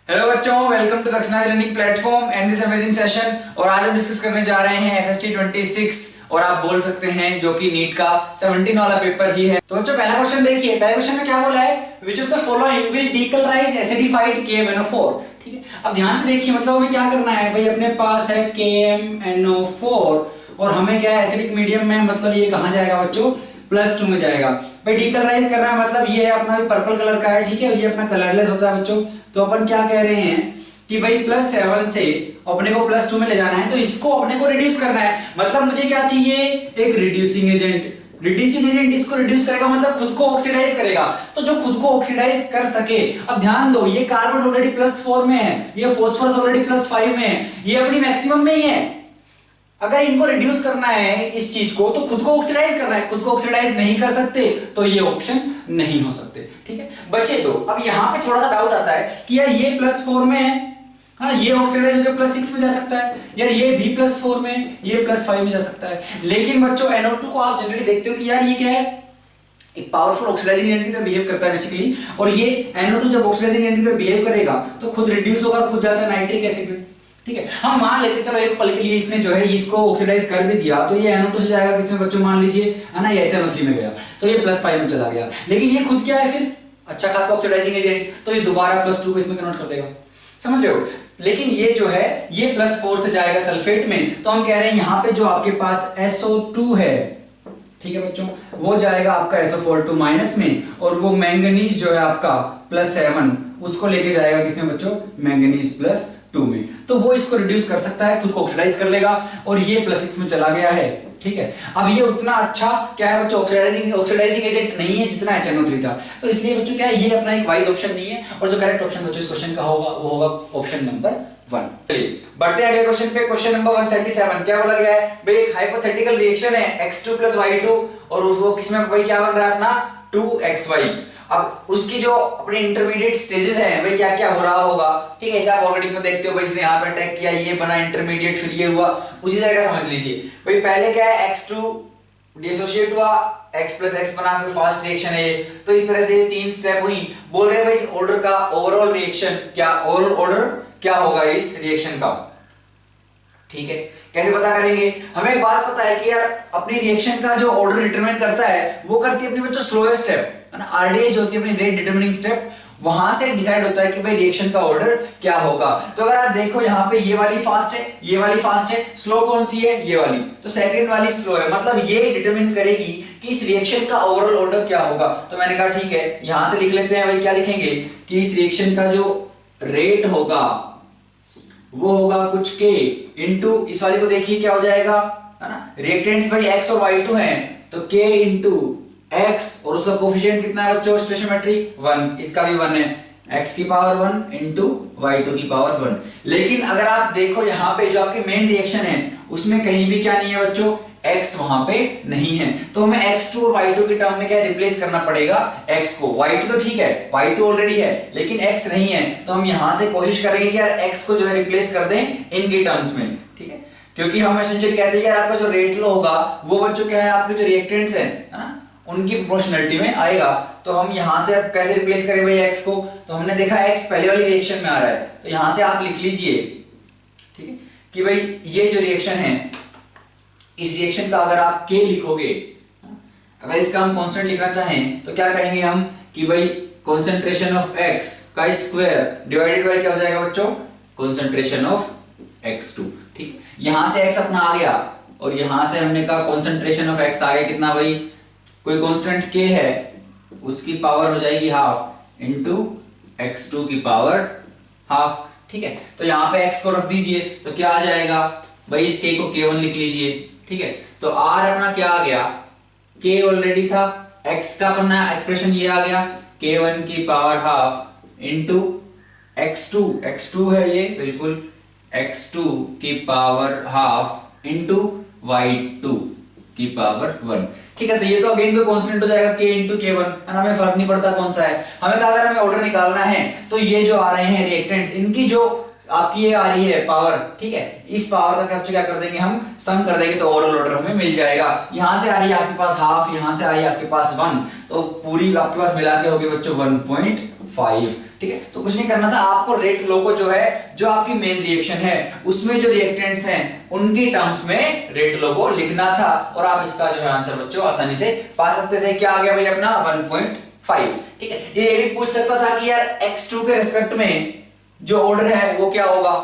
Hello बच्चों, welcome to दक्षिणा learning platform and this amazing session. और आज हम डिस्कस करने जा रहे हैं FST 26 और आप बोल सकते हैं जो कि नीट का 17 वाला पेपर ही है। तो बच्चों पहला क्वेश्चन देखिए, पहले क्वेश्चन में क्या बोला है, which of the following will decolourise acidified KMnO4। ठीक है, अब ध्यान से देखिए, मतलब हमें क्या करना है भाई, अपने पास है KMnO4 और हमें क्या है एसिडिक मीडियम में, मतलब ये कहां जाएगा बच्चों, +2 में जाएगा। भाई डीकलराइज करना है मतलब ये अपना भी पर्पल कलर का है, ठीक है, ये अपना कलरलेस होता है बच्चों। तो अपन क्या कह रहे हैं कि भाई +7 से अपने को +2 में ले जाना है, तो इसको अपने को रिड्यूस करना है। मतलब मुझे क्या चाहिए, एक रिड्यूसिंग एजेंट। रिड्यूसिंग एजेंट इसको रिड्यूस करेगा मतलब खुद को ऑक्सीडाइज करेगा, तो जो खुद को ऑक्सीडाइज कर सके। अब ध्यान दो, ये कार्बन ऑलरेडी +4 में है, ये फास्फोरस ऑलरेडी +5 में है, ये अपनी मैक्सिमम में ही है। अगर इनको रिड्यूस करना है इस चीज को, तो खुद को ऑक्सीडाइज करना है, खुद को ऑक्सीडाइज नहीं कर सकते तो ये ऑप्शन नहीं हो सकते। ठीक है बचे दो। अब यहां पे थोड़ा सा डाउट आता है कि यार ये +4 में है, हाँ ये ऑक्सीडाइज होकर +6 में जा सकता है, यार ये भी +4 में, ये +5 में जा सकता है। लेकिन बच्चों NO2 को आप जनरली देखते हो कि यार ये क्या है, एक पावरफुल ऑक्सीडाइजिंग एजेंट की तरह बिहेव करता है बेसिकली। और ये NO2 जब ऑक्सीडाइजिंग एजेंट की तरह बिहेव करेगा तो खुद रिड्यूस होगा और खुद जाता है नाइट्रिक एसिड में। ठीक है, हम मान लेते चलो एक पल के लिए इसने जो है इसको ऑक्सीडाइज कर भी दिया, तो ये NO2 से जाएगा किसमें बच्चों, मान लीजिए है ना, ये HNO3 में गया, तो ये +5 में चला गया। लेकिन ये खुद क्या है फिर, अच्छा खासा ऑक्सीडाइजिंग एजेंट, तो ये दोबारा +2 को इसमें कन्वर्ट कर देगा, समझ रहे हो। लेकिन ये जो है ये +4 से जाएगा सल्फेट में, तो हम कह रहे हैं यहाँ पे जो आपके पास SO2 है, ठीक है बच्चों, वो जाएगा आपका SO4 माइनस में, और वो मैंगनीज जो है आपका +7 उसको लेके जाएगा किसमें बच्चों, मैंगनीज +2 में। तो वो इसको रिड्यूस कर सकता है, खुद को ऑक्सीडाइज कर लेगा, और ये +6 में चला गया है। ठीक है, अब ये उतना अच्छा क्या है बच्चों, ऑक्सीडाइजिंग एजेंट नहीं है जितना HNO3 था, तो इसलिए बच्चों क्या है, ये अपना एक वाइज ऑप्शन नहीं है। और जो करेक्ट ऑप्शन बच्चों इस क्वेश्चन का होगा वो होगा ऑप्शन नंबर 1। चलिए बढ़ते हैं अगले क्वेश्चन पे। क्वेश्चन नंबर 137 क्या बोला गया है भाई, एक हाइपोथेटिकल रिएक्शन है X2 + Y2 और वो किसमें भाई क्या बन रहा है अपना 2XY। अब उसकी जो अपने इंटरमीडिएट स्टेजेस हैं भाई क्या क्या हो रहा होगा, ठीक है, ऐसा आप ऑर्गेनिक में देखते हो भाई, इसने यहाँ पे अटैक किया, ये बना इंटरमीडिएट, फिर ये हुआ, उसी तरह का समझ लीजिए भाई। पहले क्या है, X2 डिसोसिएट हुआ, X + X बना के फास्ट रिएक्शन है ये, तो इस तरह से 3 स्टेप हुई। बोल रहे हैं भाई इस ऑर्डर का ओवरऑल रिएक्शन क्या, ओवरऑल ऑर्डर क्या होगा इस रिएक्शन का। ठीक है, कैसे पता करेंगे, हमें एक बात पता है कि यार अपनी रिएक्शन का जो ऑर्डर डिटरमाइन करता है वो करती है अपनी बच्चों स्लोएस्ट स्टेप, है ना, RDS जो होती है अपनी रेट डिटरमिनिंग स्टेप, वहां से डिसाइड होता है कि भाई रिएक्शन का ऑर्डर क्या होगा। तो अगर आप देखो यहाँ पे ये वाली फास्ट है, ये वाली फास्ट है, स्लो कौन सी है, ये वाली, तो सेकंड वाली स्लो है, मतलब ये डिटरमिन करेगी कि इस रिएक्शन का ओवरऑल ऑर्डर क्या होगा। तो मैंने कहा ठीक है, यहां से लिख लेते हैं भाई, क्या लिखेंगे कि इस रिएक्शन का जो रेट होगा वो होगा कुछ K इंटू, इस वाली को देखिए क्या हो जाएगा, है ना, रिएक्टेंट्स भाई X और Y2 हैं, तो K इंटू X और उसका कोफिशिएंट कितना है बच्चों, स्टोइचियोमेट्री 1, इसका भी 1 है, X की पावर 1 इंटू Y2 की पावर 1। लेकिन अगर आप देखो यहाँ पे जो आपकी मेन रिएक्शन है उसमें कहीं भी क्या नहीं है बच्चों, X वहां पे नहीं है, तो हमें X2 और Y2 के टर्म में क्या रिप्लेस करना पड़ेगा, X को। Y2 तो ठीक है, Y2 ऑलरेडी है, लेकिन X नहीं है, तो हम यहां से कोशिश करेंगे कि यार X को जो है रिप्लेस कर दें इनके टर्म्स में। ठीक है, क्योंकि हम एसेंशियली कहते हैं कि यार आपका जो रेट लो होगा वो बच्चों क्या है, आपके जो रिएक्टेंट्स हैं, है ना, उनकी प्रोपोर्शनलिटी में आएगा। तो हम यहां से अब कैसे रिप्लेस करें भाई X को, तो हमने देखा X पहले वाली रिएक्शन में आ रहा है, तो यहां से आप लिख लीजिए, ठीक है, कि भाई ये जो रिएक्शन है, इस रिएक्शन का अगर आप K लिखोगे, अगर इसका हम कांस्टेंट लिखना चाहें तो क्या कहेंगे हम कि भाई कंसंट्रेशन ऑफ X का स्क्वायर डिवाइडेड बाय क्या हो जाएगा बच्चों, कंसंट्रेशन ऑफ X2। ठीक, यहां से X अपना आ गया और यहां से हमने कहा कंसंट्रेशन ऑफ X आ गया कितना भाई, कोई कांस्टेंट K है उसकी पावर हो जाएगी हाफ इंटू X2 की पावर हाफ। ठीक है, तो यहां पे X को रख दीजिए तो क्या आ जाएगा भाई, इस K को K1 लिख लीजिए। ठीक है, तो R अपना क्या आ गया, K ऑलरेडी था, X का अपना एक्सप्रेशन ये आ गया K1 की पावर हाफ इंटू X2 है ये बिल्कुल, X2 की पावर हाफ इंटू Y2 की पावर 1। ठीक है, तो ये तो अगेन कोई कांस्टेंट हो जाएगा K इंटू K1, है ना, हमें फर्क नहीं पड़ता कौन सा है। हमें कहा अगर हमें ऑर्डर निकालना है तो ये जो आ रहे हैं रिएक्टेंट्स, इनकी जो आपकी ये आ रही है पावर, ठीक है, इस पावर का कैप्चर क्या कर देंगे हम, सम कर देंगे, तो ओवरऑल ऑर्डर हमें मिल जाएगा। यहां से आ रही है आपके पास हाफ, यहां से आ रही है आपके पास 1, तो पूरी आपके पास मिला के होगी बच्चों 1.5। 1.5। ठीक है, तो कुछ नहीं करना था आपको, रेट लो को जो है, जो आपकी मेन रिएक्शन है उसमें जो रिएक्टेंट्स हैं उनकी टर्म्स में रेट लो को लिखना था, और आप इसका जो है आंसर बच्चों आसानी से पा सकते थे। क्या आ गया भाई अपना 1.5। ठीक है, ये भी पूछ सकता था कि यार x2 के रिस्पेक्ट में जो ऑर्डर है वो क्या होगा,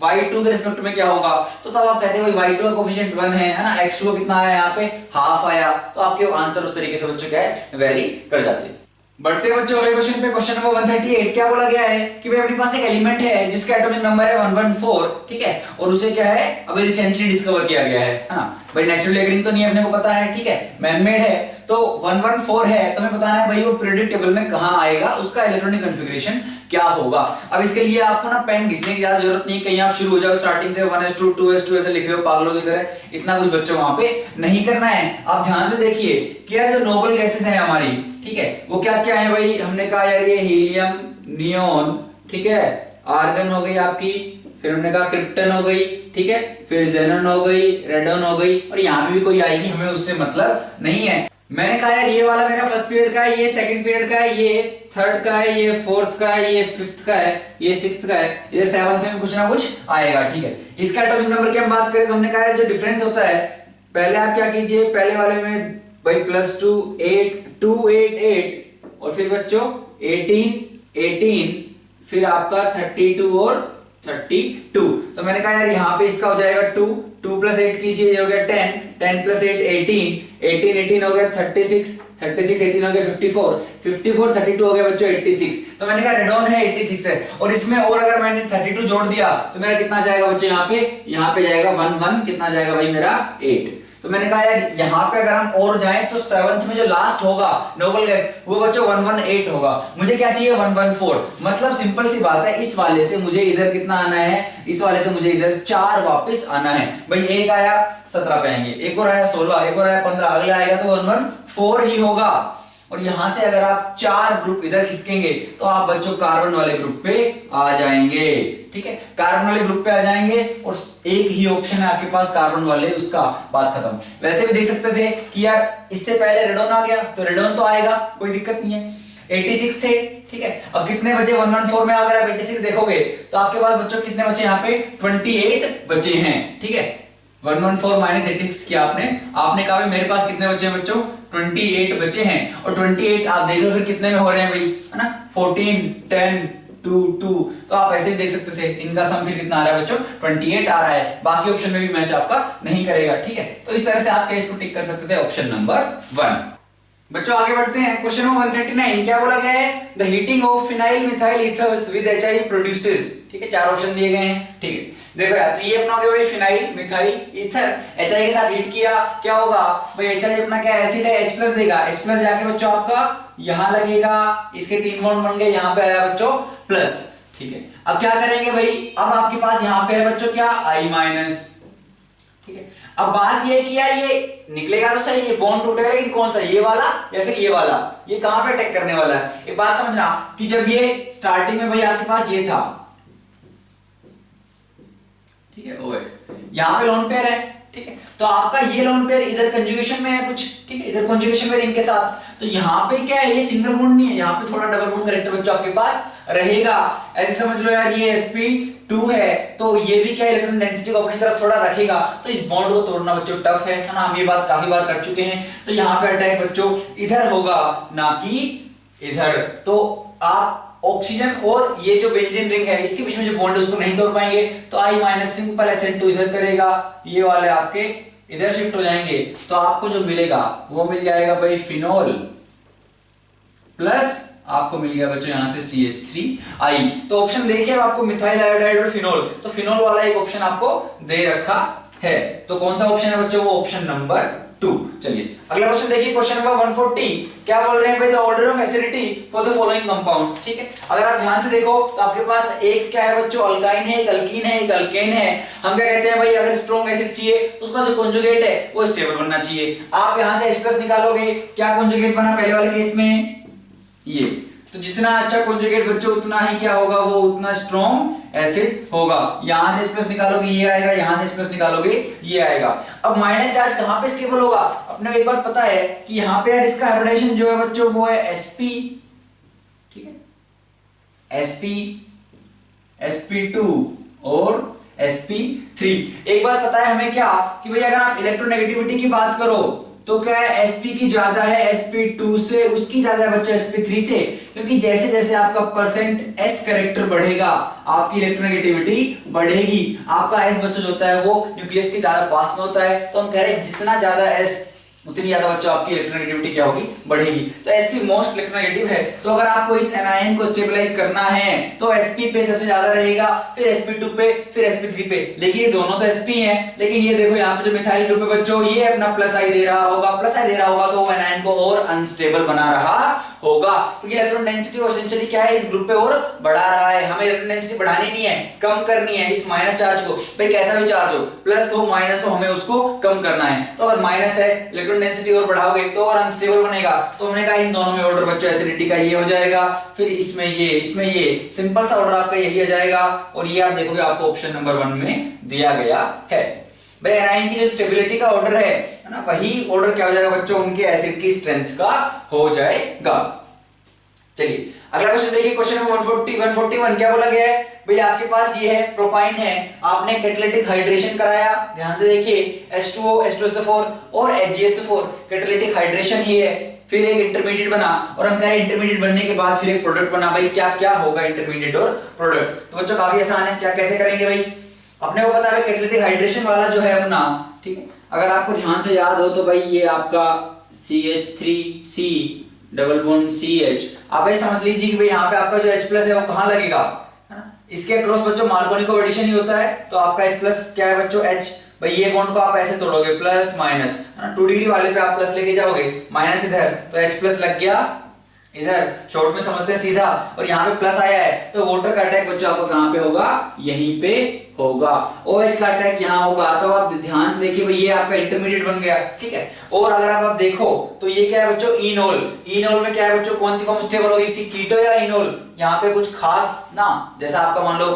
y2 के रिस्पेक्ट में क्या होगा, तो तब आप कहते हैं भाई y2 का कोफिशिएंट 1 है ना, x2 को कितना आया यहाँ पे हाफ आया, तो आपके आंसर उस तरीके से बच्चों क्या है वेरी कर जाते हैं। बढ़ते बच्चों अगले क्वेश्चन पे, क्वेश्चन नंबर 138। क्या बोला गया है कि भाई अपने पास एक एलिमेंट है जिसका एटॉमिक नंबर है 114। ठीक है, और उसे क्या है अभी रिसेंटली डिस्कवर किया गया है ना, भाई नेचुरली अकरिंग तो नहीं अपने को पता है, ठीक है, मैन मेड है, तो 114 है, तो हमें बताना है भाई वो पीरियोडिक टेबल में कहां आएगा, उसका इलेक्ट्रॉनिक कॉन्फ़िगरेशन क्या होगा। अब इसके लिए आपको ना पेन घिसने की ज्यादा जरूरत नहीं, कहीं आप शुरू हो जाओ स्टार्टिंग से 1s2 2s2 ऐसे लिख रहे हो पागलों की तरह, इतना कुछ बच्चों वहां पे नहीं करना है। आप ध्यान से देखिए कि यार जो नोबल गैसेस हैं हमारी, ठीक है, वो क्या क्या है भाई, हमने कहा यार ये हीलियम, नियोन, ठीक है, आर्गन हो गई आपकी, फिर हमने कहा क्रिप्टन हो गई, ठीक है, फिर जेनन हो गई, रेडन हो गई, और यहाँ पे भी कोई आएगी हमें उससे मतलब नहीं है। मैंने कहा यार ये वाला मेरा फर्स्ट पीरियड का है, ये सेकंड पीरियड का है, ये थर्ड का है, ये फोर्थ का है, ये फिफ्थ का है, ये सिक्स्थ का है, ये सेवंथ में कुछ ना कुछ आएगा। ठीक है, इसका एटॉमिक नंबर की हम बात करें तो हमने कहा जो डिफरेंस होता है, पहले आप क्या कीजिए, पहले वाले में भाई +2 8 2 8 8, और फिर बच्चों 18 18, फिर आपका 32 और 32। तो मैंने कहा यार यहाँ पे इसका हो जाएगा 2 2 + 8 कीजिए, ये हो गया 10 10 + 8 18 18 18 हो गया 36 36 18 हो गया 54 54 32 हो गया बच्चों 86। तो मैंने कहा रेडॉन है 86 है, और इसमें और अगर मैंने 32 जोड़ दिया तो मेरा कितना जाएगा बच्चों, यहाँ पे जाएगा 1 1, कितना जाएगा भाई मेरा 8। तो मैंने कहा यार यहाँ पे अगर हम और जाएं तो सेवंथ में जो लास्ट होगा नोबल गैस वो बच्चों 118 होगा, मुझे क्या चाहिए 114। मतलब सिंपल सी बात है, इस वाले से मुझे इधर कितना आना है, इस वाले से मुझे इधर 4 वापस आना है। भाई एक आया 17 पे आएंगे, एक और आया 16, एक और आया 15, अगला आएगा तो 114 ही होगा। और यहां से अगर आप 4 ग्रुप इधर खिसकेंगे तो आप बच्चों कार्बन वाले ग्रुप पे आ जाएंगे। ठीक है, कार्बन वाले ग्रुप पे आ जाएंगे, और एक ही ऑप्शन है आपके पास कार्बन वाले, उसका बात खत्म। वैसे भी देख सकते थे कि यार इससे पहले रेडोन आ गया तो रेडोन तो आएगा, कोई दिक्कत नहीं है, 86 थे। ठीक है, अब कितने बचे 114 में, अगर आप 86 देखोगे तो आपके पास बच्चों कितने बचे, यहाँ पे 28 बचे हैं। ठीक है, 114 - 86 किया आपने कहा मेरे पास कितने बचे हैं बच्चों, 28 बचे हैं। और 28 आप देख लो फिर कितने में हो रहे हैं भाई, है ना, 14 10 2 2, तो आप ऐसे ही देख सकते थे, इनका सम फिर कितना आ रहा है बच्चों, 28 आ रहा है। बाकी ऑप्शन में भी मैच आपका नहीं करेगा। ठीक है, तो इस तरह से आप इसको टिक कर सकते थे ऑप्शन नंबर 1। बच्चों आगे बढ़ते हैं, क्वेश्चन नंबर 139। क्या बोला गया है, the heating of phenyl methyl ethers with HI produces. ठीक है, 4 ऑप्शन दिए गए हैं। ठीक है, देखो यार, तो ये अपना हो गया फिनाइल मिथाइल ईथर, HI के साथ हीट किया, क्या होगा भाई, HI अपना क्या एसिड है, H+ देगा, H+ जाके बच्चों आपका यहां लगेगा, इसके 3 बॉन्ड बन गए, यहां पे आया बच्चों प्लस। ठीक है, अब क्या करेंगे भाई, अब आपके पास यहां पे है बच्चों क्या I-। ठीक है, अब बात ये है कि यार ये निकलेगा तो सही, ये बॉन्ड टूटेगा, लेकिन कौन सा, ये वाला या फिर ये वाला, ये कहां पे अटैक करने वाला है। एक बात समझना कि जब ये स्टार्टिंग में भाई आपके पास ये था, ठीक है, OX यहां पे लोन पेयर है। ठीक है, तो आपका ये लोन पेयर इधर कंजुगेशन में है कुछ, ठीक है, इधर कंजुगेशन में रिंग के साथ, तो यहां पे क्या है, ये सिंगल बॉन्ड नहीं है, यहां पे थोड़ा डबल बॉन्ड करेक्टर बच्चों आपके पास रहेगा। ऐसे समझ लो यार, ये sp2 है, तो ये भी क्या इलेक्ट्रॉन डेंसिटी को अपनी तरफ थोड़ा रखेगा, तो इस बॉन्ड को तोड़ना बच्चों टफ है ना, हम ये बात काफी बार कर चुके हैं। तो यहाँ पे अटैक बच्चों इधर होगा ना कि इधर, तो आप ऑक्सीजन और ये जो बेंजीन रिंग है इसके बीच में जो बॉन्ड है उसको नहीं तोड़ पाएंगे, तो I- सिंपल SN2 इधर करेगा, ये वाले आपके इधर शिफ्ट हो जाएंगे, तो आपको जो मिलेगा वो मिल जाएगा भाई फिनोल, प्लस आपको मिल गया बच्चों यहां से CH3I। तो ऑप्शन देखिए आपको मिथाइल आयोडाइड और फिनोल, तो फिनोल वाला एक ऑप्शन आपको दे रखा है, तो कौन सा ऑप्शन है बच्चों, वो ऑप्शन नंबर 2। चलिए अगला क्वेश्चन देखिए, क्वेश्चन नंबर 140। क्या बोल रहे हैं भाई, the order of acidity for the following compounds. ठीक है, अगर आप ध्यान से देखो तो आपके पास एक क्या है बच्चों, अल्काइन है, एक अल्कीन है, एक अल्केन है। हम क्या कहते हैं भाई, अगर स्ट्रॉन्ग एसिड चाहिए तो उसका जो कॉन्जुगेट है वो स्टेबल बनना चाहिए। आप यहां से H+ निकालोगे, क्या कॉन्जुगेट बना पहले वाले केस में, ये, तो जितना अच्छा कॉन्जुगेट बच्चों उतना ही क्या होगा, वो उतना स्ट्रॉन्ग एसिड होगा। यहां से H+ निकालोगे ये आएगा, यहां से H+ निकालोगे ये आएगा। अब माइनस चार्ज कहां पे स्टेबल होगा, अपने को एक बात पता है कि यहां पे यार इसका हाइब्रिडाइजेशन जो है बच्चों वो है sp। ठीक है, sp sp2 और sp3। एक बात पता है हमें क्या कि भाई अगर आप इलेक्ट्रोनेगेटिविटी की बात करो तो क्या है sp की ज्यादा है sp2 से, उसकी ज्यादा है बच्चों sp3 से, क्योंकि जैसे जैसे आपका परसेंट s करेक्टर बढ़ेगा आपकी इलेक्ट्रोनेगेटिविटी बढ़ेगी। आपका s बच्चों जो होता है वो न्यूक्लियस के ज्यादा पास में होता है, तो हम कह रहे हैं जितना ज्यादा s उतनी ज्यादा बच्चों आपकी इलेक्ट्रोनेगेटिविटी क्या होगी, बढ़ेगी। तो sp मोस्ट इलेक्ट्रोनेगेटिव है, तो अगर आपको इस एनायन को स्टेबलाइज करना है तो sp पे सबसे ज्यादा रहेगा, फिर sp2 पे, फिर sp3 पे। लेकिन ये दोनों तो sp हैं, लेकिन ये देखो यहाँ पे जो मिथाइल ग्रुप है बच्चों ये अपना प्लस आई दे रहा होगा, प्लस आई दे रहा होगा तो वो एनायन को और अनस्टेबल बना रहा होगा, क्योंकि इलेक्ट्रॉन डेंसिटी एसेंशियली क्या है, इस ग्रुप पे और बढ़ा रहा है। हमें इलेक्ट्रॉन डेंसिटी बढ़ानी नहीं है, कम करनी है इस माइनस चार्ज को। भाई कैसा भी चार्ज हो, प्लस हो माइनस हो, हमें उसको कम करना है। तो अगर माइनस है, इलेक्ट्रॉन डेंसिटी और बढ़ाओगे तो और अनस्टेबल बनेगा। तो हमने कहा इन दोनों में ऑर्डर बच्चों एसिडिटी का ये हो जाएगा, फिर इसमें ये सिंपल सा ऑर्डर आपका यही हो जाएगा। और ये आप देखोगे आपको ऑप्शन नंबर 1 में दिया गया है। भाई एनायन की जो स्टेबिलिटी का ऑर्डर है ना, वही ऑर्डर क्या हो जाएगा बच्चों, उनके एसिड की स्ट्रेंथ का हो जाएगा। चलिए अगला क्वेश्चन देखिए, क्वेश्चन नंबर 141 क्या बोला गया है। भाई आपके पास ये है प्रोपाइन है, आपने कैटालिटिक हाइड्रेशन कराया, ध्यान से देखिए H2O H2SO4 और HgSO4 कैटालिटिक हाइड्रेशन ही है, फिर एक इंटरमीडिएट बना, और हम कह रहे हैं इंटरमीडिएट बनने के बाद फिर एक प्रोडक्ट बना। भाई क्या क्या होगा इंटरमीडिएट और प्रोडक्ट, तो बच्चों काफी आसान है। क्या कैसे करेंगे भाई, अपने को पता है कैटालिटिक हाइड्रेशन वाला जो है अपना, ठीक है, अगर आपको ध्यान से याद हो तो भाई ये आपका CH3C डबल बॉन्ड CH, आप भाई समझ लीजिए कि भाई यहाँ पे आपका जो H+ है वो कहाँ लगेगा, है ना, इसके अक्रॉस बच्चों मार्कोनिको एडिशन ही होता है, तो आपका H+ क्या है बच्चों H। भाई ये बॉन्ड को आप ऐसे तोड़ोगे प्लस माइनस, है ना, 2 डिग्री वाले पे आप प्लस लेके जाओगे, माइनस इधर, तो H+ लग गया इधर, शॉर्ट में समझते हैं सीधा, और यहाँ पे प्लस आया है तो वाटर का अटैक बच्चों आपको कहाँ पे होगा, यहीं पे होगा। OH का अटैक यहाँ होगा, तो आप ध्यान से देखिए भाई ये आपका इंटरमीडिएट बन गया, ठीक है। और अगर आप देखो तो ये क्या है बच्चों, इनोल। इनोल में क्या है बच्चों, कौन सी फॉर्म स्टेबल होगी, सी कीटो या इनोल। यहाँ पे कुछ खास ना, जैसा आपका मान लो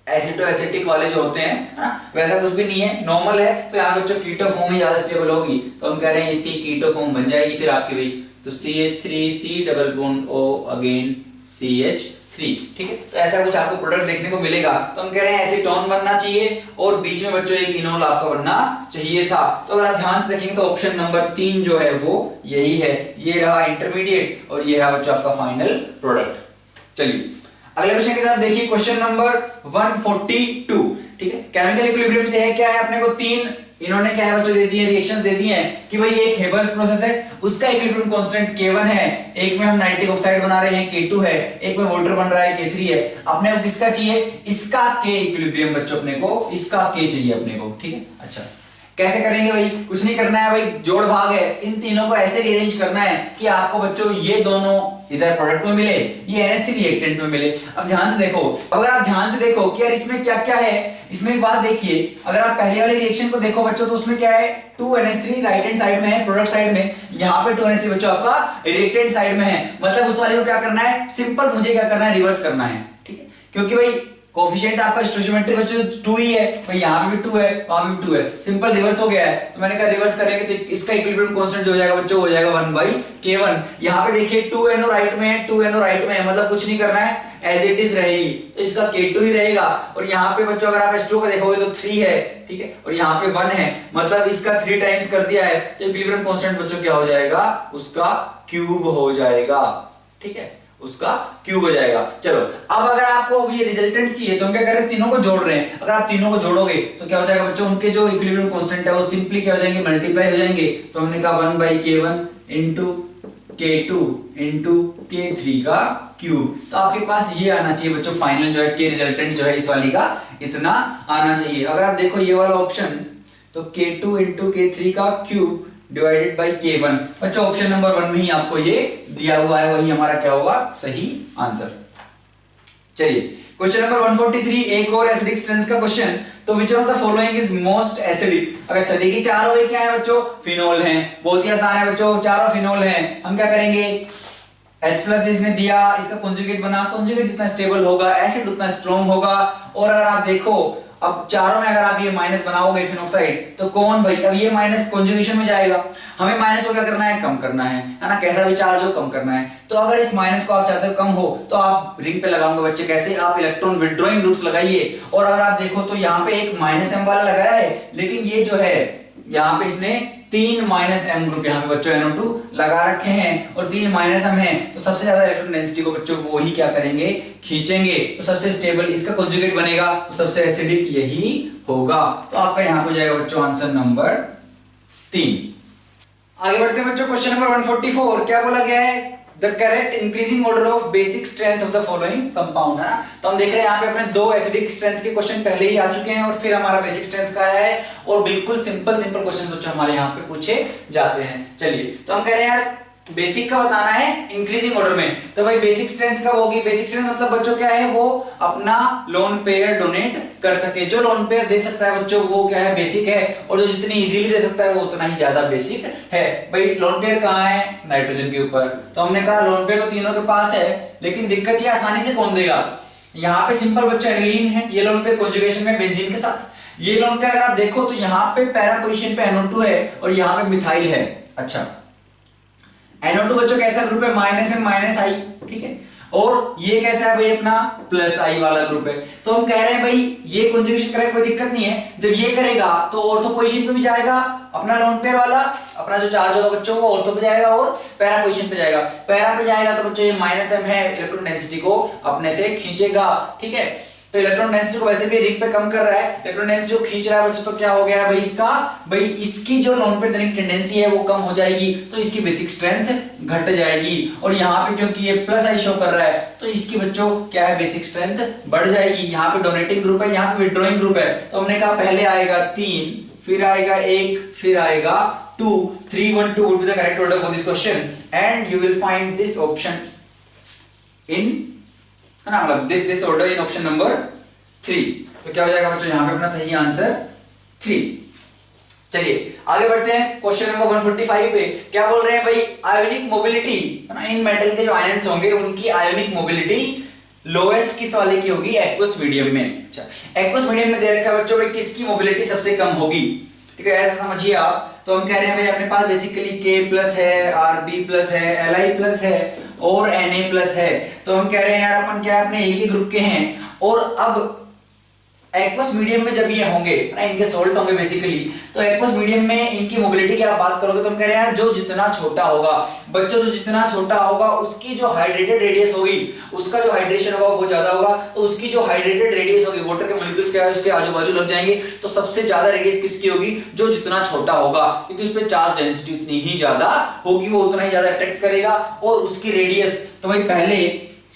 एसिटो एसिटिक वाले जो होते हैं, है ना, वैसा कुछ भी नहीं है, नॉर्मल है। तो यहाँ बच्चों कीटो फॉर्म ही ज्यादा स्टेबल होगी, तो हम कह रहे हैं इसकी कीटो फॉर्म बन जाएगी फिर आपकी भाई, तो CH3C double bond O again CH3, ठीक है। तो ऐसा कुछ आपको प्रोडक्ट देखने को मिलेगा, तो हम कह रहे हैं एसीटोन बनना चाहिए और बीच में बच्चों एक इनोल आपका बनना चाहिए था। तो अगर आप ध्यान से देखेंगे तो ऑप्शन नंबर 3 जो है वो यही है, ये रहा इंटरमीडिएट और ये रहा बच्चों आपका फाइनल प्रोडक्ट। चलिए अगले क्वेश्चन की तरफ देखिए, क्वेश्चन नंबर 142, ठीक है। केमिकल इक्विलिब्रियम से है क्या है, अपने को 3 इन्होंने क्या है बच्चों दे दिए, रिएक्शंस दे दिए हैं कि भाई एक हेबर्स प्रोसेस है, उसका इक्विलिब्रियम कांस्टेंट K1 है, एक में हम नाइट्रिक ऑक्साइड बना रहे हैं K2 है, एक में वाटर बन रहा है K3 है। अपने को किसका चाहिए, इसका K इक्विलिब्रियम बच्चों, अपने को इसका K चाहिए अपने को, ठीक है। अच्छा कैसे करेंगे भाई, कुछ नहीं करना है भाई, जोड़ भाग है, इन तीनों को ऐसे रीअरेंज करना है कि आपको बच्चों ये दोनों इधर प्रोडक्ट में मिले, ये NH3 रिएक्टेंट में मिले। अब ध्यान से देखो, अगर आप ध्यान से देखो कि यार इसमें क्या क्या है, इसमें एक बात देखिए, अगर आप पहले वाले रिएक्शन को देखो बच्चों तो उसमें क्या है, 2NH3 राइट हैंड साइड में है प्रोडक्ट साइड में, यहाँ पे 2NH3 बच्चों आपका रिएक्टेंट साइड में है। मतलब उस वाले को क्या करना है, सिंपल मुझे क्या करना है, रिवर्स करना है, ठीक है। क्योंकि भाई कोफिशिएंट आपका स्टोइचियोमेट्री बच्चों 2 ही है, भाई यहाँ पे भी 2 है, वहां भी 2 है, सिंपल रिवर्स हो गया है। तो मैंने कहा रिवर्स करेंगे तो इसका इक्विलिब्रियम कांस्टेंट जो हो जाएगा बच्चों, हो जाएगा 1/K1। यहाँ पे देखिए 2NO राइट में है, 2NO राइट में है, मतलब कुछ नहीं करना है, एज इट इज रहेगी, तो इसका K2 ही रहेगा। और यहाँ पे बच्चों अगर आप H2 को देखोगे तो 3 है, ठीक है, और यहाँ पे 1 है, मतलब इसका 3 टाइम्स कर दिया है, तो इक्विलिब्रियम कांस्टेंट बच्चों क्या हो जाएगा, उसका क्यूब हो जाएगा, ठीक है, उसका क्यूब हो जाएगा। चलो अब अगर आपको ये रिजल्टेंट चाहिए तो हम क्या कर रहे हैं, तीनों को जोड़ रहे हैं। अगर आप तीनों को जोड़ोगे तो क्या हो जाएगा बच्चों, उनके जो इक्विलिब्रियम कांस्टेंट है वो सिंपली क्या हो जाएंगे, मल्टीप्लाई हो जाएंगे। तो हमने कहा 1/K1 into K2 into K3 का क्यूब। तो आपके पास ये आना चाहिए बच्चों, फाइनल जो है K रिजल्टेंट जो है इस वाली का इतना आना चाहिए। अगर आप देखो ये वाला ऑप्शन, तो K2 इंटू K3 का क्यूब डिवाइडेड बाई K1, बच्चों ऑप्शन नंबर 1 में ही आपको ये दिया हुआ है, वही हमारा क्या होगा, सही आंसर। चलिए क्वेश्चन नंबर 143, एक और एसिडिक स्ट्रेंथ का क्वेश्चन। तो which one of the following is most acidic. अगर चलेगी चारों वे क्या है बच्चों, फिनोल हैं, बहुत ही आसान है बच्चों, चारों फिनोल हैं। हम क्या करेंगे, H+ इसने दिया, इसका कॉन्जुगेट बना, कॉन्जुगेट जितना स्टेबल होगा एसिड उतना स्ट्रॉन्ग होगा। और अगर आप देखो अब चारों में अगर आप ये माइनस बनाओगे फिनोक्साइड तो कौन भाई, अब ये माइनस कॉन्जुगेशन में जाएगा, हमें माइनस को क्या करना है, कम करना है ना, कैसा भी चार्ज हो कम करना है। तो अगर इस माइनस को आप चाहते हो कम हो तो आप रिंग पे लगाओगे बच्चे, कैसे, आप इलेक्ट्रॉन विड्रॉइंग ग्रुप्स लगाइए। और अगर आप देखो तो यहाँ पे एक माइनस एम वाला लगाया है, लेकिन ये जो है यहाँ पे इसने 3 माइनस एम ग्रुप यहाँ पे बच्चों NO2 लगा रखे हैं, और 3 माइनस एम है, तो सबसे ज्यादा इलेक्ट्रॉन डेंसिटी को बच्चों वो ही क्या करेंगे, खींचेंगे। तो सबसे स्टेबल इसका कॉन्जुगेट बनेगा, तो सबसे एसिडिक यही होगा। तो आपका यहाँ पे जाएगा बच्चों आंसर नंबर 3। आगे बढ़ते हैं बच्चों, क्वेश्चन नंबर 144 क्या बोला गया है, the correct increasing order of basic strength of the following compound, है ना। तो हम देख रहे हैं यहाँ पे अपने 2 एसिडिक स्ट्रेंथ के क्वेश्चन पहले ही आ चुके हैं, और फिर हमारा बेसिक स्ट्रेंथ का आया है, और बिल्कुल सिंपल क्वेश्चन बच्चों हमारे यहाँ पे पूछे जाते हैं। चलिए, तो हम कह रहे हैं यार बेसिक का बताना है इंक्रीजिंग ऑर्डर में, तो भाई बेसिक स्ट्रेंथ कब होगी, बेसिक स्ट्रेंथ मतलब बच्चों क्या है, वो अपना लोन पेयर डोनेट कर सके, जो लोन पेयर दे सकता है बच्चों वो क्या है, बेसिक है, और जो जितनी इजीली दे सकता है वो उतना ही ज्यादा बेसिक है। भाई लोन पेयर कहाँ है, नाइट्रोजन के ऊपर, तो हमने कहा लोन पेयर तो तीनों के पास है, लेकिन दिक्कत ये आसानी से कौन देगा, यहाँ पे सिंपल बच्चा एनिलीन है, ये लोन पेयर कॉन्जुगेशन में बेंजीन के साथ, ये लोन पेयर अगर आप देखो तो यहाँ पे पैरा पोजीशन पे NO2 है और यहाँ पे मिथाइल है। अच्छा, NO2 बच्चों कैसा ग्रुप है, माइनस एम माइनस आई, ठीक है, और ये कैसा है भाई अपना प्लस आई वाला ग्रुप है। तो हम कह रहे हैं भाई ये कॉन्जुगेशन करेगा कोई दिक्कत नहीं है, जब ये करेगा तो ऑर्थो पोजीशन पे भी जाएगा अपना लोन पेयर वाला, अपना जो चार्ज होगा बच्चों वो ऑर्थो पे जाएगा और पैरा पोजीशन पे जाएगा। पैरा पे जाएगा तो बच्चों ये माइनस एम है, इलेक्ट्रॉन डेंसिटी को अपने से खींचेगा, ठीक है। तो इलेक्ट्रॉन डेंसिटी को वैसे भी रिंग पे कम कर रहा है, इलेक्ट्रॉन डेंसिटी जो खींच रहा है बच्चों, तो क्या हो गया भाई इसका, भाई इसकी जो लोन पेयर देने की टेंडेंसी है वो कम हो जाएगी, तो इसकी बेसिक स्ट्रेंथ घट जाएगी। और यहाँ पे क्योंकि ये प्लस आई शो कर रहा है तो इसकी बच्चों क्या है, बेसिक स्ट्रेंथ बढ़ जाएगी। यहाँ पे डोनेटिंग ग्रुप है, यहाँ पे विड्रॉइंग ग्रुप है, तो हमने कहा पहले आएगा 3, फिर आएगा 1, फिर आएगा 2, 3 1 2 would be the correct order for this question, and you will find this option in this order in option number 3। तो क्या हो जाएगा बच्चों यहाँ पे अपना सही आंसर 3। चलिए आगे बढ़ते हैं, क्वेश्चन नंबर 145 पे क्या बोल रहे हैं भाई, आयोनिक मोबिलिटी, इन मेटल के जो आयंस होंगे उनकी आयोनिक मोबिलिटी लोएस्ट किस वाले की होगी, एक्वस मीडियम में। अच्छा, एक्वस मीडियम में दे रखा है बच्चों भाई किसकी मोबिलिटी सबसे कम होगी, ठीक है, ऐसा समझिए आप। तो हम कह रहे हैं भाई अपने पास बेसिकली K+ है, Rb+ है, Li+ है और Na+ है। तो हम कह रहे हैं यार अपन क्या अपने एक ही ग्रुप के हैं, और अब एक्वस मीडियम में जब ये होंगे ना, इनके सोल्ट होंगे बेसिकली, तो एक्वस मीडियम में इनकी मोबिलिटी की आप बात करोगे तो हम कह रहे हैं यार जो जितना छोटा होगा बच्चों, जो जितना छोटा होगा उसकी जो हाइड्रेटेड रेडियस होगी, उसका जो हाइड्रेशन होगा वो ज्यादा होगा, तो उसकी जो हाइड्रेटेड रेडियस होगी, वाटर के मॉलिक्यूल्स क्या है उसके आजू बाजू लग जाएंगे, तो सबसे ज्यादा रेडियस किसकी होगी, जो जितना छोटा होगा, क्योंकि उस पर चार्ज डेंसिटी उतनी ही ज्यादा होगी, वो उतना ही ज्यादा अट्रैक्ट करेगा, और उसकी रेडियस, तो भाई पहले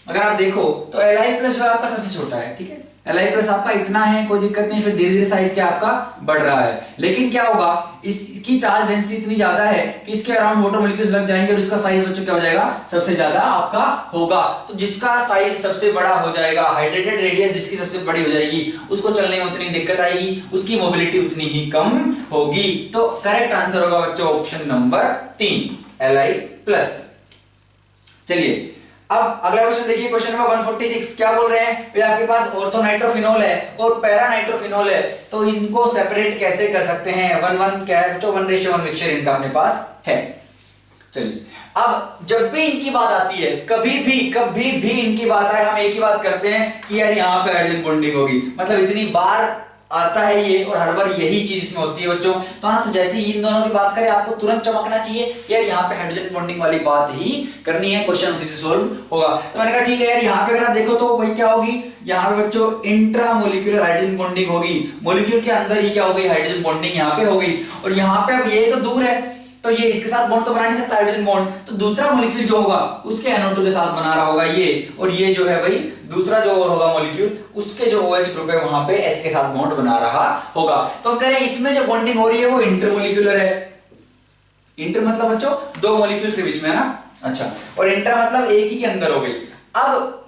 अगर आप देखो तो Li+ जो आपका सबसे छोटा है, ठीक है, Li+ आपका इतना है, कोई दिक्कत नहीं, फिर धीरे धीरे साइज क्या आपका बढ़ रहा है, लेकिन क्या होगा इसकी चार्ज डेंसिटी इतनी ज्यादा है कि इसके अराउंड वाटर मॉलिक्यूल्स लग जाएंगे और इसका साइज बच्चों क्या हो जाएगा, सबसे ज्यादा आपका होगा। तो जिसका साइज सबसे बड़ा हो जाएगा, हाइड्रेटेड रेडियस जिसकी सबसे बड़ी हो जाएगी, उसको चलने में उतनी दिक्कत आएगी, उसकी मोबिलिटी उतनी ही कम होगी। तो करेक्ट आंसर होगा बच्चों ऑप्शन नंबर 3 Li+। चलिए अब अगला क्वेश्चन देखिए, क्वेश्चन नंबर 146 क्या बोल रहे हैं, भाई आपके पास ऑर्थोनाइट्रोफिनोल है और पैरानाइट्रोफिनोल है, तो इनको सेपरेट कैसे कर सकते हैं, 1:1 क्या है, 1:1 मिक्सचर इनका अपने पास है। चलिए अब जब भी इनकी बात आती है, कभी भी इनकी बात आए, हम एक ही बात करते हैं कि यार यहाँ पे हाइड्रोजन बॉन्डिंग होगी, मतलब इतनी बार आता है ये और हर बार यही चीज इसमें होती है बच्चों। तो ना, तो जैसे ही इन दोनों की बात करें आपको तुरंत चमकना चाहिए यार यहाँ पे हाइड्रोजन बॉन्डिंग वाली बात ही करनी है, क्वेश्चन उसी से सॉल्व होगा। तो मैंने कहा ठीक है यार, यहाँ पे अगर आप देखो तो वही क्या होगी, यहाँ पे बच्चों इंट्रा मोलिक्यूलर हाइड्रोजन बॉन्डिंग होगी, मोलिक्यूल के अंदर ही क्या होगी, हाइड्रोजन बॉन्डिंग यहाँ पे होगी। और यहाँ पे अब ये तो दूर है तो ये इसके साथ बॉन्ड तो बना नहीं सकता हाइड्रोजन बॉन्ड, तो दूसरा मॉलिक्यूल जो होगा उसके NO2 के साथ बना रहा होगा ये, और ये जो है भाई दूसरा जो और होगा मॉलिक्यूल उसके जो OH ग्रुप है वहां पे H के साथ बॉन्ड बना रहा होगा। तो हम कह रहे हैं इसमें जो बॉन्डिंग हो रही है वो इंटरमोलिक्यूलर है। इंटर मतलब बच्चों दो मॉलिक्यूल्स के बीच में है ना, अच्छा, और इंटर मतलब एक ही के अंदर हो गई। अब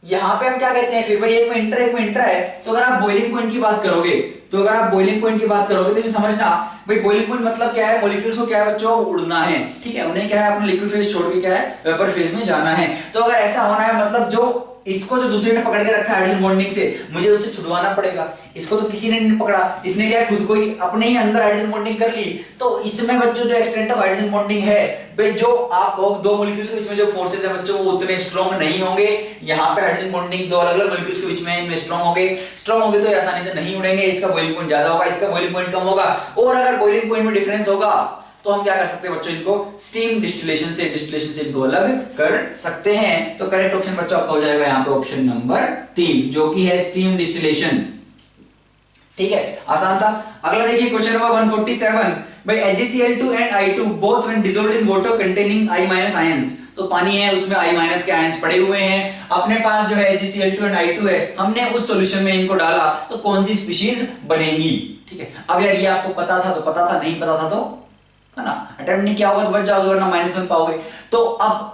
यहां पे हम क्या कहते हैं, फिर भाई एक में इंटर है, तो अगर आप बॉइलिंग पॉइंट की बात करोगे तो ये समझना भाई बॉइलिंग पॉइंट मतलब क्या है, मॉलिक्यूल्स को क्या है बच्चों उड़ना है, ठीक है, उन्हें क्या है अपना लिक्विड फेज छोड़ के क्या है वेपर फेज में जाना है। तो अगर ऐसा होना है मतलब जो इसको जो दूसरे ने पकड़ के रखा है हाइड्रोजन बॉन्डिंग से, मुझे उससे छुड़वाना पड़ेगा। इसको तो किसी ने नहीं पकड़ा, इसने क्या खुद को ही अपने ही अंदर हाइड्रोजन बॉन्डिंग कर ली। तो इसमें बच्चों जो एक्सटेंट ऑफ हाइड्रोजन बॉन्डिंग है भाई, जो आप दो मॉलिक्यूल्स के बीच में जो फोर्सेस है बच्चों वो उतने स्ट्रॉन्ग नहीं होंगे। यहाँ पे हाइड्रोजन बॉन्डिंग दो अलग अलग मॉलिक्यूल्स के बीच में इनमें स्ट्रॉन्ग होंगे तो ये आसानी से नहीं उड़ेंगे। इसका बॉइलिंग पॉइंट ज्यादा होगा, इसका बॉइलिंग पॉइंट कम होगा। और अगर बॉइलिंग पॉइंट में डिफरेंस होगा तो हम क्या कर सकते हैं बच्चों, इनको स्टीम डिस्टिलेशन से इनको अलग कर सकते हैं। तो करेक्ट ऑप्शन बच्चों आपका हो जाएगा यहाँ पे ऑप्शन नंबर 3, जो कि है स्टीम डिस्टिलेशन। ठीक है, आसान था। अगला देखिए क्वेश्चन नंबर 147, भाई HgCl2 and I2 both when dissolved in water containing I- ions. तो पानी है उसमें I- के आयंस पड़े हुए हैं, अपने पास जो है HgCl2 एंड I2 है, हमने उस सॉल्यूशन में इनको डाला तो कौन सी स्पीशीज बनेगी। ठीक है, अब यार ये आपको पता था तो पता था, नहीं पता था तो है ना, अटेम्प्ट नहीं किया होगा तो बच जाओगे, वरना -1 पाओगे। तो अब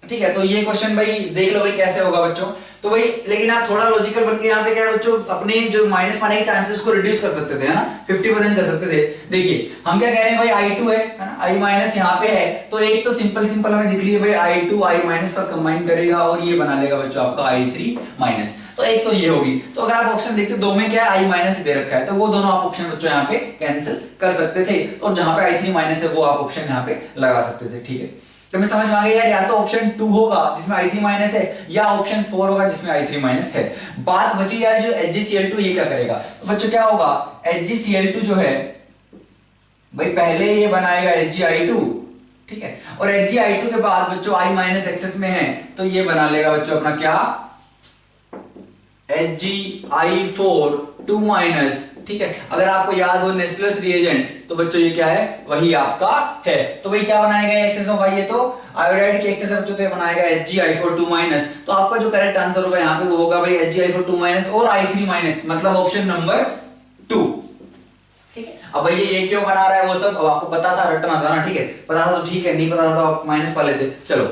ठीक है, तो ये क्वेश्चन भाई देख लो भाई कैसे होगा बच्चों। तो भाई लेकिन आप थोड़ा लॉजिकल बनके यहाँ पे क्या है बच्चों, अपने जो माइनस पाने के चांसेस को रिड्यूस कर सकते थे, है ना, 50% कर सकते थे। देखिए हम क्या कह रहे हैं भाई, I2 है ना, I- यहाँ पे है, तो एक तो सिंपल हमें दिख रही है भाई, I2 I- का कंबाइन करेगा और ये बना लेगा बच्चों आपका I3-। तो एक तो ये होगी। तो अगर आप ऑप्शन देखते दो में क्या है, I- दे रखा है, तो वो दोनों आप ऑप्शन बच्चों यहाँ पे कैंसिल कर सकते थे, और जहां पे I3- है वो आप ऑप्शन यहाँ पे लगा सकते थे। ठीक है, तो मैं समझ में आ गया यार, या तो ऑप्शन 2 होगा जिसमें I3- है, या ऑप्शन 4 होगा जिसमें I3- है। बात बची यार जो HgCl2 ये क्या करेगा। तो बच्चों क्या होगा, HgCl2 जो है भाई पहले ये बनाएगा HgI2, ठीक है, और HgI2 के बाद बच्चों I- एक्सेस में है तो ये बना लेगा बच्चों अपना क्या, HgI4 2-। ठीक है, अगर आपको याद हो नेस्लर्स रिएजेंट तो बच्चों ये क्या है, वही आपका है। तो भाई क्या बनाएगा एक्सेस ऑफ आई, तो आयोडाइड की एक्सेस बच्चों तो बनाएगा HgI4 2-। तो आपका जो करेक्ट आंसर होगा यहाँ पे वो होगा भाई HgI4 2- और I3-, मतलब ऑप्शन नंबर 2। ठीक है, अब भाई ये क्यों बना रहा है वो सब अब आपको पता था, रटना था ना। ठीक है, पता था तो ठीक है, नहीं पता था तो आप माइनस पा लेते। चलो,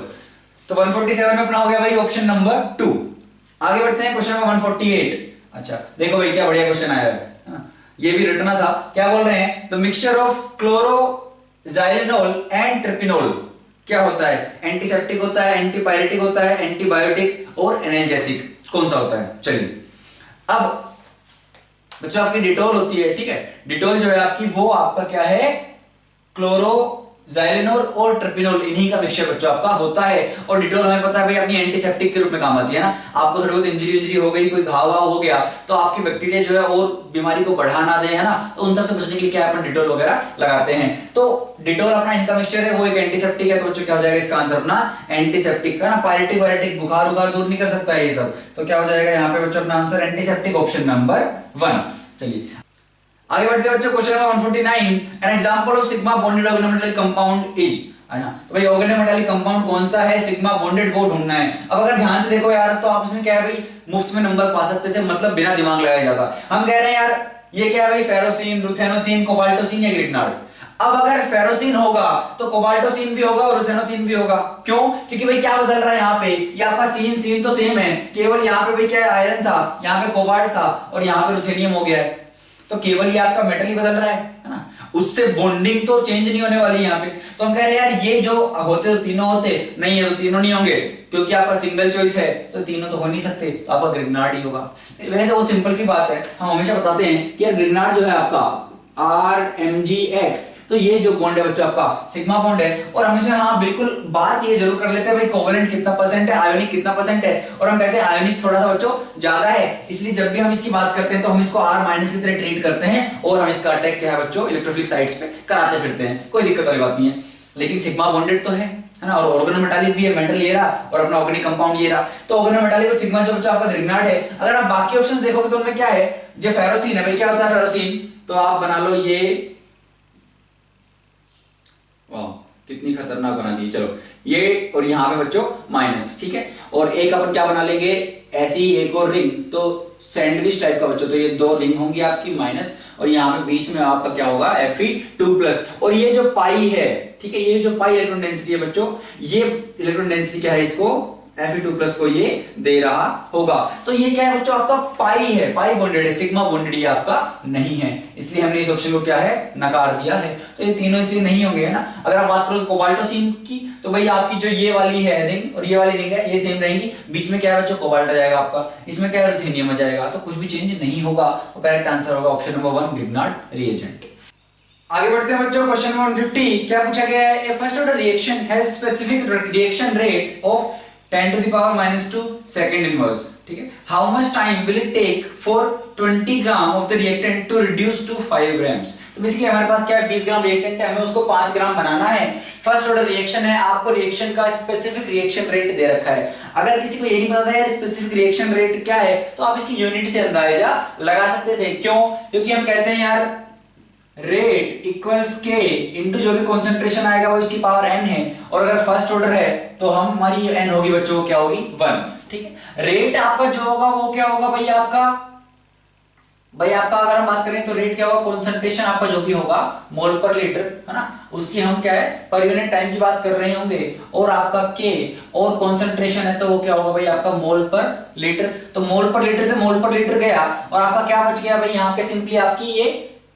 तो 147 में अपना हो गया भाई ऑप्शन नंबर 2। आगे बढ़ते हैं क्वेश्चन नंबर 148। अच्छा देखो भाई क्या बढ़िया क्वेश्चन आया है, ये भी रटना था। क्या बोल रहे हैं, the mixture of chloroxylenol and ट्रिपिनोल क्या होता है, एंटीसेप्टिक होता है, एंटीपायरेटिक होता है, एंटीबायोटिक और एनाल्जेसिक, कौन सा होता है। चलिए अब बच्चों आपकी डिटोल होती है, ठीक है, डिटोल जो है आपकी वो आपका क्या है, क्लोरोजाइलिनोल और ट्रिपिनोल, इन्हीं का मिक्सचर बच्चों आपका होता है। और डिटोल हमें पता है भाई अपनी एंटीसेप्टिक के रूप में काम आती है ना। आपको थोड़ी बहुत इंजरी हो गई, कोई घाव हो गया तो आपकी बैक्टीरिया जो है और बीमारी को बढ़ा ना दे, है ना, तो उन सबसे बचने के लिए क्या अपन डिटोल वगैरह लगाते हैं। तो डिटोल अपना इनका मिक्सचर है, वो एक एंटीसेप्टिक है, तो बच्चों क्या हो जाएगा इसका आंसर अपना एंटीसेप्टिक का ना, पायरेटिक वायरेटिक बुखार दूर नहीं कर सकता है ये सब, तो क्या हो जाएगा यहाँ पे बच्चों अपना आंसर एंटीसेप्टिक ऑप्शन नंबर 1। चलिए आगे बढ़ते हैं बच्चों, question number 149, an example of sigma bonded organometallic compound is, है ना। तो भाई ऑर्गेनोमेटालिक कंपाउंड कौन सा है, सिग्मा बॉन्डेड, वो ढूंढना है। अब अगर ध्यान से देखो यार तो आप इसमें क्या है भाई, मुफ्त में नंबर पा सकते थे, मतलब बिना दिमाग लगाए जाता। हम कह रहे हैं यार ये क्या है भाई, फेरोसिन, रुथेनोसिन, कोबाल्टोसिन या ग्रिग्नार्ड। अब अगर फेरोसिन होगा तो कोबाल्टोसिन भी होगा और रुथेनोसिन भी होगा। क्यों, क्योंकि भाई क्या बदल रहा है यहाँ पे, ये आपका सीन तो सेम है, केवल यहाँ पे भाई क्या है, आयरन था, यहाँ पे कोबाल्ट था और यहाँ पे रुथेनियम हो गया है, तो केवल ये आपका मेटल ही बदल रहा है ना, उससे बॉन्डिंग तो चेंज नहीं होने वाली यहाँ पे। तो हम कह रहे हैं यार ये जो होते तो तीनों होते, नहीं है तो तीनों नहीं होंगे, क्योंकि आपका सिंगल चॉइस है तो तीनों तो हो नहीं सकते, तो आपका ग्रिग्नार्ड ही होगा। वैसे वो सिंपल सी बात है, हम हमेशा बताते हैं कि यार ग्रिग्नार्ड जो है आपका RMgX, तो ये जो बॉन्ड है बच्चों आपका सिग्मा बॉन्ड है। और हम इसमें हाँ बिल्कुल बात ये जरूर कर लेते हैं भाई कोवेलेंट कितना परसेंट है, आयोनिक कितना परसेंट है, और हम कहते हैं आयोनिक थोड़ा सा बच्चों ज्यादा है, इसलिए जब भी हम इसकी बात करते हैं तो हम इसको R- की तरह ट्रीट करते हैं और हम इसका अटैक क्या है बच्चों इलेक्ट्रोफिलिक साइट्स पे कराते फिरते हैं, कोई दिक्कत वाली बात नहीं है। लेकिन सिग्मा बॉन्डेड तो है ना, और ऑर्गेनोमेटालिक भी है, मेटल ये रहा और अपना ऑर्गेनिक कंपाउंड ये रहा। तो ऑर्गेनोमेटालिक और सिग्मा जो बच्चों आपका ग्रिग्नार्ड है। अगर आप बाकी ऑप्शंस देखोगे तो उनमें क्या है, जो फेरोसिन है भाई, क्या होता है फेरोसिन, तो आप बना लो ये, वाह कितनी खतरनाक बना दी। चलो ये और यहाँ पे बच्चों माइनस, ठीक है, और एक अपन क्या बना लेंगे ऐसी एक और रिंग, तो सैंडविच टाइप का बच्चों, तो ये दो रिंग होंगी आपकी माइनस, और यहाँ पे बीच में आपका क्या होगा Fe2+, और ये जो पाई है, ठीक है, ये जो पाई इलेक्ट्रॉन डेंसिटी है बच्चों, ये इलेक्ट्रॉन डेंसिटी क्या है, इसको Fe2+ को ये दे रहा होगा। तो ये क्या है बच्चों, आपका पाई है, पाई बॉन्डेड है, सिग्मा बॉन्डेड ये आपका नहीं है, इसलिए हमने इस ऑप्शन को क्या है, नकार दिया है। तो ये तीनों इसलिए नहीं होंगे, है ना। अगर आप बात करो कोबाल्टोसिन की, तो भाई आपकी जो ये वाली है रिंग और ये वाली रिंग है, ये सेम रहेंगी, बीच में क्या है बच्चों, कोबाल्ट आ जाएगा आपका, इसमें क्या है, रुथेनियम आ जाएगा, तो कुछ भी चेंज नहीं होगा। तो करेक्ट आंसर होगा ऑप्शन नंबर 1, ग्रिग्नार्ड रिएजेंट। आगे बढ़ते हैं बच्चों, क्वेश्चन नंबर 150 क्या पूछा गया है, a first order reaction has specific reaction rate of 10⁻⁻² second inverse, ठीक है। How much time will it take for 20 gram of the reactant to reduce to 5 grams. तो बेसिकली हमारे पास क्या है, 20 ग्राम रिएक्टेंट है, हमें उसको 5 ग्राम बनाना है। फर्स्ट ऑर्डर रिएक्शन है, आपको रिएक्शन का स्पेसिफिक रिएक्शन रेट दे रखा है। अगर किसी को ये नहीं पता था यार स्पेसिफिक रिएक्शन रेट क्या है, तो आप इसकी यूनिट से अंदाजा लगा सकते थे। क्यों? क्योंकि हम कहते हैं यार रेट इक्वल्स के इंटू जो भी कॉन्सेंट्रेशन आएगा वो इसकी पावर n है, और अगर फर्स्ट ऑर्डर है तो हमारी n होगी बच्चों, क्या होगी, 1, ठीक है। रेट आपका जो होगा वो क्या होगा भाई आपका अगर हम बात करें तो रेट क्या होगा, कॉन्सेंट्रेशन आपका जो भी होगा मोल पर लीटर, है ना, उसकी हम क्या है पर यूनिट टाइम की बात कर रहे होंगे, और आपका k और कॉन्सेंट्रेशन है तो वो क्या होगा भाई आपका मोल पर लीटर। तो मोल पर लीटर से मोल पर लीटर गया, और आपका क्या बच गया भाई यहाँ पे, सिंपली आपकी ये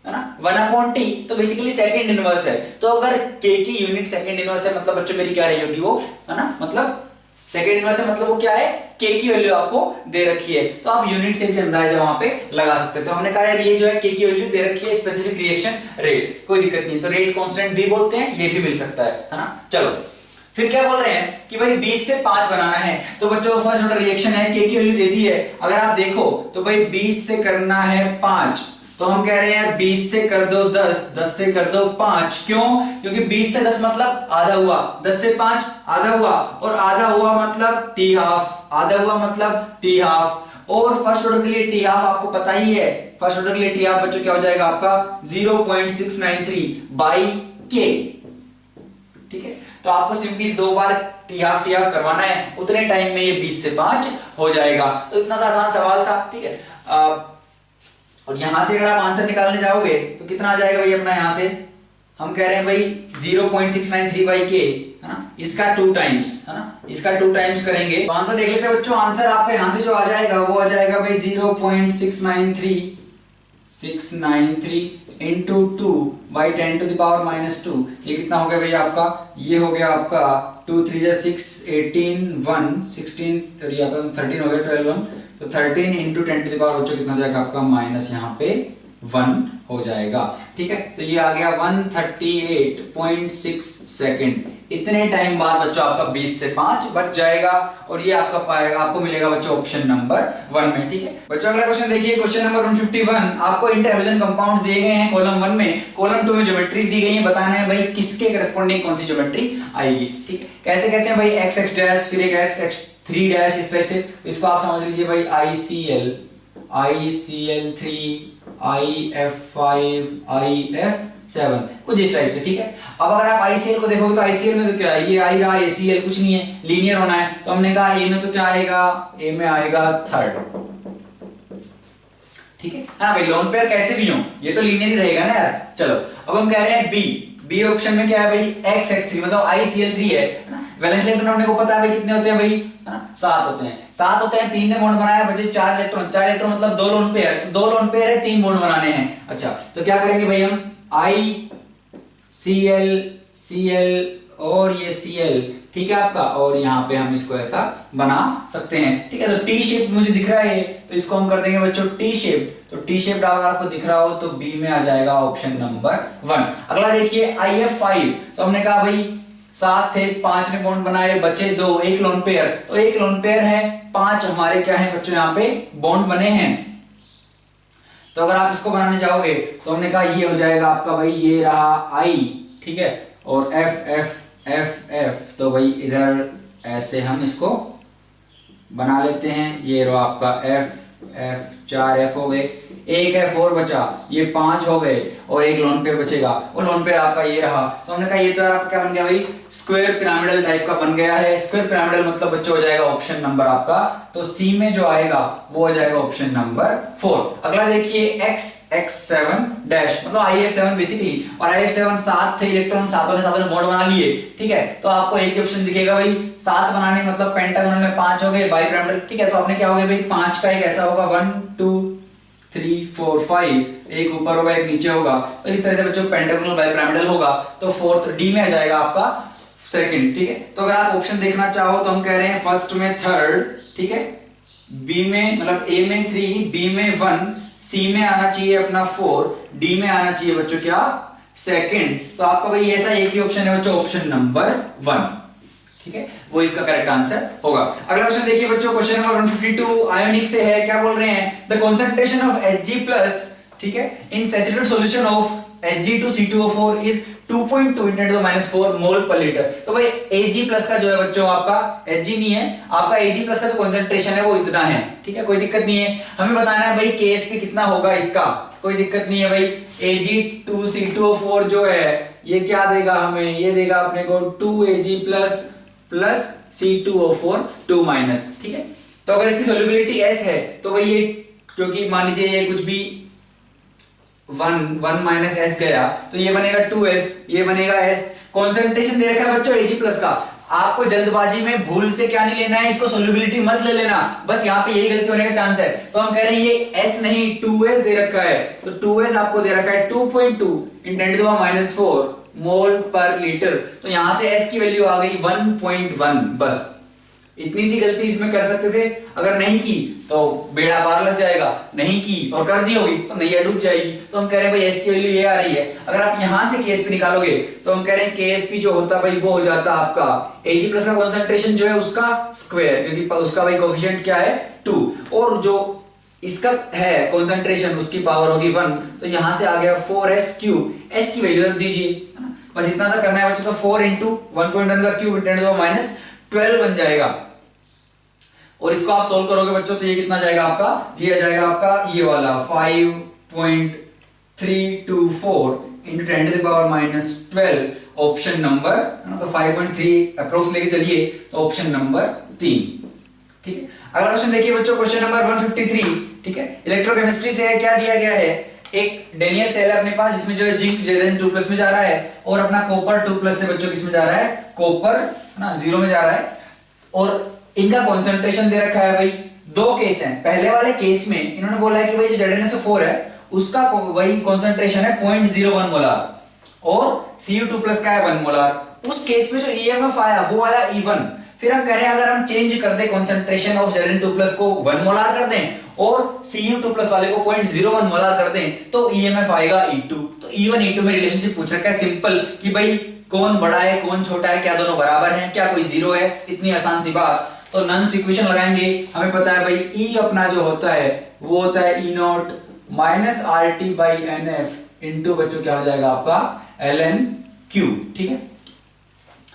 है ना 1/T, तो बेसिकली सेकंड इनवर्स है। तो अगर k की यूनिट सेकंड इनवर्स है, मतलब बच्चों मेरी क्या रही होगी वो, है ना, मतलब सेकंड इनवर्स है, मतलब वो क्या है, k की वैल्यू आपको दे रखी है, तो आप यूनिट से भी अंदाजा वहां पे लगा सकते हैं। तो हमने कहा यार ये जो है k की वैल्यू दे रखी है, स्पेसिफिक रिएक्शन रेट, कोई दिक्कत नहीं, तो रेट कांस्टेंट भी बोलते हैं, ये भी मिल सकता है ना। चलो फिर क्या बोल रहे हैं कि भाई 20 से 5 बनाना है, तो बच्चों फर्स्ट ऑर्डर रिएक्शन है, k की वैल्यू दे दी है। अगर आप देखो तो भाई 20 से करना है 5, तो हम कह रहे हैं 20 से कर दो 10, 10 से कर दो 5। क्यों? क्योंकि 20 से 10 मतलब आधा हुआ, 10 से 5 आधा हुआ, और आधा हुआ मतलब t हाफ, आधा हुआ मतलब t हाफ। और फर्स्ट ऑर्डर के लिए t हाफ आपको पता ही है, फर्स्ट ऑर्डर के लिए t हाफ बच्चों क्या हो जाएगा आपका 0.693 बाई k, ठीक है। तो आपको सिंपली 2 बार t हाफ करवाना है, उतने टाइम में ये 20 से 5 हो जाएगा। तो इतना सा आसान सवाल था, ठीक है। और यहां से अगर आप आंसर निकालने जाओगे तो कितना आ जाएगा भाई अपना, यहां से हम कह रहे हैं भाई 0.693 बाई k, है ना, इसका 2 टाइम्स, है ना, इसका 2 टाइम्स करेंगे तो आंसर देख लेते हैं बच्चों। आंसर आपका यहां से जो आ जाएगा वो आ जाएगा भाई 0.693 इंटू 2 बाई 10⁻²। ये कितना हो गया भाई आपका, ये हो गया आपका 2 3 6 18 1 16 13 हो गया 12 1, तो 13 इंटू 10⁻बच्चों कितना जाएगा आपका, माइनस यहाँ पे 1 हो जाएगा, ठीक है। तो ये आ गया 138.6 सेकंड। इतने टाइम बाद बच्चों आपका 20 से 5 बच जाएगा, और ये आपका पाएगा, आपको मिलेगा बच्चों ऑप्शन नंबर 1 में, ठीक है। बच्चों अगला क्वेश्चन देखिए, क्वेश्चन नंबर 151। आपको इंटरहैलोजन कंपाउंड्स दिए गए हैं कॉलम 1 में, कॉलम 2 में ज्योमेट्रीज दी गई है, बताना है भाई किसके करस्पॉन्डिंग कौन सी ज्योमेट्री आएगी, ठीक है। कैसे कैसे भाई x डैश, फिर एक x 3 डैश, इस टाइप से। इसको आप समझ लीजिए भाई ICL3 IF5 IF7 कुछ इस टाइप से, ठीक है। अब अगर आप ICL को देखोगे तो ICL में तो क्या है, ये आई रहा, ACL कुछ नहीं है, लीनियर होना है, तो हमने कहा A में तो क्या आएगा, A में आएगा 3rd, ठीक है ना भाई। लोन पेयर कैसे भी हो ये तो लीनियर ही रहेगा ना यार। चलो अब हम कह रहे हैं बी ऑप्शन में क्या है भाई, x3 मतलब ICL3 है ना। वैलेंस इलेक्ट्रॉन अपने को पता है भाई कितने होते हैं भाई, है ना, 7 होते हैं, 7 होते हैं, 3 ने बॉन्ड बनाया, बचे 4 इलेक्ट्रॉन, 4 इलेक्ट्रॉन मतलब 2 लोन पेयर, तो 2 लोन पेयर है, 3 बॉन्ड बनाने हैं। अच्छा तो क्या करेंगे भाई हम ICL और ये Cl, ठीक है आपका, और यहाँ पे हम इसको ऐसा बना सकते हैं, ठीक है। तो टी शेप मुझे दिख रहा है, तो इसको हम कर देंगे बच्चों टी शेप। तो टी शेप अगर आपको दिख रहा हो तो बी में आ जाएगा ऑप्शन नंबर 1। अगला देखिए IF5, तो हमने कहा भाई 7 थे, 5 ने बॉन्ड बनाए, बचे 2, 1 लोन पेयर, तो 1 लोन पेयर है, 5 हमारे क्या है बच्चों यहाँ पे बॉन्ड बने हैं। तो अगर आप इसको बनाने जाओगे तो हमने कहा ये हो जाएगा आपका भाई, ये रहा I, ठीक है, और F, तो भाई इधर ऐसे हम इसको बना लेते हैं, ये रहा आपका एफ 4 एफ हो गए, एक है 4 बचा, ये 5 हो गए और एक लोन पेयर बचेगा, वो लोन पेयर आपका ये रहा। तो हमने कहा ये तो आपका क्या बन गया भाई, स्क्वायर पिरामिडल टाइप का बन गया है। स्क्वायर पिरामिडल मतलब बच्चों हो जाएगा ऑप्शन नंबर आपका, तो सी में जो आएगा वो हो जाएगा ऑप्शन नंबर 4। अगला देखिए x7 डैश मतलब IF7 बेसिकली, और IF7 7 थे इलेक्ट्रॉन, सातों ने मोड बना लिए, ठीक है। तो आपको एक ही ऑप्शन दिखेगा भाई, 7 बनाने मतलब पेंटागोनल में 5 हो गए, बाई पिरामिडल, ठीक है। तो आपने क्या हो गया भाई, 5 का एक ऐसा होगा 1 2 3 4 5, एक ऊपर होगा एक नीचे होगा, तो इस तरह से बच्चों पेंटागोनल बाई पिरामिडल होगा, तो फोर्थ डी में आ जाएगा आपका सेकंड, ठीक है। तो अगर आप ऑप्शन देखना चाहो तो हम कह रहे हैं फर्स्ट में 3rd, ठीक है, बी में मतलब ए में 3, बी में 1, सी में आना चाहिए अपना 4, डी में आना चाहिए बच्चों क्या, सेकंड। तो आपका भाई ऐसा एक ही ऑप्शन है बच्चों, ऑप्शन नंबर 1, ठीक है, वो इसका करेक्ट आंसर होगा। अगला क्वेश्चन देखिए बच्चों, क्वेश्चन नंबर 152 आयोनिक से है, क्या बोल रहे हैं, द कंसंट्रेशन ऑफ Hg+, ठीक है, in saturated solution of Hg2C2O4 is 2.2 × 10⁻⁴ mole per litre. तो भाई Ag+ का जो है बच्चों आपका Hg नहीं है, आपका Ag+ का जो कंसंट्रेशन है वो इतना है, ठीक है, कोई दिक्कत नहीं है। हमें बताना है भाई Ksp कितना होगा इसका, कोई दिक्कत नहीं है भाई। Ag2C2O4 जो है ये क्या देगा हमें, ये देगा अपने को 2Ag+ प्लस C2O4 2-, ठीक है। तो अगर इसकी सोल्युबिलिटी S है तो भाई ये, क्योंकि मान लीजिए ये कुछ भी 1 S गया तो ये बनेगा 2S, ये बनेगा S। कंसंट्रेशन दे रखा है बच्चों Ag+ का, आपको जल्दबाजी में भूल से क्या नहीं लेना है, इसको सोल्युबिलिटी मत ले लेना, बस यहाँ पे यही गलती होने का चांस है। तो हम कह रहे हैं ये S नहीं 2S दे रखा है, तो 2S आपको दे रखा है 2.2 × 10⁻⁴ मोल पर लीटर, तो यहां से S की वैल्यू आ गई 1.1, बस इतनी सी गलती इसमें कर सकते थे। अगर नहीं की तो बेड़ा पार लग जाएगा, नहीं की और कर दी होगी तो नैया डूब जाएगी। तो हम कह रहे हैं भाई S की वैल्यू ये आ रही है, अगर आप यहां से Ksp निकालोगे तो हम कह रहे हैं Ksp जो होता भाई वो हो जाता आपका Ag+ का कंसंट्रेशन जो है उसका स्क्वायर, क्योंकि उसका भाई कोएफिशिएंट क्या है 2, और जो इसका है कंसंट्रेशन उसकी पावर होगी 1, तो यहां से आ गया 4s³। S की वैल्यू रख दीजिए, बस इतना सा करना है बच्चों। तो 4 × 1.1 का क्यूब × 10⁻12 बन जाएगा, और इसको आप सोल्व करोगे बच्चों तो ये कितना जाएगा आपका, ये आ जाएगा आपका ये वाला 5.324 × 10⁻12, ऑप्शन नंबर है ना, तो 5.3 अप्रोक्स लेके चलिए, तो ऑप्शन नंबर 3, ठीक है। अगला क्वेश्चन देखिए बच्चों, क्वेश्चन नंबर 153, ठीक है, इलेक्ट्रोकेमिस्ट्री से है, क्या दिया गया है, एक डेनियल सेल है अपने पास जिसमें जो है जिंक Zn2+ में जा रहा है, और अपना कॉपर 2+ से बच्चों किसमें जा रहा है, कॉपर है ना 0 में जा रहा है, और इनका कंसंट्रेशन दे रखा है भाई। दो केस हैं, पहले वाले केस में इन्होंने बोला है कि भाई जो ZnSO4 है उसका वही कंसंट्रेशन है 0.01 मोलार, और Cu2+ का है 1 मोलार। उस केस में जो EMF आया वो आया E1। फिर हम कह रहे हैं अगर हम चेंज कर दें कंसंट्रेशन ऑफ Zn2+ को 1 मोलार कर दें और Cu2+ वाले को 0.01 मोलार कर दें तो EMF आएगा E2। तो E1 E2 में रिलेशनशिप पूछ रखा है सिंपल कि भाई कौन बड़ा है कौन छोटा है, क्या दोनों बराबर हैं, क्या कोई जीरो है, इतनी आसान सी बात। तो नॉन इक्वेशन लगाएंगे, हमें पता है भाई E अपना जो होता है वो होता है E0 - RT/NF इनटू बच्चों क्या हो जाएगा आपका ln(Q), ठीक है।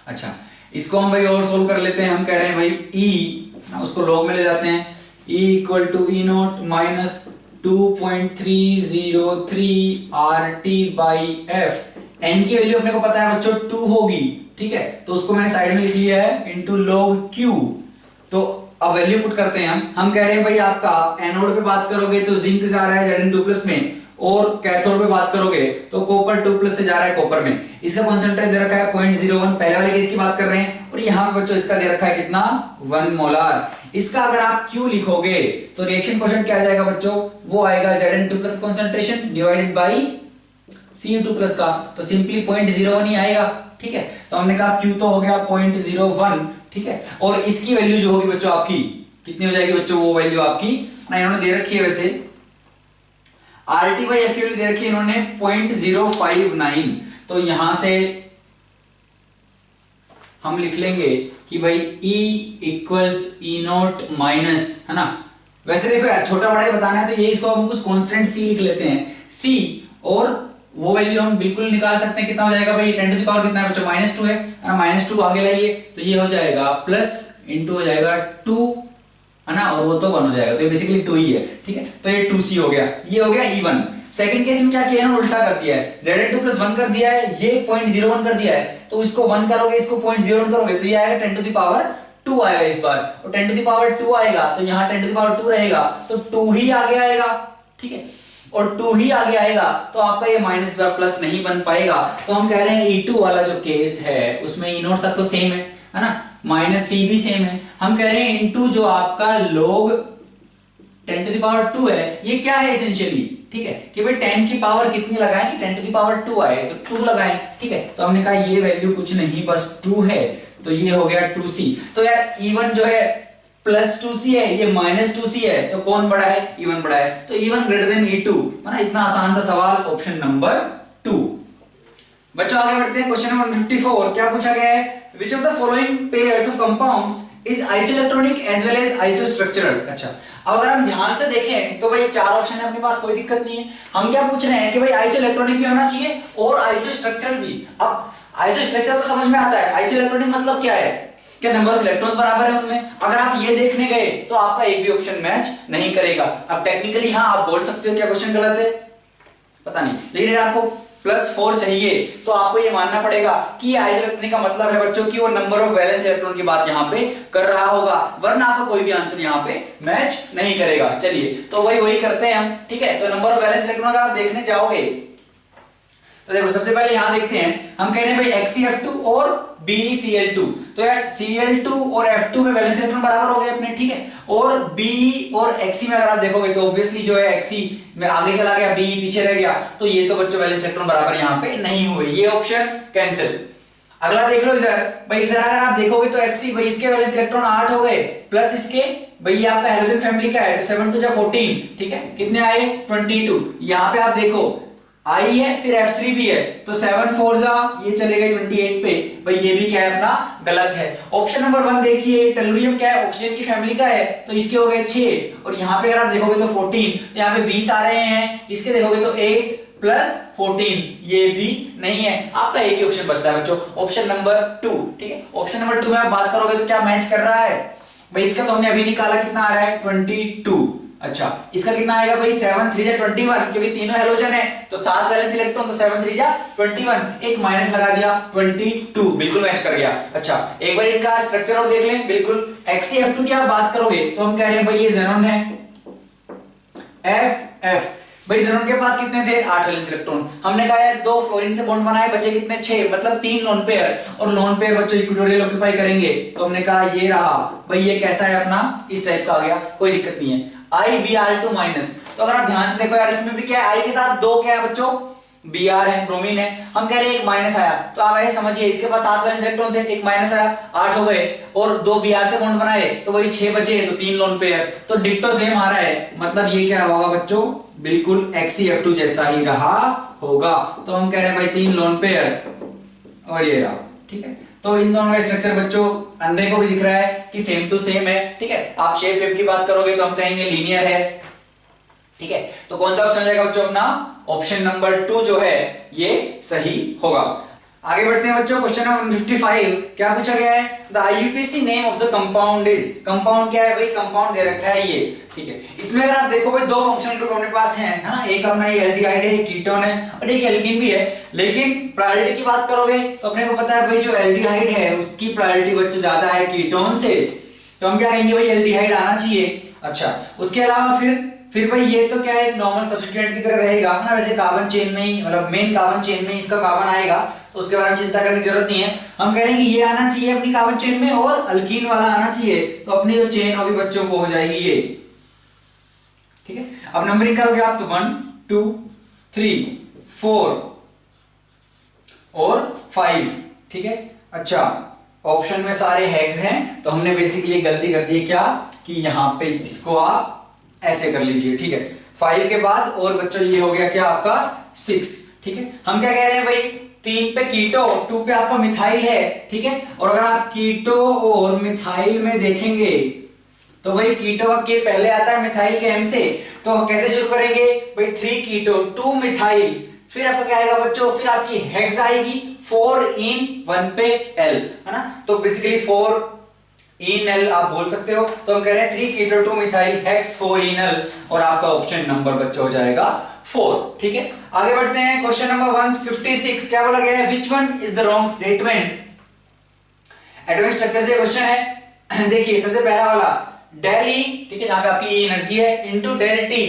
अच्छा, इसको हम भाई और सोल्व कर लेते हैं। हम कह रहे हैं भाई E उसको लॉग में ले जाते हैं, E = E0 - 2.303 RT/F। n की वैल्यू अपने को पता है बच्चों 2 होगी, ठीक है, तो उसको मैंने साइड में लिख लिया है इनटू log Q। तो अब वैल्यू पुट करते हैं हम कह रहे हैं भाई आपका एनोड पे बात करोगे तो जिंक जा रहा है Zn2+ में, और कैथोड पे बात करोगे तो कॉपर 2+ से जा रहा है कॉपर में। इसका कंसंट्रेट दे रखा है 0.01, पहले वाले केस की बात कर रहे हैं, और यहां पे बच्चों इसका दे रखा है कितना 1 मोलार। इसका अगर आप Q लिखोगे तो रिएक्शन क्वोशिएंट क्या आ जाएगा बच्चों, वो आएगा Zn2+ concentration divided by Cu2+ का, तो सिंपली 0.01 ही आएगा, ठीक है। तो हमने कहा Q तो हो गया 0.01, ठीक है, और इसकी वैल्यू जो होगी बच्चों आपकी कितनी हो जाएगी बच्चों, वो वैल्यू आपकी ना इन्होंने दे रखी है, वैसे RT/F की वैल्यू दे रखी है इन्होंने 0.059। तो यहां से हम लिख लेंगे कि भाई E = E0 है ना, वैसे देखो यार छोटा बड़ा ही बताना है तो ये इसको हम कुछ कांस्टेंट C लिख लेते हैं C, और वो वैल्यू हम बिल्कुल निकाल सकते हैं, कितना हो जाएगा भाई 10 टू द पावर कितना है बच्चों -2 है ना, -2 आगे लाइए तो ये हो जाएगा प्लस इंटू हो जाएगा 2 है ना, और वो तो 1 हो जाएगा, तो ये बेसिकली 2 ही है, ठीक है। तो ये 2C हो गया, ये हो गया E1। सेकंड केस में क्या किया है, उल्टा कर दिया है, Zn2 + 1 कर दिया है, ये 0.01 कर दिया है, तो इसको 1 करोगे, इसको 0.01 करोगे, तो ये आएगा 10⁻2 आएगा इस बार, और 10⁻2 आएगा तो यहाँ 10⁻2 रहेगा, तो 2 ही आगे आएगा, ठीक है, और 2 ही आगे आएगा, तो आपका ये माइनस का प्लस नहीं बन पाएगा। तो हम कह रहे हैं E2 वाला जो केस है उसमें E0 तक तो सेम है ना, -C भी सेम है। हम कह रहे हैं इनटू जो आपका log 10⁻2 है, ये क्या है एसेंशियली, ठीक है, कि भाई 10 की पावर कितनी लगाएं कि 10⁻2 आए, तो 2 लगाएं, ठीक है। तो हमने कहा ये वैल्यू कुछ नहीं बस 2 है, तो ये हो गया 2C। तो यार E1 जो है +2C है, ये -2C है, तो कौन बड़ा है, E1 बड़ा है, तो E1 ग्रेटर देन E2, है ना। इतना आसान था सवाल, ऑप्शन नंबर 2। बच्चों आगे बढ़ते हैं, क्वेश्चन नंबर 54 क्या पूछा गया है, which of the following pairs of compounds is isoelectronic as well as isostructural। अच्छा, अब अगर हम ध्यान से देखें तो भाई 4 ऑप्शन है अपने पास, कोई दिक्कत नहीं है। हम क्या पूछ रहे हैं कि भाई आइसोइलेक्ट्रॉनिक भी होना चाहिए और आइसोस्ट्रक्चरल भी। अब आइसोस्ट्रक्चरल तो समझ में आता है, आइसोइलेक्ट्रॉनिक मतलब क्या है कि नंबर ऑफ इलेक्ट्रॉन्स बराबर है उनमें। अगर आप ये देखने गए तो आपका एक भी ऑप्शन मैच नहीं करेगा। अब टेक्निकली हाँ आप बोल सकते हो क्या क्वेश्चन गलत है, पता नहीं, लेकिन अगर आपको +4 चाहिए तो आपको ये मानना पड़ेगा कि आइसोइलेक्ट्रॉनिक का मतलब है बच्चों की वो नंबर ऑफ वैलेंस इलेक्ट्रॉन की बात यहाँ पे कर रहा होगा, वरना आपका कोई भी आंसर यहाँ पे मैच नहीं करेगा। चलिए तो वही करते हैं हम, ठीक है। तो नंबर ऑफ वैलेंस इलेक्ट्रॉन अगर आप देखने जाओगे तो देखो सबसे पहले यहां देखते हैं, हम कह रहे हैं भाई XeF2 और BeCl2, तो यार Cl2 और F2 में वैलेंस इलेक्ट्रॉन बराबर हो गए अपने, ठीक है। और B और Xe में अगर आप देखोगे तो ऑब्वियसली जो है Xe में आगे चला गया, B पीछे रह गया, तो ये तो बच्चों वैलेंस इलेक्ट्रॉन बराबर यहाँ पे नहीं हुए, ये ऑप्शन कैंसिल। अगला देख लो इधर, भाई इधर अगर आप देखोगे तो Xe भाई इसके वैलेंस इलेक्ट्रॉन 8 हो गए, प्लस इसके भाई ये आपका हैलोजन फैमिली का है, तो 7 2 14, ठीक है, कितने आए 22। यहाँ पे आप देखो I है फिर F3 भी है, तो 7 4 ये चले गए 28 पे, भाई ये भी क्या है अपना गलत है। ऑप्शन नंबर 1 देखिए, टेलुरियम क्या है, ऑक्सीजन की फैमिली का है, तो इसके हो गए 6, और यहाँ पे अगर आप देखोगे तो 14, यहाँ पे 20 आ रहे हैं, इसके देखोगे तो 8 + 14, ये भी नहीं है, आपका एक ही ऑप्शन बचता है बच्चों, ऑप्शन नंबर 2, ठीक है। ऑप्शन नंबर 2 में आप बात करोगे तो क्या मैच कर रहा है, भाई इसका तो हमने अभी निकाला, कितना आ रहा है 22। अच्छा, इसका कितना आएगा भाई 7 3 21, क्योंकि तीनों हैलोजन है तो 7 वैलेंस इलेक्ट्रॉन, तो 7 3 21, एक माइनस लगा दिया 22, बिल्कुल मैच कर गया। अच्छा, एक बार इनका स्ट्रक्चर और देख लें, बिल्कुल XeF2 की आप बात करोगे तो हम कह रहे हैं भाई ये ज़ेनॉन है, FF भाई ज़ेनॉन के पास कितने थे 8 वैलेंस इलेक्ट्रॉन, हमने कहा है 2 फ्लोरीन से बॉन्ड बनाए, बचे कितने 6, मतलब 3 लोन पेयर, और लोन पेयर बच्चों इक्विटोरियल ऑक्यूपाई करेंगे, तो हमने कहा ये रहा भाई, ये कैसा है अपना इस टाइप का आ गया, कोई दिक्कत नहीं है। IBr2 माइनस, तो अगर आप ध्यान से देखो यार इसमें भी क्या है, I के साथ 2 क्या है बच्चों Br है, ब्रोमीन है, हम कह रहे हैं एक माइनस आया, तो आप ऐसे समझिए इसके पास 7 वैलेंस इलेक्ट्रॉन थे, एक माइनस आया 8 हो गए, और 2 Br से बॉन्ड बनाए तो वही 6 बचे, तो 3 लोन पेयर, तो डिट्टो सेम आ रहा है, मतलब ये क्या होगा बच्चों बिल्कुल XeF2 जैसा ही रहा होगा। तो हम कह रहे हैं भाई 3 लोन पेयर और ये रहा, ठीक है। तो इन दोनों का स्ट्रक्चर बच्चों अंधे को भी दिख रहा है कि सेम टू सेम है, ठीक है। आप शेप वेप की बात करोगे तो हम कहेंगे लीनियर है, ठीक है। तो कौन सा ऑप्शन हो जाएगा बच्चों अपना ऑप्शन नंबर 2 जो है ये सही होगा। आगे बढ़ते हैं बच्चों, क्वेश्चन नंबर 55 क्या पूछा गया है, the IUPAC name of the compound is, compound क्या है भाई, कंपाउंड दे रखा है ये, ठीक है। इसमें अगर आप देखो भाई 2 फंक्शनल ग्रुप अपने पास हैं, है ना, एक अपना ये एल्डिहाइड है, एक कीटोन है, और एक एल्कीन भी है, लेकिन प्रायोरिटी की बात करोगे तो अपने को पता है भाई जो एल्डिहाइड है उसकी प्रायोरिटी बच्चों ज्यादा है कीटोन से, तो हम क्या कहेंगे भाई एल्डिहाइड आना चाहिए। अच्छा, उसके अलावा फिर भाई ये तो क्या है एक नॉर्मल सब्स्टिट्यूएंट की तरह रहेगा ना, वैसे कार्बन चेन में ही, मतलब मेन कार्बन चेन में इसका कार्बन आएगा, तो उसके बारे में चिंता करने की जरूरत नहीं है। हम कह रहे हैं कि ये आना चाहिए अपनी कार्बन चेन में, और अल्कीन वाला आना चाहिए, तो अपनी जो चेन होगी बच्चों वो हो जाएगी ये, ठीक है। अब नंबरिंग करोगे आप तो 1 2 3 4 और 5, ठीक है। अच्छा, ऑप्शन में सारे हेक्स हैं, तो हमने बेसिकली गलती कर दी क्या कि यहाँ पे इसको आप ऐसे कर लीजिए, ठीक है। 5 के बाद और बच्चों ये हो गया क्या आपका 6, ठीक है। हम क्या कह रहे हैं भाई 3 पे कीटो, 2 पे आपका मिथाइल है, ठीक है। और अगर आप कीटो और मिथाइल में देखेंगे तो भाई कीटो का के पहले आता है मिथाइल के M से, तो कैसे शुरू करेंगे भाई 3 कीटो 2 मिथाइल, फिर आपका क्या आएगा बच्चों, फिर आपकी हेक्स आएगी 4 in 1 पे L, है ना। तो बेसिकली 4 इनल आप बोल सकते हो। तो हम कह रहे हैं 3-keto-2 मिथाइल हेक्स 4 इनल, और आपका ऑप्शन नंबर बच्चों हो जाएगा 4। ठीक है, आगे बढ़ते हैं। क्वेश्चन नंबर 156 क्या बोला गया है, which one is the wrong statement. Atomic structure से क्वेश्चन है। देखिए सबसे पहला वाला डेल ई, ठीक है, जहां पे आपकी एनर्जी है, इनटू डेल टी,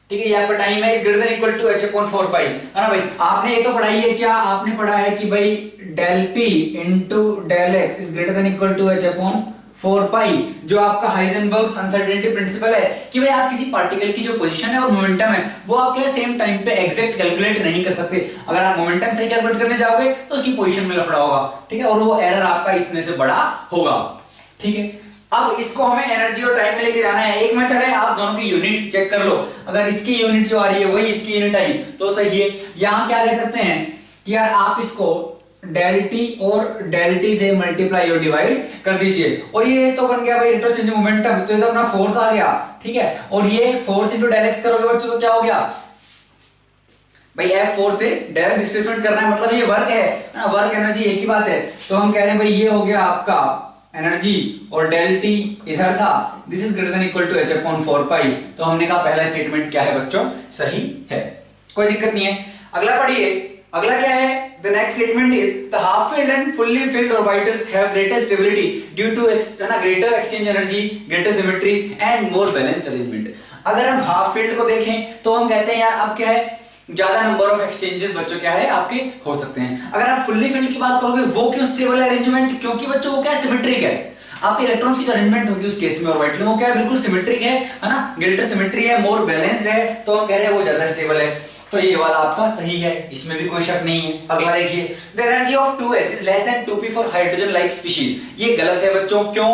ठीक है, ये आपका टाइम है, is greater than equal to h/4 pi, है ना भाई। आपने ये तो पढ़ाई है, क्या आपने पढ़ा है कि भाई del p into del x is greater than equal to h/4 pi, जो आपका हाइजेनबर्ग्स अनसर्टेनिटी प्रिंसिपल है कि भाई आप किसी पार्टिकल की जो पोजीशन है और मोमेंटम है वो आप क्या सेम टाइम पे एग्जैक्ट कैलकुलेट नहीं कर सकते। अगर आप मोमेंटम सही कैलकुलेट करने जाओगे तो उसकी पोजीशन में लफड़ा होगा, ठीक है, और वो एरर आपका इसमें से बड़ा होगा। ठीक है, अब इसको हमें एनर्जी और टाइम में लेके जाना है। एक मेथड है, आप दोनों की यूनिट चेक कर लो, अगर इसकी यूनिट जो आ रही है वही इसकी यूनिट आई तो सही है। यहां क्या कह सकते हैं कि यार आप इसको डेल टी और डेल टी से मल्टीप्लाई और डिवाइड कर दीजिए, और ये तो बन गया भाई इंटरचेंज मोमेंटम, तो ये तो अपना फोर्स आ गया, ठीक है, और ये फोर्स इनटू डेल एक्स करोगे बच्चों तो क्या हो गया भाई, F4 से डायरेक्ट डिस्प्लेसमेंट करना है, मतलब ये वर्क है ना, वर्क एनर्जी एक ही बात है। तो हम कह रहे हैं भाई ये हो गया आपका एनर्जी, और डेल टी इधर था, this is greater than equal to h/4 pi. तो हमने कहा पहला स्टेटमेंट क्या है बच्चों, सही है, कोई दिक्कत नहीं है। अगला पढ़िए, अगला क्या है, the next statement is the half filled and fully filled orbitals have greater stability due to greater exchange energy, greater symmetry and more balanced arrangement। अगर हम हाफ फील्ड को देखें तो हम कहते हैं यार अब क्या है, ज्यादा नंबर ऑफ एक्सचेंजेस बच्चों क्या है आपके हो सकते हैं। अगर आप फुल्ली फील्ड की बात करोगे वो क्यों स्टेबल है अरेंजमेंट, क्योंकि बच्चों वो क्या है सिमेट्रिक है, आपके इलेक्ट्रॉन्स की जो अरेंजमेंट होगी उस केस में ऑर्बिटल में वो क्या है बिल्कुल सिमेट्रिक है ना, ग्रेटर सिमेट्री है, मोर बैलेंस्ड है, तो हम कह रहे हैं वो ज्यादा स्टेबल है। तो ये वाला आपका सही है, इसमें भी कोई शक नहीं है। अगला देखिए, the energy of 2s is less than 2p for hydrogen like species, ये गलत है बच्चों, क्यों।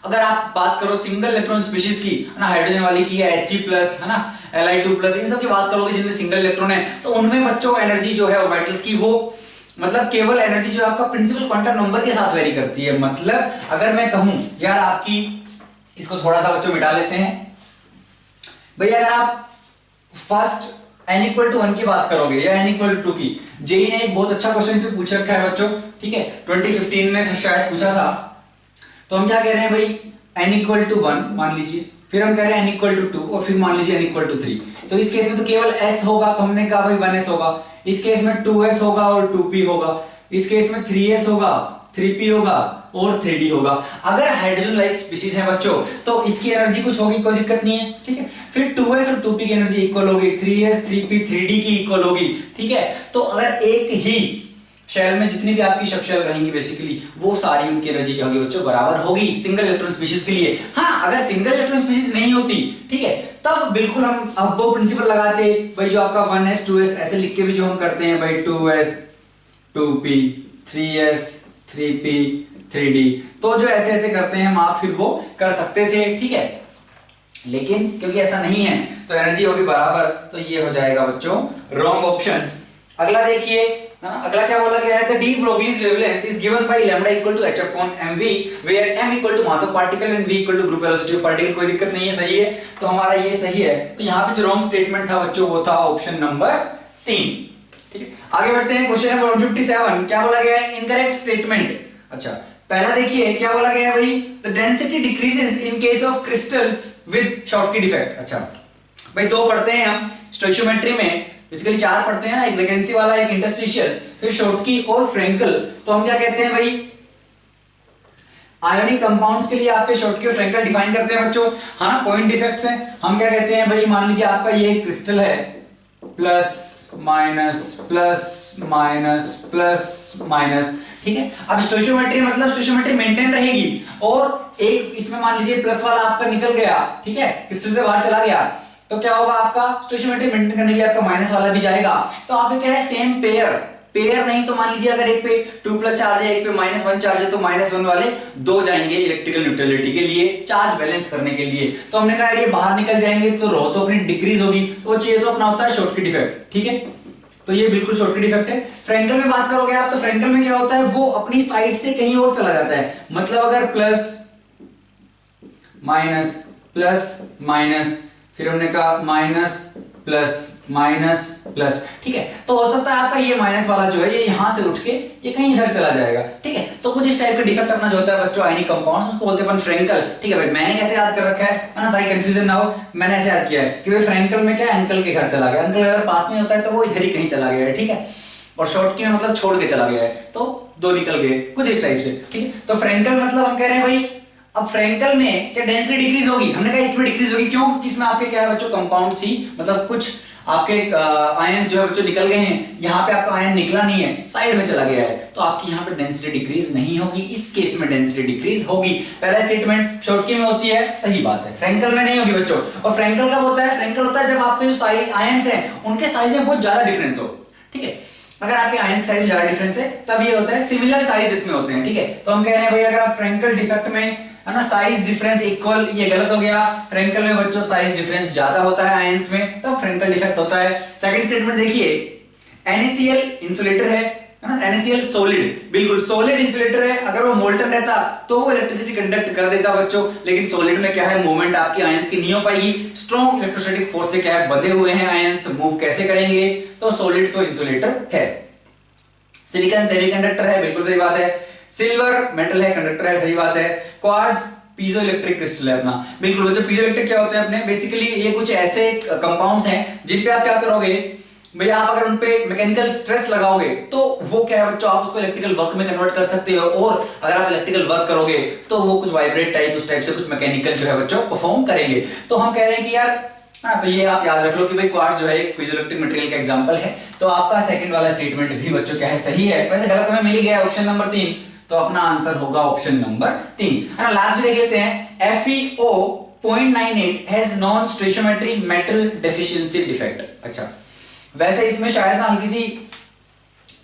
अगर आप बात करो सिंगल इलेक्ट्रॉन स्पीशीज की, है ना, हाइड्रोजन वाली की है He+, है ना, Li2+, इन सब की बात करोगे जिनमें सिंगल इलेक्ट्रॉन है, तो उनमें बच्चों एनर्जी जो है ऑर्बिटल्स की वो मतलब केवल एनर्जी जो आपका प्रिंसिपल क्वांटम नंबर के साथ वेरी करती है। मतलब अगर मैं कहूं यार आपकी, इसको थोड़ा सा बच्चों मिटा लेते हैं भाई, अगर आप फर्स्ट n=1 की बात करोगे या n=2 की, जेई ने एक बहुत अच्छा क्वेश्चन इसमें पूछ रखा है बच्चों, ठीक है, 2015 में शायद पूछा था। तो हम क्या कह रहे हैं भाई, n=1 मान लीजिए, फिर हम कह रहे हैं n=2 और फिर मान लीजिए n=3। तो इस केस में तो केवल s होगा, तो हमने कहा भाई 1s होगा, इस केस में 2s होगा और 2p होगा, इस केस में 3s होगा, 3p होगा और 3d होगा। अगर हाइड्रोजन लाइक स्पीशीज है बच्चों तो इसकी एनर्जी कुछ होगी, कोई दिक्कत नहीं है, ठीक है। फिर 2s और 2p की एनर्जी इक्वल होगी, 3s 3p 3d की इक्वल होगी, ठीक है। तो अगर एक ही शेल में जितनी भी आपकी सब शेल रहेंगी बेसिकली वो सारी उनकी एनर्जी क्या होगी बच्चों, बराबर होगी सिंगल इलेक्ट्रॉन स्पीशीज के लिए। हाँ, अगर सिंगल इलेक्ट्रॉन स्पीशीज नहीं होती, ठीक है, तब बिल्कुल हम अब वो प्रिंसिपल लगाते भाई, जो आपका 1s 2s ऐसे लिख के भी जो हम करते हैं भाई 2s 2p 3s 3p 3d, तो जो ऐसे ऐसे करते हैं हम आप फिर वो कर सकते थे, ठीक है। लेकिन क्योंकि ऐसा नहीं है तो एनर्जी होगी बराबर, तो ये हो जाएगा बच्चों रॉन्ग ऑप्शन। अगला देखिए, अगला क्या बोला गया है, the de Broglie's wavelength is given by lambda equal to h/mv where m equal to mass of particle and v equal to group velocity of particle, कोई दिक्कत नहीं है, सही है। तो हमारा ये सही है। तो यहाँ पे जो रॉन्ग स्टेटमेंट था बच्चों वो था ऑप्शन नंबर 3, ठीक है। आगे बढ़ते हैं, क्वेश्चन नंबर 157 क्या बोला गया है, इनकरेक्ट स्टेटमेंट। अच्छा, पहला देखिए क्या बोला गया है भाई, the density decreases in case of crystals with Schottky defect. अच्छा भाई, दो पढ़ते हैं हम स्टोइचियोमेट्री में, बेसिकली 4 पढ़ते हैं ना, एक वैकेंसी वाला, एक इंटरस्टिशियल, फिर शॉटकी और फ्रेंकल। तो हम क्या कहते हैं भाई, आयोनिक कंपाउंड्स के लिए आपके शॉटकी और फ्रेंकल डिफाइन करते हैं बच्चों, हाँ ना, पॉइंट डिफेक्ट्स हैं। हम क्या कहते हैं भाई, मान लीजिए आपका ये क्रिस्टल है, plus minus plus minus plus minus, ठीक है। अब स्टोइचियोमेट्री मतलब स्टोइचियोमेट्री मेंटेन रहेगी, और एक इसमें मान लीजिए प्लस वाला आपका निकल गया, ठीक है, क्रिस्टल से बाहर चला गया, तो क्या होगा आपका स्टोइचियोमेट्री मेंटेन करने के लिए आपका माइनस वाला भी जाएगा। तो आपके क्या है, सेम पेयर नहीं तो मान लीजिए अगर एक पे 2+ चार्ज है, एक पे -1 चार्ज है, तो -1 वाले दो जाएंगे इलेक्ट्रिकल न्यूट्रलिटी के लिए, चार्ज बैलेंस करने के लिए। तो हमने कहा ये बाहर निकल जाएंगे तो रो तो अपनी डिक्रीज होगी, तो वो चीज तो अपना होता है शॉटकी डिफेक्ट, ठीक है। तो ये बिल्कुल शॉटकी डिफेक्ट है। फ्रेंकल में बात करोगे आप, तो फ्रेंकल में क्या होता है, वो अपनी साइड से कहीं और चला जाता है, मतलब अगर प्लस माइनस प्लस माइनस, फिर हमने कहा माइनस प्लस माइनस प्लस, ठीक है। तो हो सकता है आपका ये माइनस वाला जो है ये यहां से उठ के ये कहीं इधर चला जाएगा, ठीक है। तो कुछ इस टाइप का डिफेक्ट अपना जो होता है बच्चों आयनिक कंपाउंड्स, उसको बोलते हैं अपन फ्रेंकल, ठीक है भाई। मैंने कैसे याद कर रखा है ना, ताकि कंफ्यूजन ना हो, मैंने ऐसे याद किया है कि भाई फ्रेंकल में क्या है, अंकल के घर चला गया, अंकल अगर पास में होता है तो वो इधर ही कहीं चला गया है, ठीक है। और शॉर्ट की में मतलब छोड़ के चला गया है, तो दो निकल गए, कुछ इस टाइप से, ठीक है। तो फ्रेंकल मतलब हम कह रहे हैं भाई, अब फ्रेंकल में क्या डेंसिटी डिक्रीज होगी, हमने कहा इसमें डिक्रीज होगी, क्यों, इसमें आपके क्या है बच्चों, कंपाउंड्स ही, मतलब कुछ आपके आयंस जो है बच्चों निकल गए हैं, यहाँ पे आपका आयन निकला नहीं है, साइड में चला गया है, तो आपकी यहाँ पे डेंसिटी डिक्रीज नहीं होगी, इस केस में डेंसिटी डिक्रीज होगी। पहला स्टेटमेंट शॉर्टकी में होती है, सही बात है, फ्रेंकल में नहीं होगी बच्चों। और फ्रेंकल कब होता है, फ्रेंकल होता है जब आपके जो साइज आयंस हैं उनके साइज में बहुत ज्यादा डिफरेंस हो, ठीक है। अगर आपके आयंस साइज में ज्यादा डिफरेंस है तब ये होता है, सिमिलर साइज इसमें होते हैं, ठीक है। तो हम कह रहे हैं भाई अगर आप फ्रेंकल डिफेक्ट में है ना साइज डिफरेंस इक्वल, ये गलत हो गया, फ्रेंकल में बच्चों साइज डिफरेंस ज्यादा होता है आयंस में, तब फ्रेंकल डिफेक्ट होता है। सेकंड स्टेटमेंट देखिए, NaCl इंसुलेटर है ना, NaCl सॉलिड, बिल्कुल सॉलिड इंसुलेटर है, अगर वो मोल्टन रहता तो वो इलेक्ट्रिसिटी कंडक्ट कर देता बच्चों, लेकिन सॉलिड में क्या है, मूवमेंट आपकी आयंस की नहीं हो पाएगी, स्ट्रॉन्ग इलेक्ट्रोस्टैटिक फोर्स से क्या है, बंधे हुए हैं आयंस, मूव कैसे करेंगे, तो सॉलिड तो इंसुलेटर है। सिलिकॉन सेमीकंडक्टर है, बिल्कुल सही बात है। सिल्वर मेटल है, कंडक्टर है, सही बात है। क्वार्ट्ज पीजो इलेक्ट्रिक क्रिस्टल है अपना, बिल्कुल बच्चों। पीजो इलेक्ट्रिक क्या होते हैं अपने, बेसिकली ये कुछ ऐसे कंपाउंड्स हैं जिन पे आप क्या करोगे भैया, आप अगर उन पे मैकेनिकल स्ट्रेस लगाओगे तो वो क्या है बच्चों, आप उसको इलेक्ट्रिकल वर्क में कन्वर्ट कर सकते हो, और अगर आप इलेक्ट्रिकल वर्क करोगे तो वो कुछ वाइब्रेट टाइप, उस टाइप से कुछ मैकेनिकल जो है बच्चों परफॉर्म करेंगे। तो हम कह रहे हैं कि यार हाँ, तो ये आप याद रख लो कि भाई क्वार्ट्ज जो है एक पीजोइलेक्ट्रिक मटेरियल का एग्जांपल है। तो आपका सेकंड वाला स्टेटमेंट भी बच्चों क्या है, सही है। वैसे गलत हमें मिल ही गया ऑप्शन नंबर 3, तो अपना आंसर होगा ऑप्शन नंबर 3, है ना। लास्ट भी देख लेते हैं, FeO 0.98 has non stoichiometry metal deficiency defect. अच्छा, वैसे इसमें शायद ना हल्की सी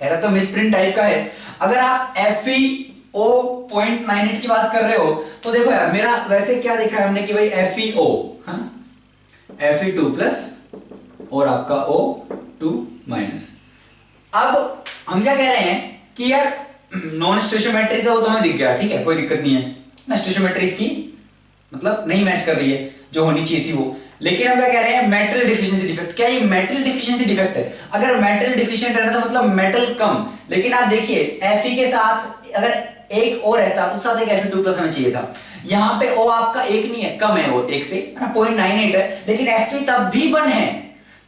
ऐसा तो मिसप्रिंट टाइप का है। अगर आप FeO 0.98 की बात कर रहे हो तो देखो यार, मेरा वैसे क्या देखा है हमने कि भाई FeO है ना, Fe2 प्लस और आपका O2 माइनस। अब हम क्या कह रहे हैं कि यार नॉन स्टोइचियोमेट्री तो हमें दिख गया, ठीक है, कोई दिक्कत नहीं है ना, स्टोइचियोमेट्री इसकी मतलब नहीं मैच कर रही है जो होनी चाहिए थी वो। लेकिन हम क्या कह रहे हैं, मेटल डिफिशिएंसी डिफेक्ट। क्या ये मेटल डिफिशिएंसी डिफेक्ट है? अगर मेटल डिफिशिएंट रहना तो मतलब मेटल कम, लेकिन आप देखिए Fe के साथ अगर एक O रहता तो साथ एक Fe2 प्लस हमें चाहिए था। यहाँ पे O आपका एक नहीं है, कम है, वो एक से है ना 0.98 है, लेकिन Fe तब भी 1 है,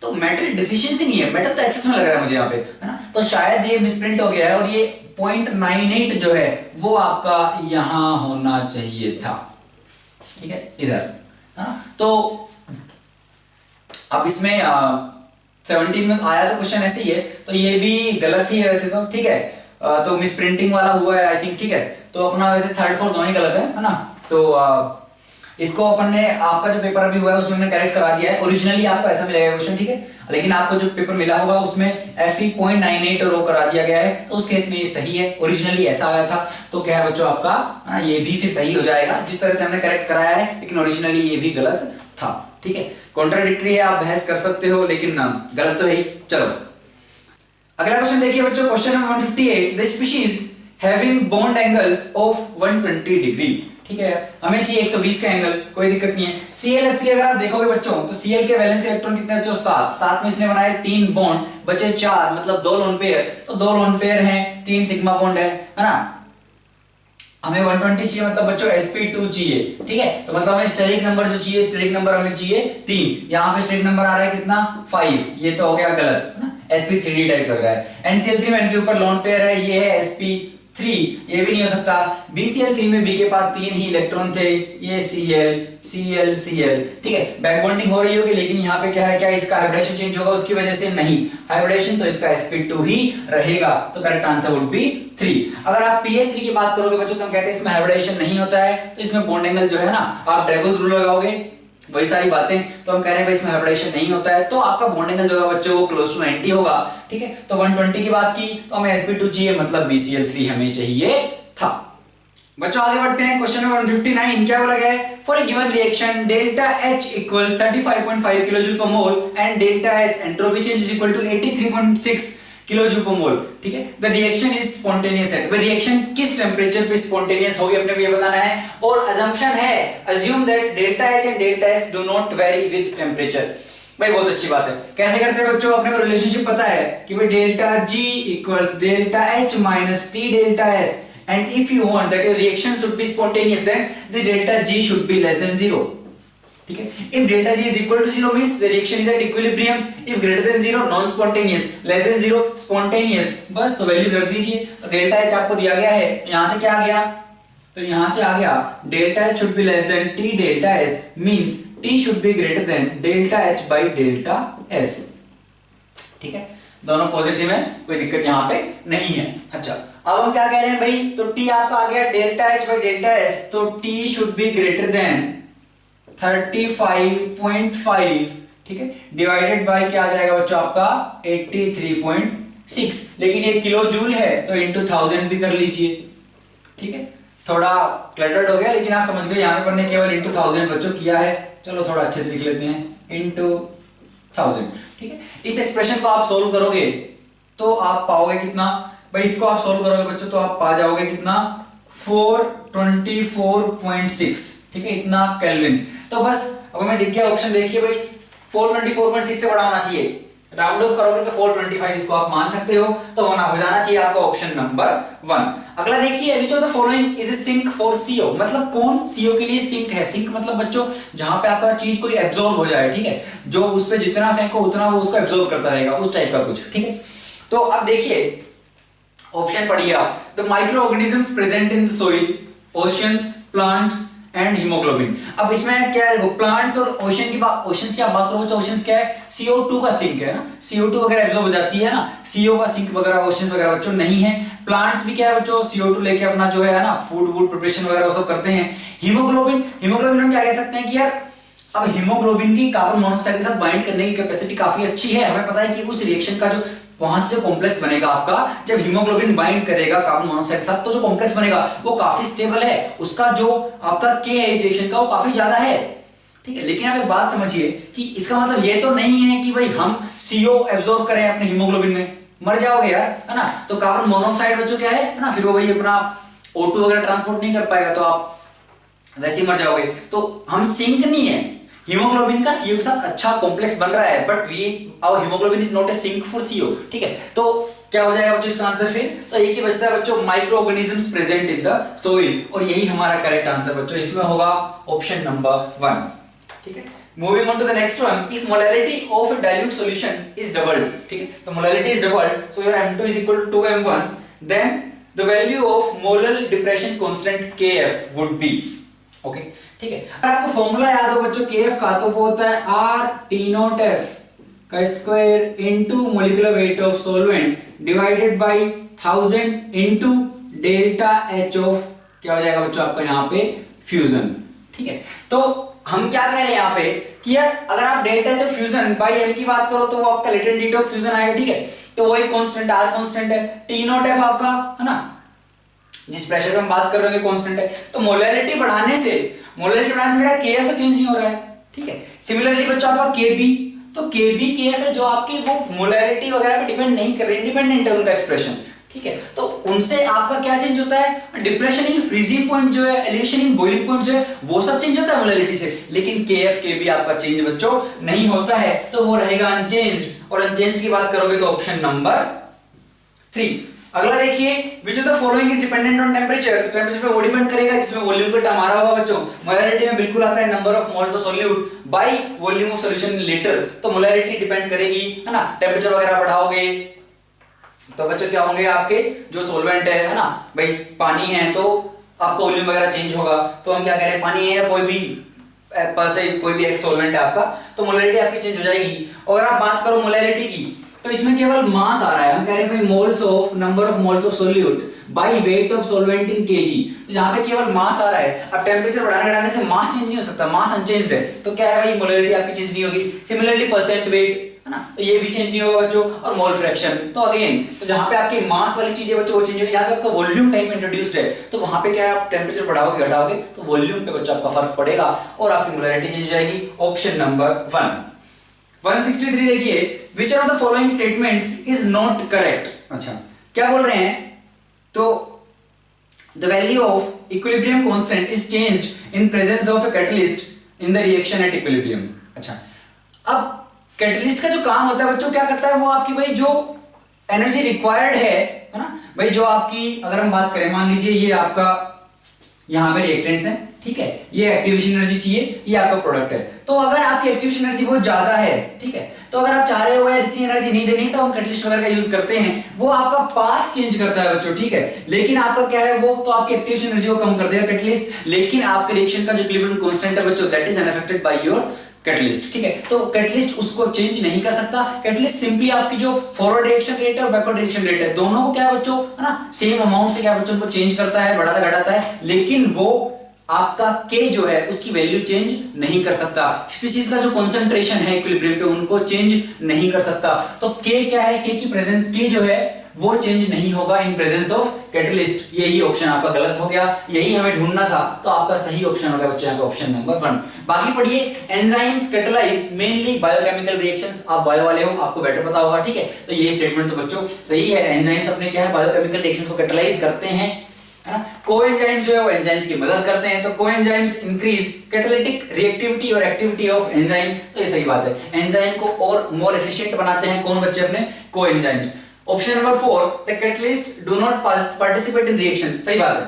तो मेटल डिफिशिएंसी नहीं है, मेटल तो एक्सेस में लग रहा है मुझे यहाँ पे, है ना। तो शायद ये मिसप्रिंट हो गया है और ये 0.98 जो है वो आपका यहाँ होना चाहिए था, ठीक है, इधर, है ना। तो अब इसमें 17 में आया तो क्वेश्चन ऐसे ही है, तो ये भी गलत ही है वैसे तो, ठीक है। तो मिसप्रिंटिंग वाला हुआ है आई थिंक, ठीक है। तो अपना वैसे थर्ड फोर्थ दोनों ही गलत है ना। तो इसको अपन ने, आपका जो पेपर अभी हुआ है उसमें मैंने करेक्ट करा दिया है। ओरिजिनली आपको ऐसा मिलेगा क्वेश्चन, ठीक है, लेकिन आपको जो पेपर मिला होगा उसमें Fe 0.98 रो करा दिया गया है, तो उस केस में ये सही है, ओरिजिनली ऐसा आया था। तो क्या है बच्चों आपका ये भी फिर सही हो जाएगा जिस तरह से हमने करेक्ट कराया है, लेकिन ओरिजिनली ये भी गलत था, ठीक है। कॉन्ट्राडिक्टरी है, आप बहस कर सकते हो, लेकिन गलत तो है ही। चलो अगला क्वेश्चन देखिए बच्चों, question number 158, the species having bond angles of 120 degree, ठीक है, हमें चाहिए 120 का एंगल, कोई दिक्कत नहीं है। ClH3 अगर आप देखोगे बच्चों तो Cl के वैलेंस इलेक्ट्रॉन कितने बच्चों, 7 में इसने बनाए 3 बॉन्ड, बचे 4, मतलब 2 लोन पेयर, तो 2 लोन पेयर हैं, 3 सिग्मा बॉन्ड है ना। हमें 120 चाहिए, मतलब बच्चों sp2 चाहिए, ठीक है। तो मतलब हमें स्टेरिक नंबर जो चाहिए, स्टेरिक नंबर हमें चाहिए 3, यहाँ पे स्टेरिक नंबर आ रहा है कितना, 5, ये तो हो गया गलत, है ना, sp3d टाइप लग रहा है। NCl3 में इनके ऊपर लोन पेयर है, ये है sp3, ये भी नहीं हो सकता। BCl3 में B के पास 3 ही इलेक्ट्रॉन थे, ये Cl Cl Cl, ठीक है, बैक बॉन्डिंग हो रही होगी, लेकिन यहाँ पे क्या है, क्या इसका हाइब्रिडेशन चेंज होगा उसकी वजह से, नहीं, हाइब्रिडेशन तो इसका sp2 ही रहेगा, तो करेक्ट आंसर वुड बी 3। अगर आप PS3 की बात करोगे बच्चों तो हम कहते हैं इसमें हाइब्रिडेशन नहीं होता है, तो इसमें बॉन्ड एंगल जो है ना, आप ड्रैगोस रूल लगाओगे वही सारी बातें, तो हम कह रहे हैं भाई इसमें हाइब्रिडेशन नहीं होता है, तो आपका बॉन्ड एंगल जो है बच्चों वो क्लोज टू 90 होगा, ठीक है। तो 120 की बात की तो हमें sp2 चाहिए, मतलब BCl3 हमें चाहिए था। बच्चों आगे बढ़ते हैं, क्वेश्चन नंबर 159 क्या बोला गया है, for a given reaction delta H equal 35.5 kilojoule per mole and delta S entropy change is equal to 83.6 kilojoule per mole, ठीक है। The reaction is spontaneous at, reaction किस टेंपरेचर पे स्पॉन्टेनियस होगी अपने को ये बताना है, और अजम्पशन है, assume that delta H and delta S do not vary with temperature. भाई बहुत अच्छी बात है। कैसे करते हैं बच्चों, अपने को रिलेशनशिप पता है कि भाई delta G equals delta H minus T delta S, and if you want that your reaction should be spontaneous then this delta G should be less than 0। ठीक है, if delta G is equal to 0 means the reaction is at equilibrium, if greater than 0 non spontaneous, less than 0 spontaneous. बस तो values रख दीजिए। तो delta H आपको दिया गया है, यहां से क्या आ गया, तो यहां से आ गया delta H should be less then T delta S, means T should be greater then delta H by delta S. ठीक है, दोनों पॉजिटिव है, कोई दिक्कत यहां पे नहीं है। अच्छा, अब हम क्या कह रहे हैं भाई, तो टी आपका आ गया delta H by delta S, तो T should be greater than 35.5, ठीक है, डिवाइडेड बाय क्या आ जाएगा बच्चों आपका 83.6, लेकिन ये किलो जूल है तो इंटू 1000 भी कर लीजिए। ठीक है, थोड़ा क्लटर्ड हो गया लेकिन आप समझ गए, यहाँ पे हमने केवल इंटू 1000 बच्चों किया है। चलो थोड़ा अच्छे से लिख लेते हैं, इंटू 1000। ठीक है, इस एक्सप्रेशन को आप सोल्व करोगे तो आप पाओगे कितना भाई, इसको आप सोल्व करोगे बच्चों तो आप पा जाओगे कितना 424.6। ठीक है, इतना केल्विन। तो बस अब हमें दिख गया ऑप्शन, देखिए भाई 424.6 से बड़ा होना चाहिए, राउंड ऑफ करोगे तो 425 इसको आप मान सकते हो, तो होना हो जाना चाहिए आपका ऑप्शन नंबर 1। अगला देखिए, which of the following is a sink for CO, मतलब कौन सीओ के लिए सिंक है। सिंक मतलब बच्चों जहां पे आपका चीज कोई एब्जॉर्ब हो जाए, ठीक है, जो उस पे जितना फेंको उतना वो उसको एब्जॉर्ब करता रहेगा, उस टाइप का कुछ। ठीक है, तो अब देखिए ऑप्शन पढ़िए आप, the micro organisms present in the soil, oceans, plants and haemoglobin. अब इसमें क्या है, देखो प्लांट्स और ओशन की बात, ओशंस की आप बात करो बच्चों, ओशंस क्या है, CO2 का सिंक है ना, CO2 वगैरह एब्जॉर्ब हो जाती है ना, CO का सिंक वगैरह ओशंस वगैरह बच्चों नहीं है। प्लांट्स भी क्या है बच्चों, CO2 लेके अपना जो है ना फूड प्रिपरेशन वगैरह वो सब करते हैं। हीमोग्लोबिन, हीमोग्लोबिन हम क्या कह सकते हैं कि यार अब हीमोग्लोबिन की कार्बन मोनोऑक्साइड के साथ बाइंड करने की कैपेसिटी काफी अच्छी है। हमें पता है कि उस रिएक्शन का जो वहां से जो कॉम्प्लेक्स बनेगा आपका, जब हीमोग्लोबिन बाइंड करेगा कार्बन मोनोऑक्साइड के साथ, तो जो कॉम्प्लेक्स बनेगा वो काफी स्टेबल है, उसका जो आपका के है इस रिएक्शन का वो काफी ज्यादा है। ठीक है, लेकिन आप एक बात समझिए कि इसका मतलब ये तो नहीं है कि भाई हम CO एब्जॉर्ब करें अपने हीमोग्लोबिन में, मर जाओगे यार, है ना। तो कार्बन मोनोऑक्साइड बच्चों क्या है ना, फिर वो भाई अपना O2 वगैरह ट्रांसपोर्ट नहीं कर पाएगा, तो आप वैसे ही मर जाओगे। तो हम सिंक नहीं है, हीमोग्लोबिन का CO के साथ अच्छा कॉम्प्लेक्स बन रहा है, but our haemoglobin is not a sink for CO। ठीक है, तो क्या हो जाएगा बच्चों इसका आंसर, फिर तो एक ही बचता है बच्चों, micro organisms present in the soil, और यही हमारा करेक्ट आंसर बच्चों इसमें होगा ऑप्शन नंबर 1। ठीक है, moving on to the next one, if molarity of a dilute solution is doubled, ठीक है, तो molarity is doubled, so your M2 is equal to 2M1, then the value of molar depression constant Kf would be, okay. ठीक है, अगर आपको formula याद हो बच्चों Kf का, तो वो होता है RT0F का square into molecular weight of solvent divided by 1000 into delta H of क्या हो जाएगा बच्चों आपका यहाँ पे फ्यूजन। ठीक है, तो हम क्या कह रहे हैं यहाँ पे कि यार अगर आप delta H of fusion by M की बात करो तो वो आपका लेटेंट हीट ऑफ फ्यूजन आएगा। ठीक है, तो वही कांस्टेंट R कांस्टेंट है, T0F आपका है ना, जिस प्रेशर पे हम बात कर रहे हैं कांस्टेंट है। तो मोलैरिटी बढ़ाने से मेरा Kf तो चेंज नहीं हो रहा है। ठीक है, सिमिलरली बच्चों आपका Kb, तो Kb Kf है जो आपकी वो मोलैरिटी वगैरह पे डिपेंड नहीं कर रही, इंडिपेंडेंट है उनका एक्सप्रेशन। ठीक है, तो उनसे आपका क्या चेंज होता है, डिप्रेशन इन फ्रीजिंग पॉइंट जो है, एलिवेशन इन बॉइलिंग पॉइंट जो है, वो सब चेंज होता है मोलैरिटी से, लेकिन Kf Kb आपका चेंज बच्चों नहीं होता है, तो वो रहेगा अनचेंज्ड, और अनचेंज्ड की बात करोगे तो ऑप्शन नंबर 3। अगला देखिए, which of the following is dependent on temperature, temperature पे वो डिपेंड करेगा, जिसमें वॉल्यूम का टर्म आ रहा होगा बच्चों। मोलैरिटी में बिल्कुल आता है number of moles of solute by volume of solution in litre, तो मोलैरिटी डिपेंड करेगी, है ना। टेंपरेचर वगैरह बढ़ाओगे तो बच्चों क्या होंगे आपके जो सॉल्वेंट है ना, भाई पानी है तो आपका वॉल्यूम वगैरह चेंज होगा। तो हम क्या कह रहे हैं, पानी है कोई भी कोई भी एक सॉल्वेंट है आपका, तो मोलैरिटी आपकी चेंज हो जाएगी। और अगर आप बात करो मोलैरिटी की, तो इसमें केवल मास आ रहा है, हम कह रहे हैं भाई moles of number of moles of solute by weight of solvent in KG, तो जहां पे केवल मास आ रहा है। अब टेंपरेचर बढ़ाने घटाने से मास चेंज नहीं हो सकता, मास अनचेंज्ड है, तो क्या है भाई मोलैरिटी आपकी चेंज नहीं होगी। सिमिलरली परसेंट वेट है ना, तो ये भी चेंज नहीं होगा बच्चों, और मोल फ्रैक्शन तो अगेन, तो जहां पे आपकी मास वाली चीजें बच्चों वो चेंज होगी, जहां पे आपका वॉल्यूम कहीं पे इंट्रोड्यूस्ड है, तो वहां पे क्या है आप टेंपरेचर बढ़ाओगे घटाओगे तो वॉल्यूम पे बच्चों आपका फर्क पड़ेगा और आपकी मोलैरिटी चेंज हो जाएगी। Option number 1। 163 देखिए, which of the following statements is not correct। अच्छा, क्या बोल रहे हैं, तो the value of equilibrium constant is changed in presence of a catalyst in the reaction at equilibrium। अच्छा, अब कैटलिस्ट का जो काम होता है बच्चों क्या करता है, वो आपकी भाई जो एनर्जी रिक्वायर्ड है ना भाई, जो आपकी अगर हम बात करें, मान लीजिए ये आपका यहां पे रिएक्टेंट्स है, ठीक है, ये एक्टिवेशन एनर्जी चाहिए, ये आपका प्रोडक्ट है। तो अगर आपकी एक्टिवेशन एनर्जी बहुत ज्यादा है, ठीक है, तो अगर आप चाह रहे हो यार इतनी एनर्जी नहीं देनी, तो हम कैटलिस्ट वगैरह का यूज करते हैं, वो आपका पाथ चेंज करता है बच्चों, ठीक है। लेकिन आपका क्या है, वो तो आपकी एक्टिवेशन एनर्जी को कम कर देगा कैटलिस्ट, लेकिन आपके रिएक्शन का जो इक्विलिब्रियम कांस्टेंट है बच्चों, that is unaffected by your catalyst, ठीक है। तो कैटलिस्ट उसको चेंज नहीं कर सकता। कैटलिस्ट सिंपली आपकी जो फॉरवर्ड रिएक्शन रेट है और बैकवर्ड रिएक्शन रेट है, दोनों को क्या है बच्चों, है ना, सेम अमाउंट से क्या बच्चों को चेंज करता है, बढ़ाता घटाता है, लेकिन वो आपका K जो है उसकी वैल्यू चेंज नहीं कर सकता। स्पीशीज का जो कंसंट्रेशन है इक्विलिब्रियम पे उनको चेंज नहीं कर सकता। तो K क्या है, K की प्रेजेंस, K जो है वो चेंज नहीं होगा इन प्रेजेंस ऑफ कैटलिस्ट। यही ऑप्शन आपका गलत हो गया, यही हमें ढूंढना था, तो आपका सही ऑप्शन हो गया बच्चों यहाँ पे ऑप्शन नंबर 1। बाकी पढ़िए, enzymes catalyse mainly biochemical reactions, आप बायो वाले हो, आपको बेटर पता होगा, ठीक है। तो ये स्टेटमेंट तो बच्चों सही है, एंजाइम्स अपने क्या है, बायोकेमिकल रिएक्शंस को कैटलाइज करते हैं, है ना। कोएंजाइम्स जो है वो एंजाइम्स की मदद करते हैं, तो कोएंजाइम्स इंक्रीज कैटालिटिक रिएक्टिविटी और एक्टिविटी ऑफ एंजाइम, तो ये सही बात है, एंजाइम को और मोर एफिशिएंट बनाते हैं कौन बच्चे, अपने coenzymes. Option number 4, the catalyst do not participate in reaction, सही बात है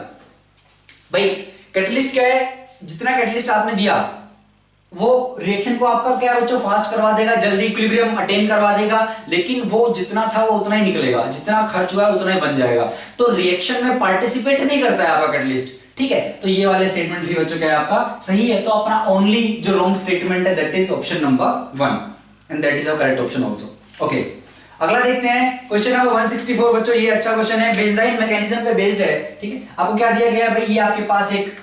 भाई। कैटलिस्ट क्या है, जितना कैटलिस्ट आपने दिया वो रिएक्शन को आपका क्या बच्चों फास्ट करवा देगा, जल्दी इक्विलिब्रियम अटेन करवा देगा, लेकिन वो जितना था वो उतना ही निकलेगा, जितना खर्च हुआ है उतना ही बन जाएगा। तो रिएक्शन में पार्टिसिपेट नहीं करता है आपका कैटलिस्ट, ठीक है। तो ये वाले स्टेटमेंट भी बच्चों क्या है आपका सही है। तो अपना ओनली जो रॉन्ग स्टेटमेंट है that is option number 1 and that is a correct option also. Okay, अगला देखते हैं क्वेश्चन नंबर 164 बच्चों, ये अच्छा क्वेश्चन है, बेंजाइन मैकेनिज्म पे बेस्ड है, ठीक है। आपको क्या दिया गया है भाई, ये आपके पास एक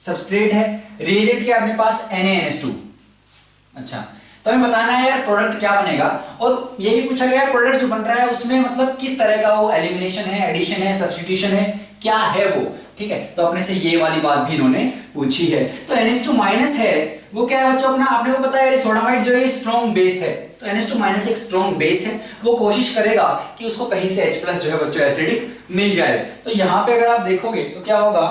सबस्ट्रेट है, रिएजेंट क्या अपने पास NaNH2, अच्छा, तो हमें बताना है यार प्रोडक्ट क्या बनेगा, और ये भी पूछा गया है प्रोडक्ट जो बन रहा है उसमें मतलब किस तरह का वो एलिमिनेशन है, एडिशन है, सब्स्टिट्यूशन है, क्या है वो, ठीक है। तो अपने से ये वाली बात भी इन्होंने पूछी है। तो NH2- है वो क्या है बच्चों, अपना आपने को पता है सोडामाइड जो है स्ट्रॉन्ग बेस है, तो NH2- एक स्ट्रॉन्ग बेस है, वो कोशिश करेगा कि उसको कहीं से H+ जो है बच्चों एसिडिक मिल जाए। तो यहाँ पे अगर आप देखोगे तो क्या होगा,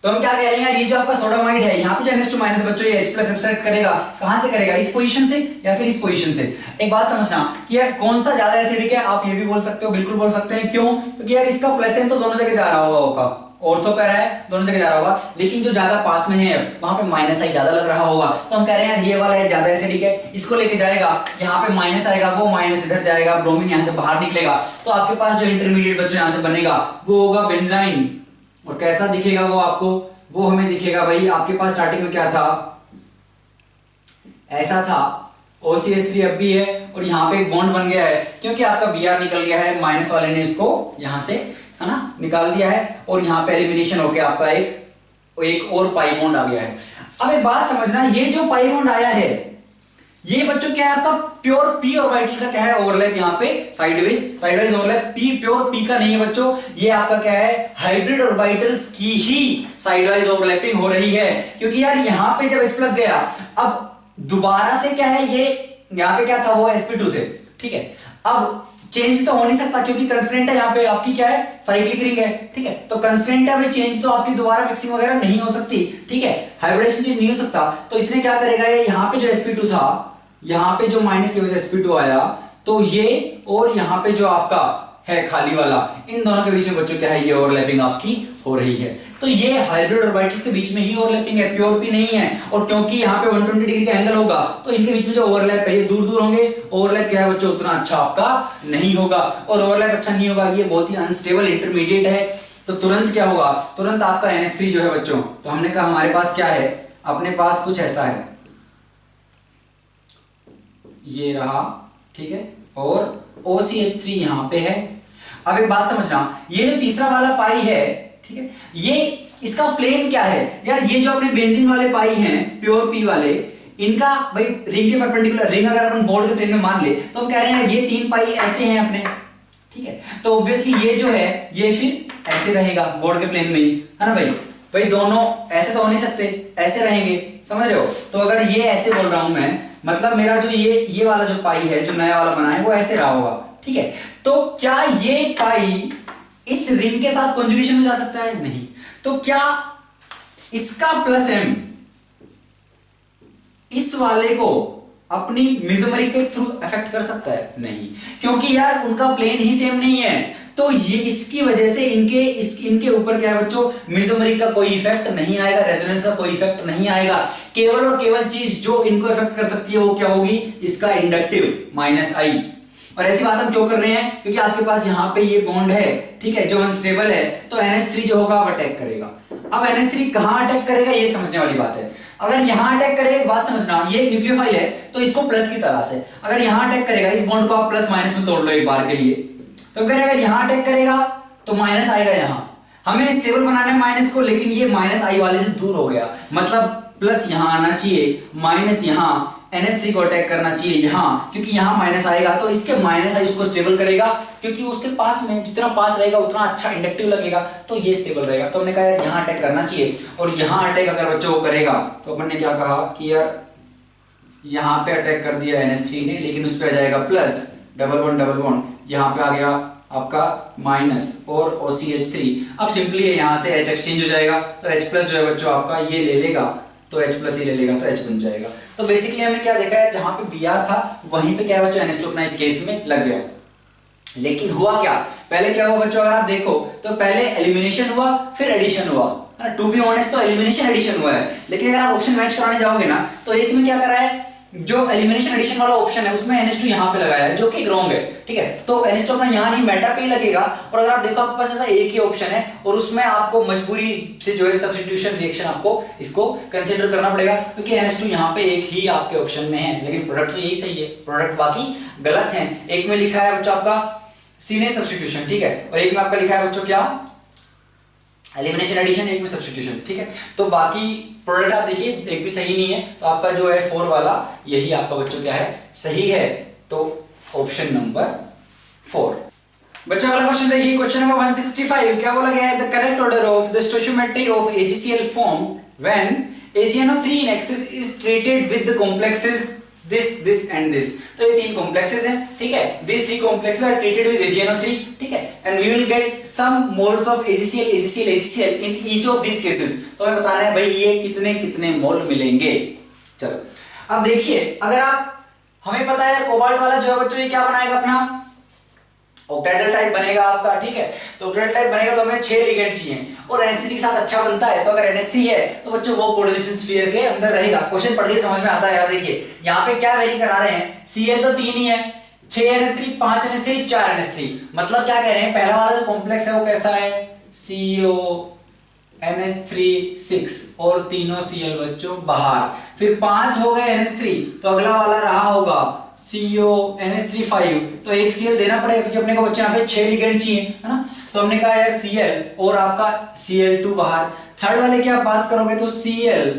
तो हम क्या कह रहे हैं, ये जो आपका सोडामाइड है, यहाँ पे जो NH2- बच्चों ये H+ सब्सट्रैक्ट करेगा, कहां से करेगा, इस पोजीशन से या फिर इस पोजीशन से। एक बात समझना कि यार कौन सा ज्यादा एसिडिक है, आप ये भी बोल सकते हो, बिल्कुल बोल सकते हैं, क्यों, क्योंकि यार इसका प्लस एन तो दोनों जगह जा रहा होगा, ऑर्थो पैरा है दोनों जगह जा रहा होगा, लेकिन जो ज्यादा पास में है वहां पे -I ज्यादा लग रहा होगा, तो हम कह रहे हैं यार ये वाला है ज्यादा एसिडिक है, इसको लेके जाएगा, यहाँ पे माइनस आएगा, वो माइनस इधर जाएगा, ब्रोमीन यहाँ से बाहर निकलेगा, तो आपके पास जो इंटरमीडिएट बच्चों यहाँ से बनेगा वो होगा बेंजाइन। और कैसा दिखेगा वो आपको, वो हमें दिखेगा भाई, आपके पास स्टार्टिंग में क्या था, ऐसा था, OCH3 अब भी है, और यहाँ पे एक बॉन्ड बन गया है, क्योंकि आपका Br निकल गया है, माइनस वाले ने इसको यहाँ से, है ना, निकाल दिया है, और यहाँ पे एलिमिनेशन होके आपका एक और पाई बॉन्ड आ गया है। अब एक बात समझना, ये जो पाई बॉन्ड आया है ये बच्चों क्या है आपका प्योर p ऑर्बिटल का क्या है ओवरलैप, यहाँ पे sideways overlap, p pure p का नहीं है बच्चों, ये आपका क्या है हाइब्रिड ऑर्बिटल्स की ही साइडवाइज ओवरलैपिंग हो रही है, क्योंकि यार यहाँ पे जब H+ गया, अब दोबारा से क्या है, ये यहाँ पे क्या था, वो sp2 थे, ठीक है। अब चेंज तो हो नहीं सकता क्योंकि कंस्ट्रेंट है, यहाँ पे आपकी क्या है साइक्लिक रिंग है, ठीक है, तो कंस्ट्रेंट है, चेंज तो आपकी दोबारा मिक्सिंग वगैरह नहीं हो सकती, ठीक है, हाइब्रिडेशन चेंज नहीं हो सकता, तो इसने क्या करेगा, ये यहाँ पे जो sp2 था, यहाँ पे जो माइनस की वजह से sp2 आया, तो ये और यहाँ पे जो आपका है खाली वाला, इन दोनों के बीच में बच्चों क्या है, ये ओवरलैपिंग आपकी हो रही है। तो ये हाइब्रिड ऑर्बिटल्स के बीच में ही ओवरलैपिंग है, प्योर p नहीं है, और क्योंकि यहाँ पे 120 डिग्री का एंगल होगा, तो इनके बीच में जो ओवरलैप है ये दूर दूर होंगे, ओवरलैप क्या है बच्चों उतना अच्छा आपका नहीं होगा, और ओवरलैप अच्छा नहीं होगा, ये बहुत ही अनस्टेबल इंटरमीडिएट है, तो तुरंत क्या होगा, तुरंत आपका NH3 जो है बच्चों, तो हमने कहा हमारे पास क्या है, अपने पास कुछ ऐसा है, ये रहा, ठीक है, और OCH3 यहां पे है। अब एक बात समझना, ये जो तीसरा वाला पाई है, ठीक है, ये इसका प्लेन क्या है यार, ये जो अपने बेंजीन वाले पाई हैं प्योर p वाले, इनका भाई रिंग के परपेंडिकुलर, रिंग अगर अपन बोर्ड के प्लेन में मान ले तो हम कह रहे हैं ये 3 पाई ऐसे हैं अपने, ठीक है, तो ऑब्वियसली ये जो है ये फिर ऐसे रहेगा बोर्ड के प्लेन में ही, है ना भाई दोनों ऐसे तो हो नहीं सकते, ऐसे रहेंगे, समझ रहे हो। तो अगर ये ऐसे बोल रहा हूं मैं, मतलब मेरा जो ये वाला जो पाई है जो नया वाला बना है वो ऐसे रहा होगा, ठीक है, तो क्या ये पाई इस रिंग के साथ कॉन्जुगेशन में जा सकता है, नहीं, तो क्या इसका +M इस वाले को अपनी मेसोमेरी के थ्रू अफेक्ट कर सकता है? नहीं, क्योंकि यार उनका प्लेन ही सेम नहीं है। तो ये इसकी वजह से इनके ऊपर क्या है बच्चों, मेसोमेरी का कोई इफेक्ट नहीं आएगा, रेजोनेंस का कोई इफेक्ट नहीं आएगा। केवल और केवल चीज जो इनको इफेक्ट कर सकती है वो क्या होगी, इसका इंडक्टिव माइनस आई। और ऐसी बात हम क्यों कर रहे हैं, क्योंकि आपके पास यहाँ पे ये बॉन्ड है, ठीक है, जो अनस्टेबल है, तो NH3 जो होगा अब अटैक करेगा। अब NH3 कहां अटैक करेगा ये समझने वाली बात है। अगर यहां अटैक करेगा, बात समझना, ये न्यूक्लियोफाइल है तो इसको प्लस की तरह से, अगर यहां अटैक करेगा, इस बॉन्ड को आप प्लस माइनस में तोड़ लो एक बार के लिए, तो कह अगर यहां अटैक करेगा तो माइनस आएगा यहां, हमें स्टेबल बनाना है माइनस को, लेकिन ये माइनस आई वाले से दूर हो गया, मतलब प्लस यहां आना चाहिए, माइनस यहां NH3 को अटैक करना चाहिए यहां, क्योंकि यहां माइनस आएगा तो इसके माइनस आई उसको स्टेबल करेगा, क्योंकि उसके पास में जितना पास रहेगा उतना अच्छा इंडक्टिव लगेगा, तो ये स्टेबल रहेगा। तो हमने कहा यार यहां अटैक करना चाहिए, और यहां अटैक अगर बच्चों को करेगा तो अपन ने क्या कहा कि यार यहां पे अटैक कर दिया NH3 ने, लेकिन उस पे आ जाएगा प्लस, डबल बॉन्ड, यहां पे आ गया आपका माइनस और OCH3। अब सिंपली यहां से H एक्सचेंज हो जाएगा, तो H प्लस जो है बच्चों आपका ये ले लेगा, तो H प्लस ही ले लेगा, तो H बन जाएगा। तो बेसिकली हमने क्या देखा है, जहां पे Br था वहीं पे क्या है बच्चों, NH2 अपना इस केस में लग गया। लेकिन हुआ क्या, पहले क्या हुआ बच्चों, अगर आप देखो तो पहले एलिमिनेशन हुआ फिर एडिशन हुआ, है ना। टू बी ऑनेस्ट तो एलिमिनेशन एडिशन हुआ है, लेकिन अगर आप ऑप्शन मैच कराने जाओगे ना, तो एक में क्या करा है, जो एलिमिनेशन एडिशन वाला ऑप्शन है उसमें NH2 यहां पे लगाया है, जो कि रॉन्ग है, ठीक है। तो NH2 अपना यहां नहीं मेटा पे ही लगेगा, और अगर आप देखो आपके पास ऐसा एक ही ऑप्शन है, और उसमें आपको मजबूरी से जो है सब्स्टिट्यूशन रिएक्शन आपको इसको कंसीडर करना पड़ेगा, क्योंकि NH2 यहां पे एक ही आपके ऑप्शन में है, लेकिन प्रोडक्ट तो यही सही है, प्रोडक्ट बाकी गलत है। एक में लिखा है बच्चों आपका सीने सब्स्टिट्यूशन, ठीक है, और एक में आपका लिखा है बच्चों क्या, एलिमिनेशन एडिशन, एक में सब्स्टिट्यूशन, ठीक है। तो बाकी प्रोडक्ट आप देखिए एक भी सही नहीं है, तो आपका जो है 4 वाला यही आपका बच्चों क्या है, सही है। तो ऑप्शन नंबर 4। बच्चों अगला क्वेश्चन देखिए, क्वेश्चन नंबर 165, क्या बोला गया है, the correct order of the stoichiometry of AgCl form when AgNO3 in excess is treated with the complexes this and this। तो ये तीन कॉम्प्लेक्सेस हैं, ठीक है, these three complexes are treated with AgNO3, ठीक है, and we will get some moles of AgCl in each of these cases। तो हमें बताना है भाई ये कितने कितने मोल मिलेंगे। चलो अब देखिए, अगर आप, हमें पता है कोबाल्ट वाला जो है बच्चों ये क्या बनाएगा अपना, ऑक्टेड्रल टाइप बनेगा आपका, ठीक है। तो ऑक्टेड्रल टाइप बनेगा तो हमें 6 लिगेंड चाहिए, और NH3 के साथ अच्छा बनता है, तो अगर NH3 है तो बच्चों वो कोऑर्डिनेशन स्फीयर के अंदर रहेगा। क्वेश्चन पढ़ के समझ में आता है यार, देखिए यहाँ पे क्या वेरी करा रहे हैं, Cl तो 3 ही है, 6 NH3, 5 NH3, 4 NH3, मतलब क्या कह रहे हैं, पहला वाला जो कॉम्प्लेक्स है वो कैसा है, CO NH3 6 और तीनों Cl बच्चों बाहर, फिर 5 हो गए NH3, तो अगला वाला रहा होगा CO NH3 5, तो एक Cl देना पड़ेगा, क्योंकि अपने को बच्चे यहाँ पे 6 लिगेंड चाहिए, है ना। तो हमने कहा यार Cl और आपका Cl2 बाहर, थर्ड वाले की आप बात करोगे तो Cl,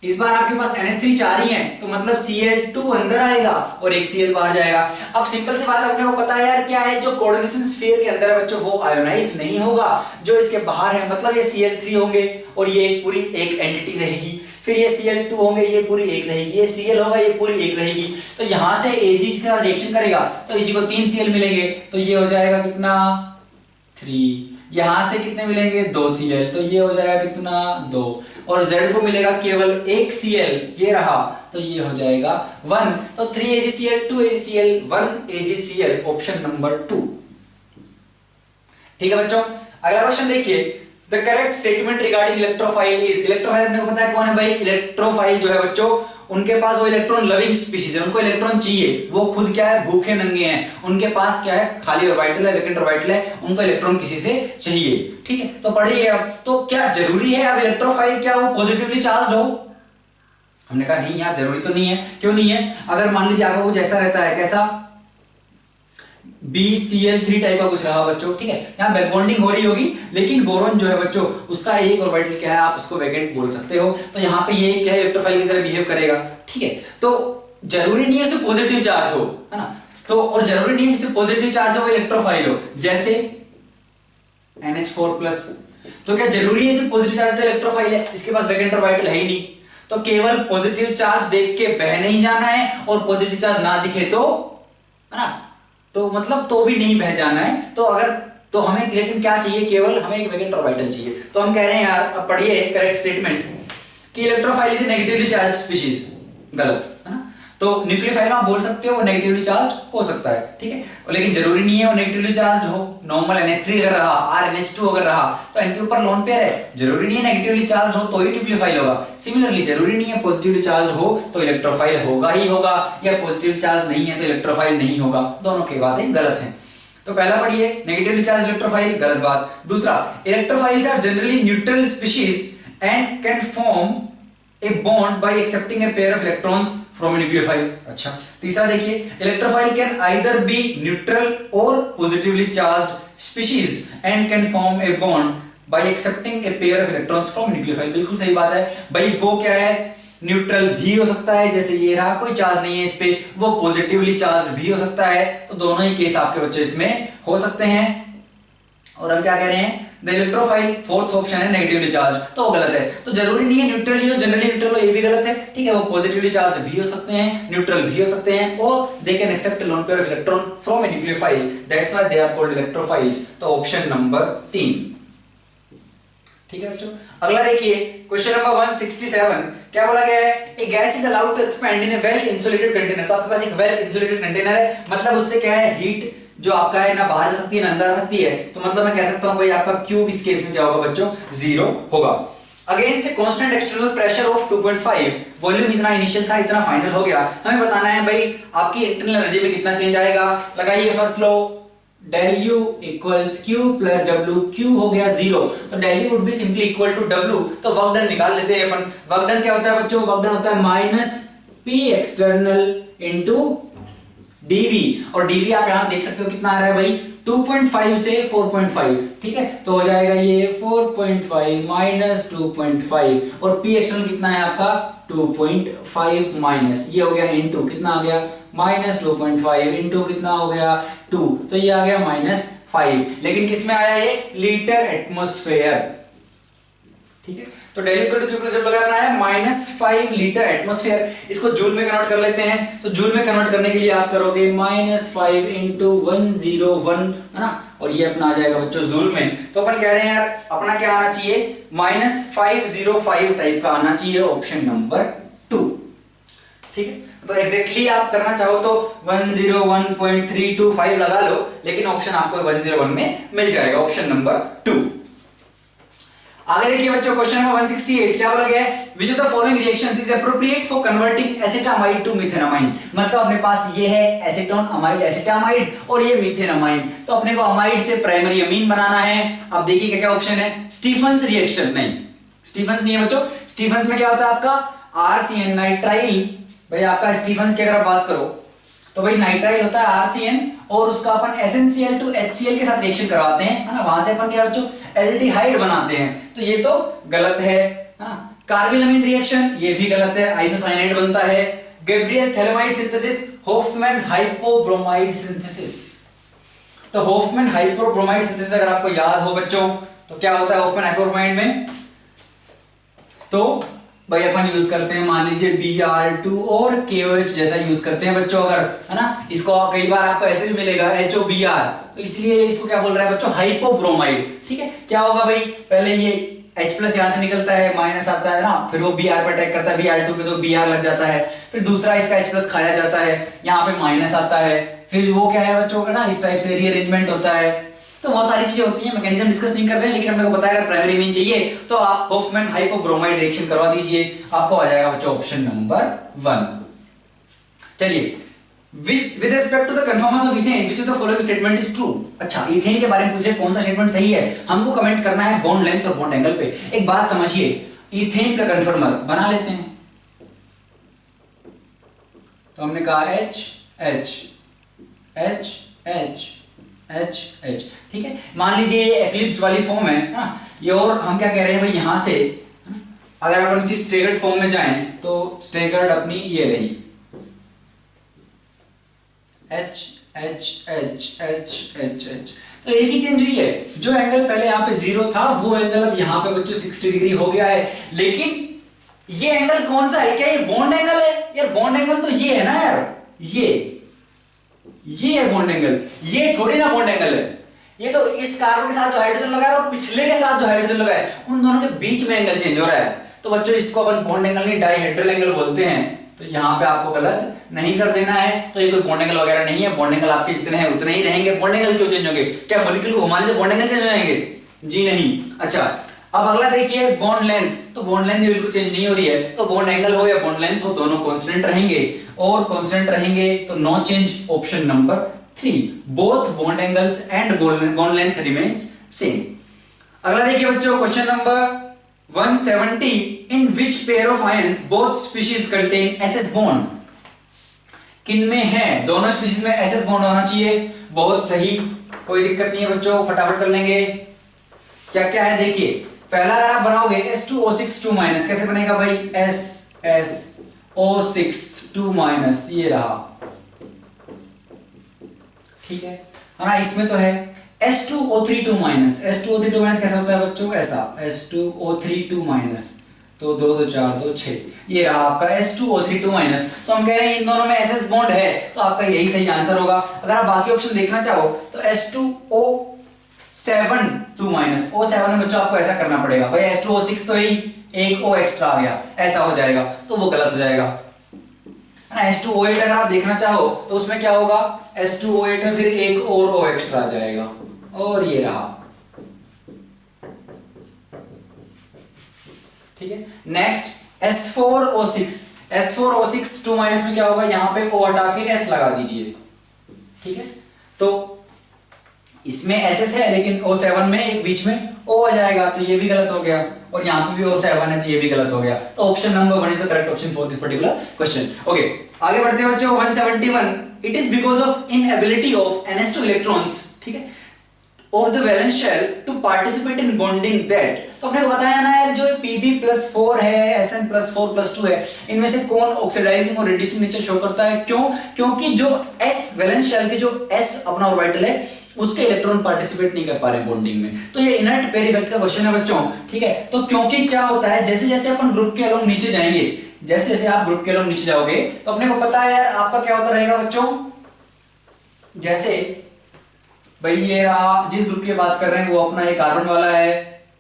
इस बार आपके पास NH3 4 ही है, तो मतलब Cl2 अंदर आएगा और एक Cl बाहर जाएगा। अब सिंपल सी बात अपने को पता है यार क्या है, जो कोऑर्डिनेशन स्फीयर के अंदर है बच्चों वो आयोनाइज नहीं होगा, जो इसके बाहर है, मतलब ये Cl3 होंगे और ये पूरी एक एंटिटी रहेगी, फिर ये Cl2 होंगे ये पूरी एक रहेगी, ये Cl होगा ये पूरी एक रहेगी। तो यहां से Ag इसके साथ रिएक्शन करेगा तो Ag को 3 Cl मिलेंगे, तो ये हो जाएगा कितना 3, यहां से कितने मिलेंगे 2 Cl, तो ये हो जाएगा कितना 2, और Z को मिलेगा केवल 1 Cl, ये रहा, तो ये हो जाएगा 1। तो 3 AgCl, 2 AgCl, 1 AgCl, option number 2, ठीक है बच्चों। अगला क्वेश्चन देखिए, the correct statement regarding electrophile is, electrophile अपने को पता है कौन है भाई, इलेक्ट्रोफाइल जो है बच्चों उनके पास वो इलेक्ट्रॉन लविंग स्पीशीज है, उनको इलेक्ट्रॉन चाहिए, वो खुद क्या है भूखे नंगे हैं, उनके पास क्या है खाली ऑर्बिटल है, वैकेंट ऑर्बिटल है, उनको इलेक्ट्रॉन किसी से चाहिए, ठीक है। तो पढ़िए अब, तो क्या जरूरी है अब इलेक्ट्रोफाइल क्या वो पॉजिटिवली चार्ज्ड हो, हमने कहा नहीं यार जरूरी तो नहीं है। क्यों नहीं है, अगर मान लीजिए आपका कुछ ऐसा रहता है, कैसा BCl3 टाइप का कुछ रहा बच्चों, ठीक है, यहाँ बैक बॉन्डिंग हो रही होगी, लेकिन बोरॉन जो है बच्चों उसका एक ऑर्बिटल क्या है, आप उसको वैकेंट बोल सकते हो, तो यहाँ पे ये क्या है इलेक्ट्रोफाइल की तरह बिहेव करेगा, ठीक है। तो जरूरी नहीं है इसे पॉजिटिव चार्ज हो, है ना, तो और जरूरी नहीं है इसे पॉजिटिव चार्ज हो इलेक्ट्रोफाइल हो, जैसे NH4+, तो क्या जरूरी है इसे पॉजिटिव चार्ज तो इलेक्ट्रोफाइल है, इसके पास वैकेंट ऑर्बिटल है ही नहीं, तो केवल पॉजिटिव चार्ज देख के बह नहीं जाना है, और पॉजिटिव चार्ज ना दिखे तो, है ना, तो मतलब तो भी नहीं बह जाना है। तो अगर, तो हमें लेकिन क्या चाहिए, केवल हमें एक वैकेंट ऑर्बिटल चाहिए। तो हम कह रहे हैं यार, अब पढ़िए करेक्ट स्टेटमेंट कि electrophile is negatively charge species, गलत है ना। तो न्यूक्लियोफाइल में आप बोल सकते हो नेगेटिवली चार्ज हो सकता है, ठीक है, लेकिन जरूरी नहीं है वो नेगेटिवली चार्ज हो। नॉर्मल NH3 अगर रहा, RNH2 अगर रहा तो N के ऊपर लोन पेयर है, जरूरी नहीं है नेगेटिवली चार्ज हो तो ही न्यूक्लियोफाइल होगा। सिमिलरली जरूरी नहीं है पॉजिटिवली चार्ज हो तो इलेक्ट्रोफाइल होगा ही होगा, या पॉजिटिव चार्ज नहीं है तो इलेक्ट्रोफाइल नहीं होगा, दोनों की बातें गलत हैं। तो पहला पढ़िए, नेगेटिवली चार्ज इलेक्ट्रोफाइल, गलत बात। दूसरा, electrophiles are generally neutral species and can form a bond by accepting a pair of electrons from a nucleophile। अच्छा, तीसरा देखिए, electrophile can either be neutral or positively charged species and can form a bond by accepting a pair of electrons from nucleophile। बिल्कुल सही बात है भाई, वो क्या है, न्यूट्रल भी हो सकता है, जैसे ये रहा कोई चार्ज नहीं है इस पे, वो पॉजिटिवली चार्ज भी हो सकता है, तो दोनों ही केस आपके बच्चे इसमें हो सकते हैं। और हम क्या कह रहे हैं, द इलेक्ट्रोफाइल फोर्थ ऑप्शन है नेगेटिवली चार्ज, तो वो गलत है। तो जरूरी नहीं है न्यूट्रल हो, जनरली न्यूट्रल हो, ये भी गलत है, ठीक है, वो पॉजिटिवली चार्ज भी हो सकते हैं, न्यूट्रल भी हो सकते हैं, और they can accept lone pair of electron from a nucleophile, that's why they are called electrophiles. तो ऑप्शन नंबर 3, ठीक है बच्चों। अगला देखिए, क्वेश्चन नंबर 167, क्या बोला गया है, a gas is allowed to expand in a well insulated container. तो आपके पास एक वेल इंसुलेटेड कंटेनर है, मतलब उससे क्या है, हीट जो आपका है ना बाहर जा सकती है ना अंदर आ सकती है, तो मतलब मैं कह सकता हूं भाई आपका Q इस केस में क्या होगा बच्चों, 0 होगा। Against a constant external pressure of 2.5, volume इतना इनिशियल था, इतना फाइनल हो गया, हमें बताना है भाई आपकी इंटरनल एनर्जी में कितना चेंज आएगा। लगाइए first law, del U equals Q plus W, Q हो गया 0, तो del U would be simply equal to W, तो वर्क डन निकाल लेते हैं अपन। वर्क डन क्या होता है बच्चों, वर्क डन होता है minus P external into dV, और dV आप यहां देख सकते हो कितना आ रहा है भाई, 2.5 से 4.5, ठीक है, तो हो जाएगा ये 4.5 माइनस 2.5, और P एक्सटर्नल कितना है आपका 2.5 माइनस, ये हो गया इनटू कितना आ गया माइनस 2.5 इनटू कितना हो गया 2, तो ये आ गया माइनस 5, लेकिन किस में आया ये, लीटर एटमॉस्फेयर, ठीक है। तो del equal to q plus जब लगाना है -5 लीटर एटमॉस्फेयर, इसको जूल में कन्वर्ट कर लेते हैं। तो जूल में कन्वर्ट करने के लिए आप करोगे -5 इंटू 101, है ना, और ये अपना आ जाएगा बच्चों जूल में। तो अपन कह रहे हैं यार अपना क्या आना चाहिए, -505 टाइप का आना चाहिए, ऑप्शन नंबर 2, ठीक है। तो एग्जैक्टली आप करना चाहो तो 101.325 लगा लो, लेकिन ऑप्शन आपको 101 में मिल जाएगा, ऑप्शन नंबर 2। आगे देखिए बच्चों, क्वेश्चन नंबर 168, क्या बोला गया है, which of the following reactions is appropriate for converting acetamide to methanamine. मतलब अपने पास ये है एसीटोन अमाइड एसिटामाइड और ये मीथेनामाइन, तो अपने को अमाइड से प्राइमरी अमीन बनाना है। अब देखिए क्या क्या ऑप्शन है, स्टीफंस रिएक्शन, नहीं स्टीफंस नहीं है बच्चों, स्टीफंस में क्या होता है आपका RCN नाइट्राइल, भाई आपका स्टीफंस की अगर आप बात करो तो भाई नाइट्राइल होता है RCN, और उसका अपन SnCl टू HCl के साथ रिएक्शन करवाते हैं, है ना, वहां से अपन क्या बच्चों एल्डिहाइड बनाते हैं, तो ये तो गलत है ना। कार्बिलमिन रिएक्शन, ये भी गलत है, आइसोसाइनाइड बनता है। Gabriel phthalimide synthesis, Hofmann hypobromide synthesis, तो होफमैन हाइपोब्रोमाइड सिंथेसिस अगर आपको याद हो बच्चों तो क्या होता है होफमैन हाइपोब्रोमाइड में, तो भाई अपन यूज करते हैं मान लीजिए Br2 और KOH जैसा यूज करते हैं बच्चों, अगर है ना, इसको कई बार आपको ऐसे भी मिलेगा HOBr, तो इसलिए इसको क्या बोल रहा है बच्चों, हाइपोब्रोमाइड, ठीक है। क्या होगा भाई, पहले ये H प्लस यहां से निकलता है, माइनस आता है ना, फिर वो Br पर अटैक करता है, Br2 पे तो Br लग जाता है, फिर दूसरा इसका H प्लस खाया जाता है, यहाँ पे माइनस आता है, फिर वो क्या है बच्चों का ना इस टाइप से रीअरेंजमेंट होता है, तो बहुत सारी चीजें होती हैं, मैकेनिज्म डिस्कस नहीं कर रहे हैं, लेकिन हमने को बताया अगर प्राइमरी मीन चाहिए तो आप होफमैन हाइपोब्रोमाइड रिएक्शन करवा दीजिए, आपको आ जाएगा बच्चों ऑप्शन नंबर 1। चलिए, with respect to the confirmation of ethane which of the following statement is true. अच्छा, इथेन के बारे में पूछे कौन सा स्टेटमेंट सही है, हमको कमेंट करना है बॉन्ड लेंथ और बॉन्ड एंगल पे। एक बात समझिए, इथेन का कन्फर्मर बना लेते हैं, तो हमने कहा H H H H H H, ठीक है। मान लीजिए ये एक्लिप्स्ड वाली फॉर्म है ना ये, और हम क्या कह रहे हैं भाई यहां से अगर अपन किसी स्टेगर्ड फॉर्म में जाएं तो स्टेगर्ड अपनी ये रही H H H H H H, तो एक ही चेंज हुई है, जो एंगल पहले यहाँ पे 0 था वो एंगल अब यहाँ पे बच्चों 60 डिग्री हो गया है। लेकिन ये एंगल कौन सा है, क्या ये बॉन्ड एंगल है यार, बॉन्ड एंगल तो ये है ना यार, ये है बॉन्ड एंगल, ये थोड़ी ना बॉन्ड एंगल है, ये तो इस कार्बन के साथ जो हाइड्रोजन लगा है और पिछले के साथ जो हाइड्रोजन लगा है उन दोनों के बीच में एंगल चेंज हो रहा है। तो बच्चों इसको अपन बॉन्ड एंगल नहीं डाइहेड्रल एंगल बोलते हैं, तो यहाँ पे आपको गलत नहीं कर देना है। तो ये कोई बॉन्ड एंगल वगैरह नहीं है, बॉन्ड एंगल आपके जितने हैं उतने ही रहेंगे। बॉन्ड एंगल क्यों चेंज होंगे? क्या मॉलिक्यूल को घुमाने से बॉन्ड एंगल चेंज हो जाएंगे? जी नहीं। अच्छा, अब अगला देखिए बॉन्ड लेंथ। तो बॉन्ड लेंथ बिल्कुल चेंज नहीं हो रही है, तो बॉन्ड एंगल हो या बॉन्ड लेंथ हो दोनों कांस्टेंट रहेंगे, और कांस्टेंट रहेंगे तो no change, option number 3, both bond angles and bond length remains same. अगला देखिए बच्चों question number 170, in which pair of ions both species contain SS bond? किन में है? दोनों स्पीशीज में एसएस बॉन्ड होना चाहिए। बहुत सही, कोई दिक्कत नहीं है बच्चों, फटाफट कर लेंगे। क्या क्या है देखिए, पहला अगर आप बनाओगे S2O6 2- कैसे बनेगा भाई? SSO6 2-, ये रहा, ठीक है ना? इसमें तो है S2O3 2-, S2O3 2- कैसा होता है बच्चों? ऐसा S2O3 2-, तो 2 2 4 2 6, ये रहा आपका S2O3 2-। तो हम कह रहे हैं इन दोनों में एसएस बॉन्ड है, तो आपका यही सही आंसर होगा। अगर आप बाकी ऑप्शन देखना चाहो तो S2O7 2-, O7 में बच्चों आपको ऐसा करना पड़ेगा भाई, S2O6 तो ही एक O एक्स्ट्रा आ गया, ऐसा हो जाएगा, तो वो गलत हो जाएगा ना। S2O8 अगर आप देखना चाहो तो उसमें क्या होगा? S2O8 में फिर एक और O एक्स्ट्रा आ जाएगा, और ये रहा, ठीक है। नेक्स्ट S4O6, S4O6 2- में क्या होगा? यहां पे O हटा के S लगा दीजिए, ठीक है। तो इसमें SS है लेकिन O7 में एक बीच में O आ जाएगा, तो ये भी गलत हो गया, और यहाँ पे भी O7 है तो ये भी गलत हो गया। तो option number 1 is the correct option for this particular question. Okay, आगे बढ़ते हैं बच्चों 171, it is because of inability of NS2 electrons, ठीक है, of the valence shell to participate in bonding that। तो अपने को बताया ना यार, जो Pb+4 है, Sn+4+2 है, इनमें से कौन ऑक्सीडाइजिंग और रिड्यूसिंग नेचर शो करता है? क्यों? क्योंकि जो S वैलेंस शेल के जो S अपना ऑर्बिटल है उसके इलेक्ट्रॉन पार्टिसिपेट नहीं कर पा रहे बॉन्डिंग में। तो ये इनर्ट पेयर इफेक्ट का क्वेश्चन है बच्चों, ठीक है। तो क्योंकि क्या होता है, जैसे जैसे अपन ग्रुप के अलोंग नीचे जाएंगे, जैसे जैसे आप ग्रुप के अलोंग नीचे जाओगे, तो अपने को पता है यार आपका क्या होता रहेगा बच्चों, जैसे भाई ये रहा, जिस ग्रुप की बात कर रहे हैं वो अपना ये कार्बन वाला है,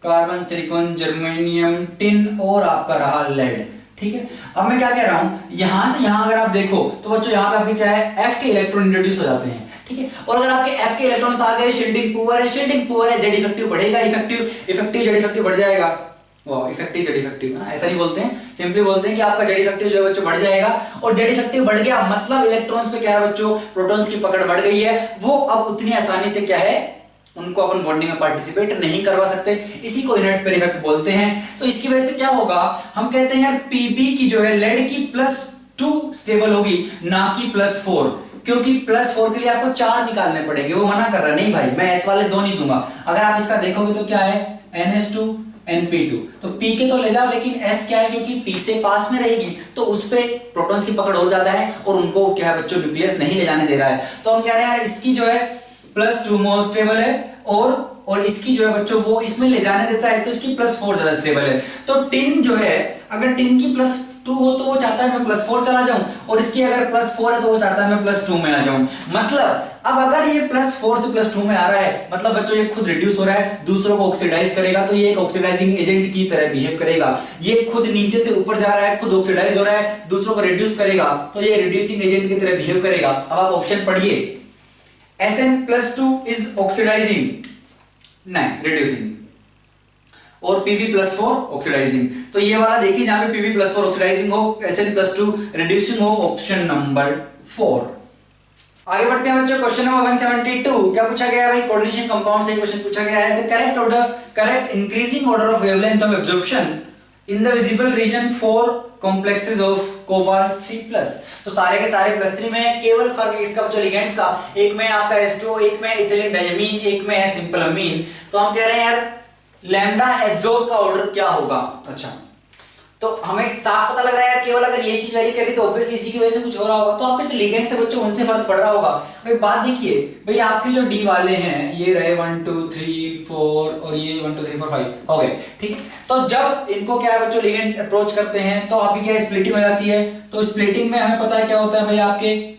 कार्बन, सिलिकॉन, जर्मेनियम, टिन, और आपका रहा लेड, ठीक है। अब मैं क्या कह रहा हूं, यहां से यहां अगर आप देखो तो बच्चों यहां पे आपके क्या है, F के इलेक्ट्रॉन इंट्रोड्यूस हो जाते हैं, ठीक है। और अगर आपके F के इलेक्ट्रॉन्स आ गए, शील्डिंग पुअर है, शील्डिंग पुअर है, जेड इफेक्टिव बढ़ेगा, इफेक्टिव जेड इफेक्टिव बढ़ जाएगा, वो इफेक्टिव जेड इफेक्टिव, ऐसा नहीं बोलते हैं, सिंपली बोलते हैं कि आपका जेड इफेक्टिव जो है बच्चों बढ़ जाएगा। और जेड इफेक्टिव बढ़ गया मतलब इलेक्ट्रॉन्स पे क्या है बच्चों, प्रोटॉन्स की पकड़ बढ़ गई है, वो अब उतनी आसानी से क्या है, उनको अपन बॉन्डिंग में पार्टिसिपेट नहीं करवा सकते, इसी को इनर्ट पेयर इफेक्ट बोलते हैं। तो इसकी वजह से क्या होगा, हम कहते हैं यार Pb की जो है लेड की +2 स्टेबल होगी, ना कि +4, क्योंकि +4 के लिए आपको 4 निकालने पड़ेंगे, वो मना कर रहा है, नहीं भाई मैं S वाले 2 नहीं दूंगा। अगर आप इसका देखोगे तो क्या है, NH2 NP2, तो P के तो ले जाओ, लेकिन S क्या है, क्योंकि P से पास में रहेगी तो उस पे प्रोटॉन्स की पकड़ हो जाता है और उनको क्या है बच्चों, न्यूक्लियस नहीं ले जाने दे रहा है। तो हम कह रहे हैं यार इसकी जो है +2 मोर स्टेबल है, और इसकी जो है बच्चों वो इसमें ले जाने देता है, तो इसकी +4 ज्यादा स्टेबल है। तो टिन जो है, अगर टिन की +2 हो तो वो चाहता है मैं +4 चला जाऊं, और इसकी अगर +4 है तो वो चाहता है मैं +2 में आ जाऊं। मतलब अब अगर ये +4 से +2 में आ रहा है, मतलब बच्चों ये खुद रिड्यूस हो रहा है, दूसरों को ऑक्सीडाइज करेगा, तो ये एक ऑक्सीडाइजिंग एजेंट की तरह बिहेव करेगा। ये खुद नीचे से ऊपर जा रहा है, खुद ऑक्सीडाइज हो रहा है, दूसरों को रिड्यूस करेगा, तो ये रिड्यूसिंग एजेंट की तरह बिहेव करेगा। अब आप ऑप्शन पढ़िए, Sn+2 इज ऑक्सीडाइजिंग, नहीं रिड्यूसिंग, और Pb+4 ऑक्सीडाइजिंग। तो ये वाला देखिए जहां पे Pb+4 ऑक्सीडाइजिंग हो, Sn+2 रिड्यूसिंग हो, ऑप्शन नंबर 4। आगे बढ़ते हैं बच्चों, क्वेश्चन नंबर 172। क्या पूछा गया है भाई, कोऑर्डिनेशन कंपाउंड से क्वेश्चन पूछा गया है। The correct increasing order of wavelength of absorption in the visible region for complexes of cobalt 3+। तो सारे के सारे +3 में है, केवल फर्क इसका बच्चों लिगेंड्स का, एक में आपका H2O, एक में इथिलीन डायमीन, एक में है सिंपल अमीन। तो हम कह रहे हैं यार लैम्डा एब्जॉर्ब का ऑर्डर क्या होगा। अच्छा, तो हमें साफ पता लग रहा है यार, केवल अगर ये चीज वेरी करी तो ऑब्वियसली इसी की वजह से कुछ हो रहा होगा। तो आपके जो लिगेंड से बच्चों उनसे फर्क पड़ रहा होगा। भाई बात देखिए, भाई आपके जो डी वाले हैं ये रहे 1 2 3 4 और ये 1 2 3 4 5 हो गए, ठीक। तो जब इनको क्या है बच्चों लिगेंड अप्रोच करते हैं तो आपकी क्या स्प्लिटिंग हो जाती है। तो स्प्लिटिंग में हमें पता है क्या होता है भाई, आपके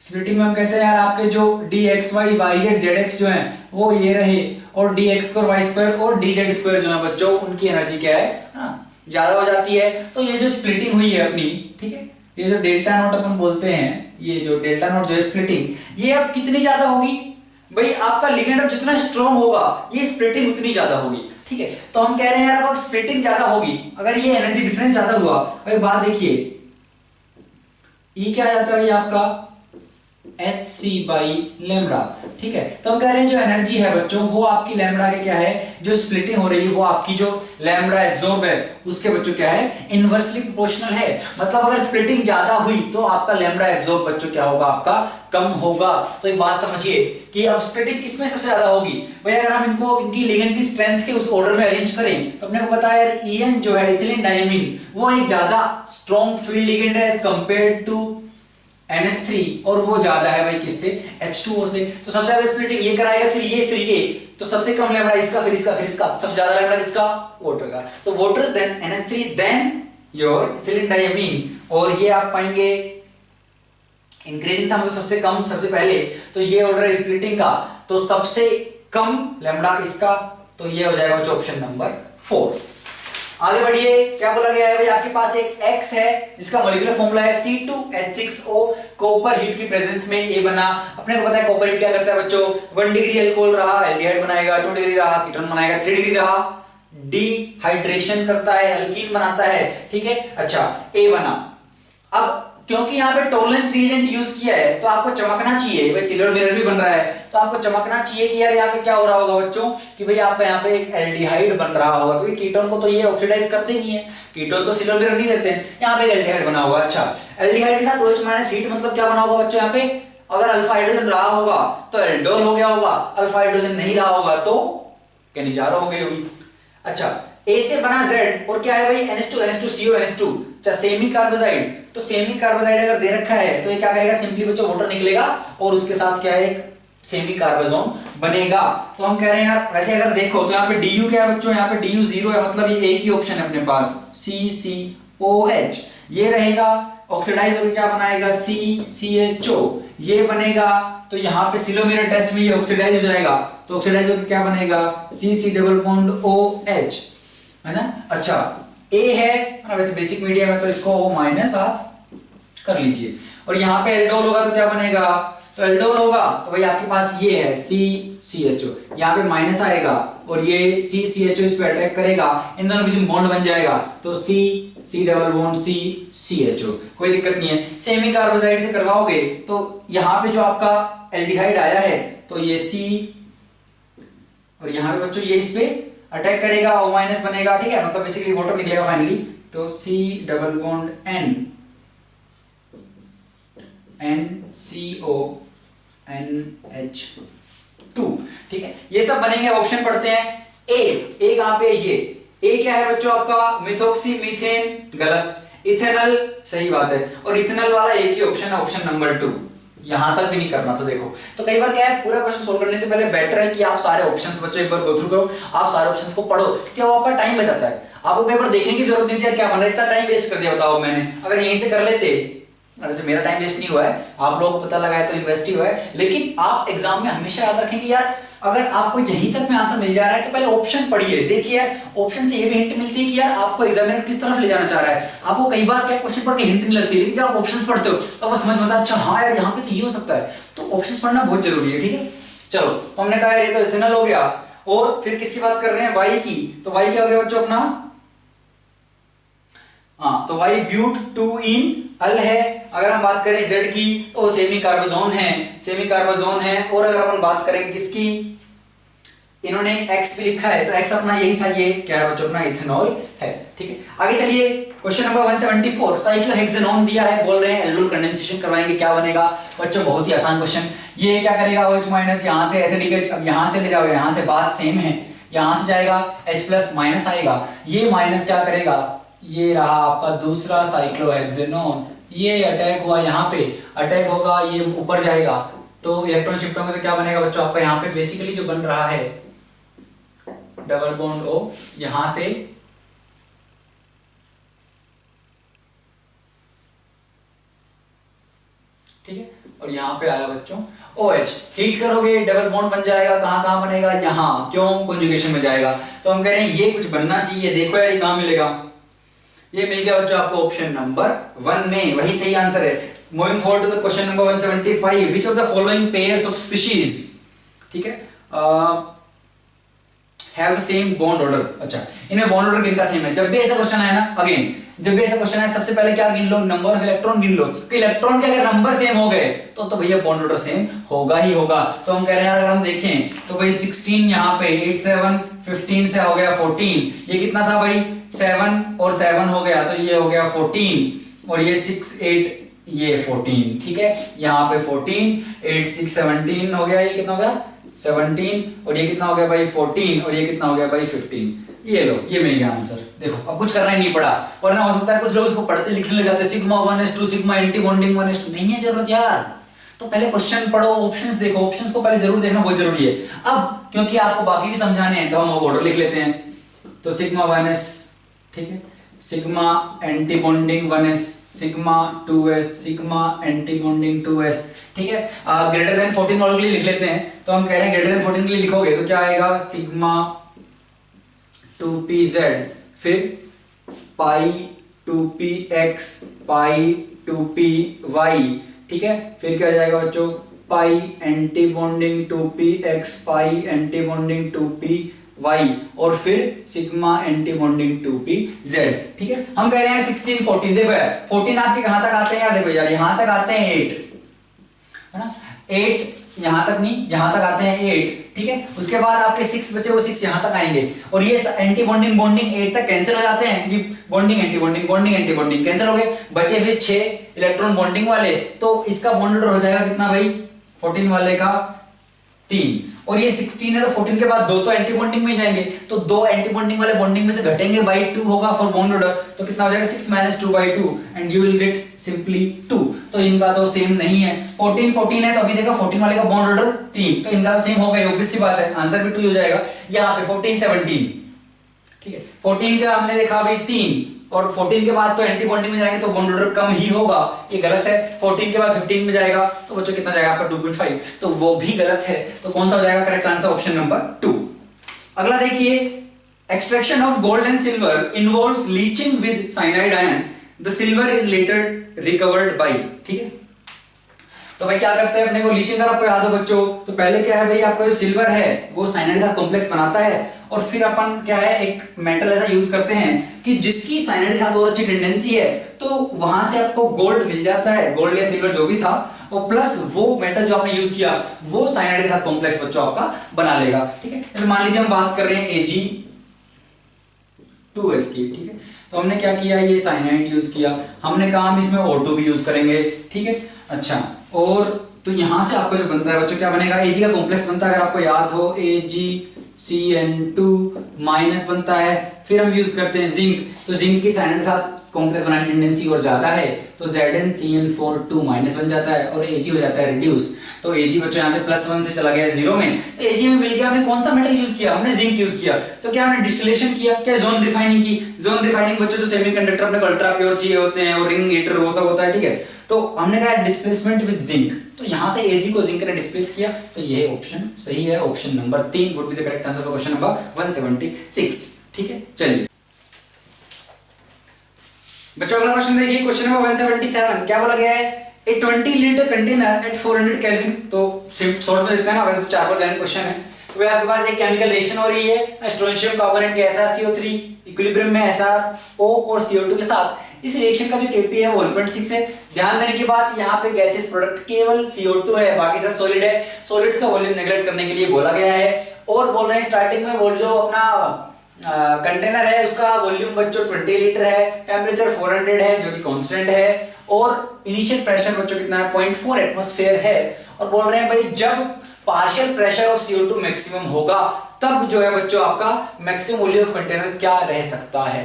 स्प्लिटिंग में हम कहते हैं यार आपके जो dxy yz zx जो है वो ये रहे, और dx2 y2 और dz2 जो है बच्चों उनकी एनर्जी क्या है ना ज्यादा हो जाती है। तो ये जो स्प्लिटिंग हुई है अपनी, ठीक है, ये जो डेल्टा नोट अपन बोलते हैं, ये जो डेल्टा नोट जो है स्प्लिटिंग, ये अब कितनी ज्यादा होगी भाई, आपका लिगेंड अब जितना स्ट्रॉन्ग होगा ये स्प्लिटिंग उतनी ज्यादा होगी, ठीक है। तो हम कह रहे हैं यार अब स्प्लिटिंग ज्यादा होगी अगर ये एनर्जी डिफरेंस ज्यादा हुआ। भाई बात देखिए, ई क्या आ जाता है भाई आपका hc/λ, ठीक है। तो हम कह रहे हैं जो एनर्जी है बच्चों वो आपकी लैम्बडा के क्या है, जो स्प्लिटिंग हो रही है वो आपकी जो लैम्बडा एब्जॉर्ब है उसके बच्चों क्या है, इनवर्सली प्रोपोर्शनल है। मतलब अगर स्प्लिटिंग ज्यादा हुई तो आपका लैम्बडा एब्जॉर्ब बच्चों क्या होगा, आपका कम होगा। तो एक बात समझिए कि अब स्प्लिटिंग किसमें सबसे ज्यादा होगी भाई, अगर हम इनको इनकी लिगेंड की स्ट्रेंथ के उस ऑर्डर में अरेंज करें तो अपने को पता है यार EN जो है इथिलीन डायमीन वो एक ज्यादा स्ट्रॉन्ग फील्ड लिगेंड है एज कंपेयर्ड टू NH3, और वो ज्यादा है भाई किससे, H2O से। तो सबसे ज्यादा स्प्लिटिंग ये कराएगा, फिर ये, तो सबसे कम लैम्बडा इसका, फिर इसका, सबसे ज्यादा लैम्बडा किसका, वाटर का। तो water then NH3 then your ethylene diamine, और ये आप पाएंगे इंक्रीजिंग था मतलब सबसे कम सबसे पहले, तो ये ऑर्डर है स्प्लिटिंग का, तो सबसे कम लैम्बडा इसका, तो ये हो जाएगा ऑप्शन नंबर 4। आगे बढ़िए, क्या बोला गया है भाई, आपके पास एक X है जिसका मॉलिक्यूलर फॉर्मूला है C2H6O, कॉपर हीट की प्रेजेंस में ये बना। अपने को पता है कॉपर हीट क्या करता है बच्चों, 1 डिग्री अल्कोहल रहा एल्डिहाइड बनाएगा, 2 डिग्री रहा कीटोन बनाएगा, 3 डिग्री रहा डिहाइड्रेशन करता है, अल्कीन बनाता है, ठीक है। अच्छा ए बना। अब क्योंकि यहाँ पे टॉलरेंस रिएजेंट यूज किया है तो आपको चमकना चाहिए, भाई सिल्वर मिरर भी बन रहा है तो आपको चमकना चाहिए कि यार यहाँ पे क्या हो रहा होगा बच्चों, कि भाई आपका यहाँ पे एक एल्डिहाइड बन रहा होगा, क्योंकि कीटोन को तो ये ऑक्सीडाइज करते ही नहीं है, कीटोन तो सिल्वर मिरर नहीं देते हैं, यहाँ पे एक एल्डिहाइड बना होगा। अच्छा एल्डिहाइड के साथ OH- हीट मतलब क्या बना होगा बच्चों, यहाँ पे अगर अल्फा हाइड्रोजन रहा होगा तो एल्डोल हो गया होगा, अल्फा हाइड्रोजन नहीं रहा होगा तो केनिजारो हो गई होगी। अच्छा ए से बना Z और क्या है भाई NH2 NH2 अच्छा सेमी कार्बोजाइड, तो सेमी कार्बोजाइड अगर दे रखा है तो ये क्या करेगा, सिंपली बच्चों वाटर निकलेगा और उसके साथ क्या है, एक सेमी कार्बोजोन बनेगा। तो हम कह रहे हैं यार वैसे अगर देखो तो यहाँ पे DU क्या है बच्चों, यहाँ पे DU 0 है, मतलब ये एक ही ऑप्शन है अपने पास CCOH, ये रहेगा। ऑक्सीडाइज होकर क्या बनाएगा CCHO, ये बनेगा। तो यहाँ पे सिलोमीटर टेस्ट में ये ऑक्सीडाइज हो जाएगा, तो ऑक्सीडाइज होकर क्या बनेगा CC⋅OH, है ना। अच्छा A है वैसे बेसिक मीडियम है तो इसको O- आप कर लीजिए, और यहाँ पे एल्डोल होगा तो क्या बनेगा, तो एल्डोल होगा तो भाई आपके पास ये है CCHO, यहाँ पे माइनस आएगा और ये CCHO इस पे अटैक करेगा, इन दोनों के बीच में बॉन्ड बन जाएगा तो CCHO, कोई दिक्कत नहीं है। सेमी कार्बोजाइड से करवाओगे तो यहाँ पे जो आपका एल्डिहाइड आया है तो ये C, और यहाँ पे बच्चों ये इस पे अटैक करेगा, O- बनेगा, ठीक है, मतलब बेसिकली वाटर निकलेगा फाइनली, तो C⋅N NCONH2, ठीक है। ये सब बनेंगे, ऑप्शन पढ़ते हैं। ए कहां पे, ये ए क्या है बच्चों आपका मिथॉक्सी मीथेन, गलत। इथेनॉल सही बात है, और इथेनॉल वाला एक ही ऑप्शन है, ऑप्शन नंबर 2, यहां तक भी नहीं करना। तो देखो तो कई बार क्या है, पूरा क्वेश्चन सोल्व करने से पहले बेटर है कि आप सारे ऑप्शंस बच्चों एक बार गो थ्रू करो, आप सारे ऑप्शंस को पढ़ो, क्या वो आपका टाइम बचाता है, आपको पेपर देखने की जरूरत नहीं थी, क्या बन रहा है, इतना टाइम वेस्ट कर दिया बताओ मैंने, अगर यहीं से कर लेते। वैसे मेरा टाइम वेस्ट नहीं हुआ है, आप लोगों को पता लगा है तो इन्वेस्ट ही हुआ है, लेकिन आप एग्जाम में हमेशा याद रखें कि यार अगर आपको यहीं तक में आंसर मिल जा रहा है तो पहले ऑप्शन पढ़िए, देखिए यार ऑप्शन से ये भी हिंट मिलती है कि यार आपको एग्जामिनर किस तरफ ले जाना चाह रहा है। आपको कई बार क्या क्वेश्चन पढ़ के हिंट नहीं लगती, लेकिन जब आप ऑप्शंस पढ़ते हो तो आपको समझ में आता है अच्छा हाँ यार यहाँ पे तो ये हो सकता है, तो ऑप्शंस पढ़ना बहुत जरूरी है, ठीक है। चलो तो हमने कहा ये तो इथेनॉल हो गया, और फिर किसकी बात कर रहे हैं, वाई की। तो वाई क्या हो गया बच्चों अपना, हाँ तो वाई ब्यूट 2 इन अल है। अगर हम बात करें Z की तो सेमी कार्बोजोन है, और अगर अपन बात करें किसकी, इन्होंने एक X भी लिखा है तो X अपना यही था, ये क्या है बच्चों अपना इथेनॉल है, ठीक है। आगे चलिए क्वेश्चन नंबर 174, साइक्लोहेक्सेनॉन दिया है, बोल रहे हैं एल्डोल कंडेंसेशन करवाएंगे, क्या बनेगा बच्चों, बहुत ही आसान क्वेश्चन। ये क्या करेगा OH- यहां से ऐसे डीके, अब यहां से ले जाओ, यहां से बात सेम है, यहां से जाएगा H+ माइनस आएगा, ये माइनस क्या करेगा, ये रहा आपका दूसरा साइक्लोहेक्सेनोन, ये अटैक हुआ, यहाँ पे अटैक होगा, ये ऊपर जाएगा तो इलेक्ट्रॉन शिफ्ट होंगे तो क्या बनेगा बच्चों आपका, यहाँ पे बेसिकली जो बन रहा है डबल बॉन्ड O, यहां से ठीक है, और यहां पे आया बच्चों OH, हीट करोगे डबल बॉन्ड बन जाएगा, कहां कहां बनेगा, यहां, क्यों, कॉन्जुगेशन में जाएगा। तो हम कह रहे हैं ये कुछ बनना चाहिए, देखो यार ये कहां मिलेगा, ये मिल गया बच्चों आपको ऑप्शन नंबर 1 में, वही सही आंसर है। Moving forward to the question number 175, which of the following pairs of species, ठीक है, have the same bond order. अच्छा, इनमें बॉन्ड ऑर्डर किनका सेम है? जब भी ऐसा क्वेश्चन आए ना, अगेन जब भी ऐसा क्वेश्चन आए सबसे पहले क्या गिन लो? नंबर ऑफ इलेक्ट्रॉन गिन लो, कि इलेक्ट्रॉन के अगर नंबर सेम हो गए तो भैया बॉन्ड ऑर्डर सेम होगा ही होगा। तो हम कह रहे हैं अगर हम देखें तो भाई 16 यहाँ पे 8 7 15 से हो गया 14, ये कितना था भाई 7 और 7 हो गया तो ये हो गया 14, और ये 6 8 ये 14, ठीक है, यहाँ पे 14 8 6 17 हो गया, ये कितना हो गया 17, और ये कितना हो गया भाई 14, और ये कितना हो गया भाई 15। ये लो, ये मिल गया आंसर। देखो अब कुछ करना ही नहीं पड़ा, वरना हो सकता है कुछ लोग इसको पढ़ते लिखने लग जाते हैं, sigma 1s2 sigma anti bonding 1s2, नहीं है जरूरत यार। तो पहले क्वेश्चन पढ़ो, ऑप्शंस देखो, ऑप्शंस को पहले जरूर देखना बहुत जरूरी है। अब क्योंकि आपको बाकी भी समझाने हैं तो हम ऑर्डर लिख लेते हैं। तो सिग्मा 1s, ठीक है, sigma anti bonding 1s, sigma 2s, sigma anti bonding 2s, ठीक है। ग्रेटर देन 14 वालों के लिए लिख लेते हैं। तो हम कह रहे हैं ग्रेटर देन 14 के लिए लिखोगे तो क्या आएगा, सिग्मा 2pz, फिर पाई 2px, पाई 2py, ठीक है, फिर क्या जाएगा बच्चों, पाई एंटी बॉन्डिंग 2px, पाई एंटी बॉन्डिंग 2py, और फिर सिग्मा एंटी बॉन्डिंग 2pz, ठीक है। हम कह रहे हैं 16 14, देखो यार 14 आपके कहां तक आते हैं यार, देखो यार यहां तक आते हैं 8, है ना, 8 यहां तक नहीं, यहां तक आते हैं 8, ठीक है। उसके बाद आपके 6 बचे, वो 6 यहां तक आएंगे, और ये एंटी बॉन्डिंग बॉन्डिंग 8 तक कैंसिल हो जाते हैं, क्योंकि bonding anti bonding bonding anti bonding cancel हो गए, बचे फिर 6 इलेक्ट्रॉन बॉन्डिंग वाले। तो इसका बॉन्ड ऑर्डर हो जाएगा कितना भाई, 14 वाले का 3, और ये 16 है तो 14 के बाद 2 तो एंटी बॉन्डिंग में जाएंगे, तो 2 एंटी बॉन्डिंग वाले बॉन्डिंग में से घटेंगे, बाई 2 होगा फॉर बॉन्ड ऑर्डर, तो कितना हो जाएगा 6 - 2/2, and you will get simply 2। तो इनका तो सेम नहीं है, 14 14 है तो अभी देखो 14 वाले का बॉन्ड ऑर्डर 3, तो इनका तो सेम हो गया, ऑब्वियस सी बात है, आंसर भी 2 हो जाएगा। यहाँ पे 14 17, ठीक है, 14 का हमने देखा भाई 3, और 14 के बाद तो एंटी बॉन्डिंग में जाएंगे तो बॉन्ड ऑर्डर कम ही होगा, ये गलत है। 14 के बाद 15 में जाएगा तो बच्चों कितना जाएगा आपका 2.5, तो वो भी गलत है। तो कौन सा हो जाएगा करेक्ट आंसर, ऑप्शन नंबर 2। अगला देखिए, extraction of gold and silver involves leaching with cyanide ion, the silver is later recovered by, ठीक है। तो भाई क्या करते हैं, अपने को लीचिंग अगर आपको याद हो बच्चों, तो पहले क्या है भाई, आपका जो सिल्वर है वो साइनाइड के साथ कॉम्प्लेक्स बनाता है, और फिर अपन क्या है एक मेटल ऐसा यूज करते हैं कि जिसकी साइनाइड के साथ बहुत अच्छी टेंडेंसी है, तो वहां से आपको गोल्ड मिल जाता है, गोल्ड या सिल्वर जो भी था, और प्लस वो मेटल जो आपने यूज किया वो साइनाइड के साथ कॉम्प्लेक्स बच्चों आपका बना लेगा, ठीक है। जैसे मान लीजिए हम बात कर रहे हैं Ag2s की, ठीक है, तो हमने क्या किया, ये साइनाइड यूज किया, हमने कहा हम इसमें O2 भी यूज करेंगे, ठीक है। अच्छा, और तो यहां से आपको जो बनता है बच्चों क्या बनेगा, Ag का कॉम्प्लेक्स बनता है, अगर आपको याद हो AgCN2 माइनस बनता है, फिर हम यूज करते हैं जिंक, तो जिंक की साइनाइड के साथ कॉम्प्लेक्स बनाने की टेंडेंसी और ज्यादा है, तो ZnCN4 माइनस बन जाता है, और Ag हो जाता है रिड्यूस। तो Ag बच्चों यहाँ से +1 से चला गया 0 में, तो Ag में मिल गया, हमने कौन सा मेटल यूज किया, हमने जिंक यूज किया, तो क्या हमने डिस्टिलेशन किया, क्या जोन रिफाइनिंग की। जोन रिफाइनिंग बच्चों जो सेमीकंडक्टर अपने को अल्ट्रा प्योर चाहिए होते हैं, और रिंग हीटर वो सब होता है, ठीक है। तो हमने कहा डिस्प्लेसमेंट विद जिंक, तो यहां से Ag को जिंक ने डिस्प्लेस किया, तो ये ऑप्शन सही है, option number 3 would be the correct answer for question number 176, ठीक है। चलिए बच्चों अगला क्वेश्चन देखिए, क्वेश्चन नंबर 177, क्या बोला गया है, ए 20 लीटर कंटेनर एट 400 केल्विन, तो शॉर्ट में लिखते हैं ना, वैसे तो 4 लाइन क्वेश्चन है। तो भाई आपके पास एक केमिकल रिएक्शन हो रही है स्ट्रोंशियम कार्बोनेट के SrCO3 इक्विलिब्रियम में SrO और CO2 के साथ। इस रिएक्शन का जो Kp है वो 1.6 है। ध्यान देने की बात, यहाँ पे गैसेस प्रोडक्ट केवल CO2 है, बाकी सब सॉलिड है। सॉलिड्स का वॉल्यूम नेगलेक्ट करने के लिए बोला गया है, और बोल रहे हैं स्टार्टिंग में वो जो अपना कंटेनर है उसका वॉल्यूम बच्चों 20 लीटर है, टेम्परेचर 400 है जो कि कांस्टेंट है, और इनिशियल प्रेशर बच्चों कितना है 0.4 एटमॉस्फेयर है। और बोल रहे हैं भाई जब partial pressure of CO2 maximum होगा तब जो है बच्चों आपका मैक्सिमम वॉल्यूम ऑफ कंटेनर क्या रह सकता है।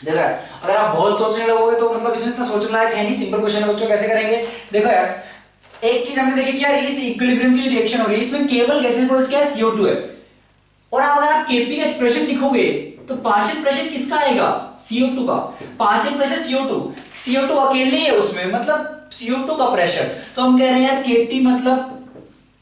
देखो यार, अगर आप बहुत सोचने लगोगे तो मतलब इसमें इतना सोचने लायक है नहीं, सिंपल क्वेश्चन है बच्चों, कैसे करेंगे। देखो यार, एक चीज हमने देखी कि यार इस इक्विलिब्रियम की रिएक्शन हो रही है, इसमें केवल गैसेस प्रोडक्ट क्या है CO2 है, और अगर आप Kp का एक्सप्रेशन लिखोगे तो पार्शियल प्रेशर किसका आएगा, CO2 का। पार्शियल प्रेशर CO2 अकेले है उसमें, मतलब CO2 का प्रेशर, तो हम कह रहे हैं यार Kp मतलब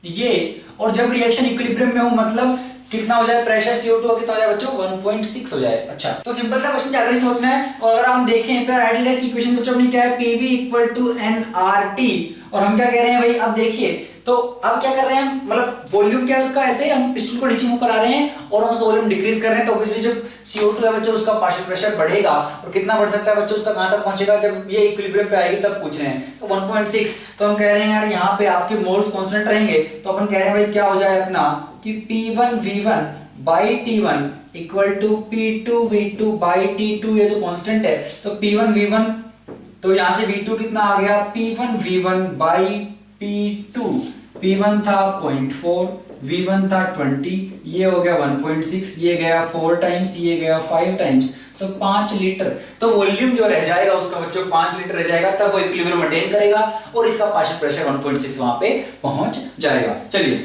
ये, और जब रिएक्शन इक्विलिब्रियम में हो मतलब कितना हो जाए प्रेशर CO2 कितना हो जाए बच्चों 1.6 हो जाए। अच्छा तो सिंपल सा क्वेश्चन ज्यादा नहीं सोचना है। और अगर हम देखें तो आइडियल की इक्वेशन बच्चों अपनी क्या है PV इक्वल टू nRT। और हम क्या कह रहे हैं भाई, अब देखिए तो अब क्या कर रहे हैं हम, मतलब वॉल्यूम क्या है उसका, ऐसे हम पिस्टन को नीचे मूव करा रहे हैं और हम उसका वॉल्यूम डिक्रीज कर रहे हैं। तो ऑब्वियसली जब CO2 है बच्चों उसका पार्शियल प्रेशर बढ़ेगा, और कितना बढ़ सकता है बच्चों उसका, कहां तक पहुंचेगा, जब ये इक्विलिब्रियम पे आएगी तब पूछ रहे हैं। तो 1.6 तो हम कह रहे हैं यार यहाँ पे आपके मोल्स कांस्टेंट रहेंगे, तो अपन कह रहे हैं भाई क्या हो जाए अपना कि P1V1 by T1 equal to P2V2 by T2, ये तो कांस्टेंट है। तो P1V1 तो यहां से V2 कितना आ गया P1V1 बाई P2, P1 था 0.4, V1 था 20, ये हो गया 1.6, ये गया 4 टाइम्स, ये गया 5 टाइम्स, तो 5 लीटर। तो वॉल्यूम जो रह जाएगा उसका बच्चों 5 लीटर रह जाएगा, तब वो इक्विलिब्रियम मेंटेन करेगा और इसका पार्शियल प्रेशर 1.6 वहां पे पहुंच जाएगा। चलिए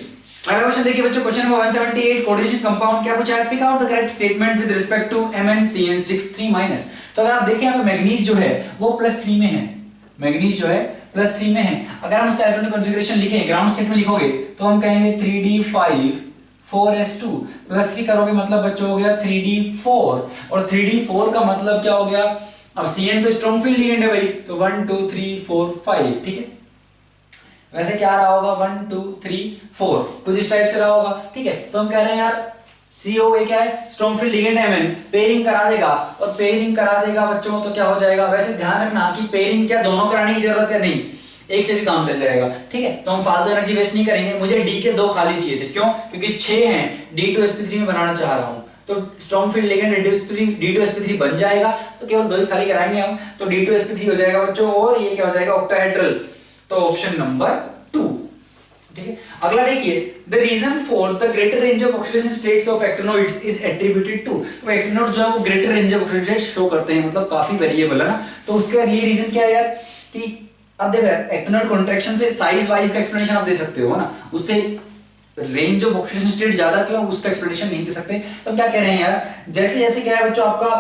अगला क्वेश्चन देखिए बच्चों, क्वेश्चन नंबर 178, कोऑर्डिनेशन कंपाउंड क्या पूछा है, pick out the correct statement with respect to MnCN6 3-। तो अगर आप देखें यहाँ पे मैग्नीज जो है वो +3 में है, मैग्नीज जो है +3 में है। अगर हम इसका इलेक्ट्रॉनिक कॉन्फ़िगरेशन लिखें, ग्राउंड स्टेट में लिखोगे तो हम कहेंगे 3d5 4s2 +3 करोगे मतलब बच्चों हो गया 3d4, और 3d4 का मतलब क्या हो गया, अब Cn तो स्ट्रॉन्ग फील्ड लिगेंड है भाई, तो 1 2 3 4 5, ठीक है। वैसे क्या रहा होगा 1 2 3 4 कुछ इस टाइप से रहा होगा, ठीक है। तो हम कह रहे हैं यार COA क्या है, स्ट्रॉन्ग फील्ड लिगेंड है, Mn पेयरिंग करा देगा, और पेयरिंग करा देगा बच्चों तो क्या हो जाएगा। वैसे ध्यान रखना कि पेयरिंग क्या दोनों कराने की जरूरत है, नहीं एक से भी काम चल जाएगा, ठीक है। तो हम फालतू एनर्जी वेस्ट नहीं करेंगे। मुझे D के 2 खाली चाहिए थे, क्यों, क्योंकि 6 हैं, D2sp3 में बनाना चाह रहा हूं, तो स्ट्रॉन्ग फील्ड लिगेंड D2sp3 बन जाएगा, तो केवल 2 ही खाली कराएंगे हम, तो D2sp3 हो जाएगा बच्चों, और ये क्या हो जाएगा ऑक्टाहेड्रल, तो ऑप्शन नंबर 2, ठीक है। अगला देखिए, the reason for the greater range of oxidation states of actinoids is attributed to. तो एक्टिनोइड्स जो है वो greater range of oxidation show करते हैं, मतलब काफी वेरिएबल है ना। तो उसका ये रीजन क्या है यार, कि अब देखो एक्टिनोइड कॉन्ट्रैक्शन से साइज वाइज का एक्सप्लेनेशन आप दे सकते हो ना, उससे रेंज ऑफ ऑक्सीडेशन स्टेट ज्यादा क्यों उसका एक्सप्लेनेशन नहीं दे सकते। तो हम क्या कह रहे हैं यार, जैसे जैसे क्या है बच्चों आपका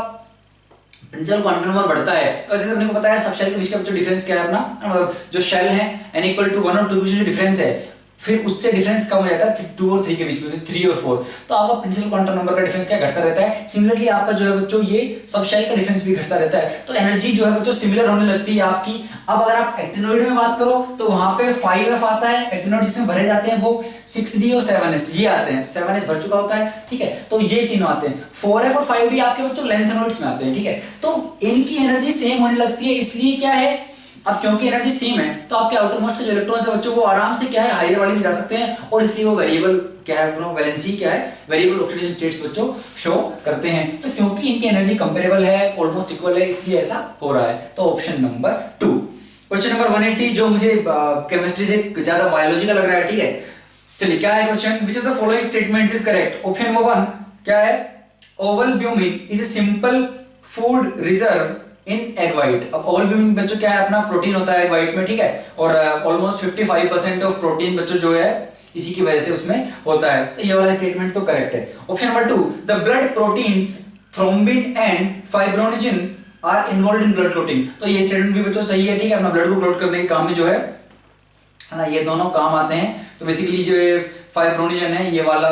प्रिंसिपल क्वांटम नंबर बढ़ता है, तो जैसे हमने को बताया सब शेल के बीच का जो डिफरेंस क्या है अपना, जो शेल है n = 1 और 2 के बीच जो डिफरेंस है, फिर उससे डिफरेंस कम हो जाता है 2 और 3 के बीच में, 3 और 4, तो आपका प्रिंसिपल क्वांटम नंबर का डिफरेंस क्या घटता रहता है। सिमिलरली आपका जो है बच्चों ये सब शेल का डिफरेंस भी घटता रहता है, तो एनर्जी जो है बच्चों सिमिलर होने लगती है आपकी। अब अगर आप एक्टिनोइड में बात करो तो वहां पे 5f आता है, एक्टिनोइड जिसमें भरे जाते हैं वो 6d और 7s ये आते हैं, 7s भर चुका होता है, ठीक है। तो ये तीनों आते हैं, 4f और 5d आपके बच्चों लेंथेनोइड्स में आते हैं, ठीक है। तो इनकी एनर्जी सेम होने लगती है, इसलिए क्या है, अब क्योंकि एनर्जी सेम है तो आपके आउटर मोस्ट के जो इलेक्ट्रॉन्स है बच्चों वो आराम से क्या है हायर वाली में जा सकते हैं, और इसलिए वो वेरिएबल क्या है अपना वैलेंसी क्या है, वेरिएबल ऑक्सीडेशन स्टेट्स बच्चों शो करते हैं। तो क्योंकि इनकी एनर्जी कंपेरेबल है, ऑलमोस्ट इक्वल है, इसलिए ऐसा हो रहा है। तो ऑप्शन नंबर 2। क्वेश्चन नंबर 180 जो मुझे केमिस्ट्री से ज्यादा बायोलॉजी का लग रहा है, ठीक है। चलिए क्या है question, which of the following statements is correct. Option number 1 क्या है, ovalbumin is a simple food reserve in egg white. अब ओवलब्यूमिन बच्चों क्या है अपना प्रोटीन होता है एग व्हाइट में, ठीक है, और ऑलमोस्ट 55% ऑफ प्रोटीन बच्चों जो है इसी की वजह से उसमें होता है, तो ये वाला स्टेटमेंट तो करेक्ट है। Option number 2, the blood proteins thrombin and fibrinogen are involved in blood clotting. तो ये स्टेटमेंट भी बच्चों सही है, ठीक है, अपना ब्लड को क्लॉट करने के काम में जो है ना ये दोनों काम आते हैं। तो बेसिकली जो फाइब्रोनोजेन है ये वाला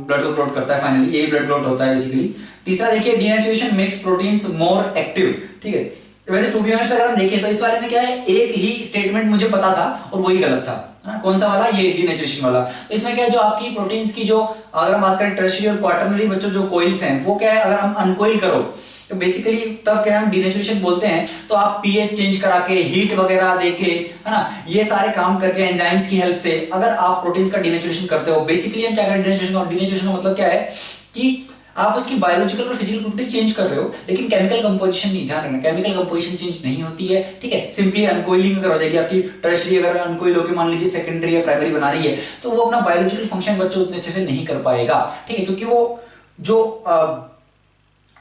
ब्लड को क्लॉट करता है, फाइनली यही ब्लड क्लॉट होता है बेसिकली। तीसरा देखिए, denaturation makes proteins more active, ठीक है। वैसे टू बी ऑनेस्ट अगर हम देखें तो इस वाले में क्या है, एक ही स्टेटमेंट मुझे पता था और वही गलत था, है ना। कौन सा वाला, ये डीनेचुरेशन वाला। तो इसमें क्या है, जो आपकी प्रोटीन्स की जो अगर हम बात करें टर्शियरी और क्वार्टरनरी बच्चों जो कोइल्स हैं वो क्या है, अगर हम अनकोइल करो तो बेसिकली तब क्या हम डीनेचुरेशन बोलते हैं। तो आप पीएच चेंज करा के, हीट वगैरह देके, है ना, ये सारे काम करके एंजाइम्स की हेल्प से अगर आप प्रोटीन्स का डीनेचुरेशन करते हो, बेसिकली हम क्या करें डीनेचुरेशन का मतलब क्या है कि आप उसकी बायोलॉजिकल और फिजिकल प्रॉपर्टीज चेंज कर रहे हो, लेकिन केमिकल कंपोजिशन नहीं। ध्यान रखना केमिकल कंपोजिशन चेंज नहीं होती है, ठीक है। सिंपली अनकोइलिंग अगर हो जाएगी आपकी टर्शियरी, अगर अनकोइल होकर मान लीजिए सेकेंडरी या प्राइमरी बना रही है तो वो अपना बायोलॉजिकल फंक्शन बच्चों उतने अच्छे से नहीं कर पाएगा, ठीक है, क्योंकि वो जो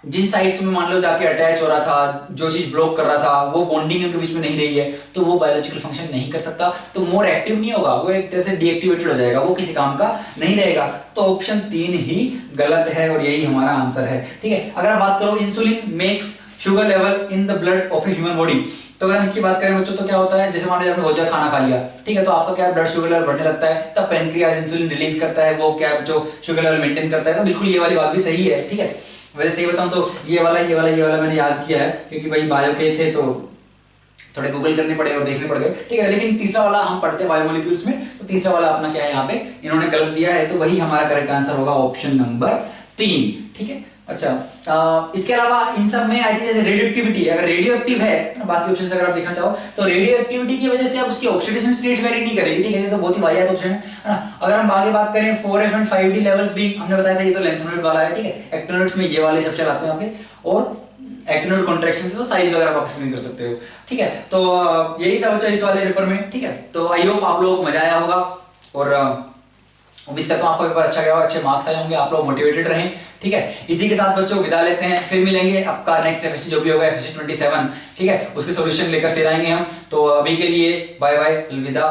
जिन साइड्स में मान लो जाके अटैच हो रहा था, जो चीज ब्लॉक कर रहा था वो बॉन्डिंग उनके बीच में नहीं रही है, तो वो बायोलॉजिकल फंक्शन नहीं कर सकता, तो मोर एक्टिव नहीं होगा, वो एक तरह से डीएक्टिवेटेड हो जाएगा, वो किसी काम का नहीं रहेगा। तो ऑप्शन 3 ही गलत है और यही हमारा आंसर है, ठीक है। अगर आप बात करो insulin makes sugar level in the blood of a human body, तो अगर हम इसकी बात करें बच्चों तो क्या होता है, जैसे मान लीजिए आपने बहुत ज्यादा खाना खा लिया, ठीक है, तो आपका क्या ब्लड शुगर लेवल बढ़ने लगता है, तब पेनक्रियाज इंसुलिन रिलीज करता है, वो क्या जो शुगर लेवल मेंटेन करता है। तो बिल्कुल ये वाली बात भी सही है, ठीक है। वैसे सही बताऊं तो ये वाला मैंने याद किया है, क्योंकि भाई बायो के थे तो थोड़े गूगल करने पड़े और देखने पड़ गए, ठीक है। लेकिन तीसरा वाला हम पढ़ते हैं बायोमोलिक्यूल्स में, तो तीसरा वाला अपना क्या है, यहाँ पे इन्होंने गलत दिया है, तो वही हमारा करेक्ट आंसर होगा ऑप्शन नंबर 3, ठीक है। अच्छा, इसके अलावा इन सब में आई थिंक जैसे रेडियोएक्टिविटी, अगर रेडियो एक्टिव है, बाकी ऑप्शन अगर आप देखना चाहो तो रेडियो एक्टिविटी की वजह से आप उसकी ऑक्सीडेशन स्टेट वेरी नहीं करेगी, ठीक है, तो बहुत ही वाहियात ऑप्शन है ना। अगर हम आगे बात करें 4F एंड 5D लेवल्स भी हमने बताया था, ये तो लेंथोनोइड वाला है, ठीक है। एक्टिनोइड्स में ये वाले सब चलाते हैं आपके, और एक्टिनोइड कॉन्ट्रैक्शन से तो साइज वगैरह आप एक्सप्लेन कर सकते हो, ठीक है। तो यही था बच्चों इस वाले पेपर में, ठीक है। तो आई होप आप लोगों को मजा आया होगा, और उम्मीद करता हूँ आपका पेपर अच्छा गया हो, अच्छे मार्क्स आए होंगे, आप लोग मोटिवेटेड रहें, ठीक है। इसी के साथ बच्चों विदा लेते हैं, फिर मिलेंगे आपका नेक्स्ट एफएसटी जो भी होगा एफएसटी 27, ठीक है, उसके सॉल्यूशन लेकर फिर आएंगे हम। तो अभी के लिए बाय बाय, अलविदा।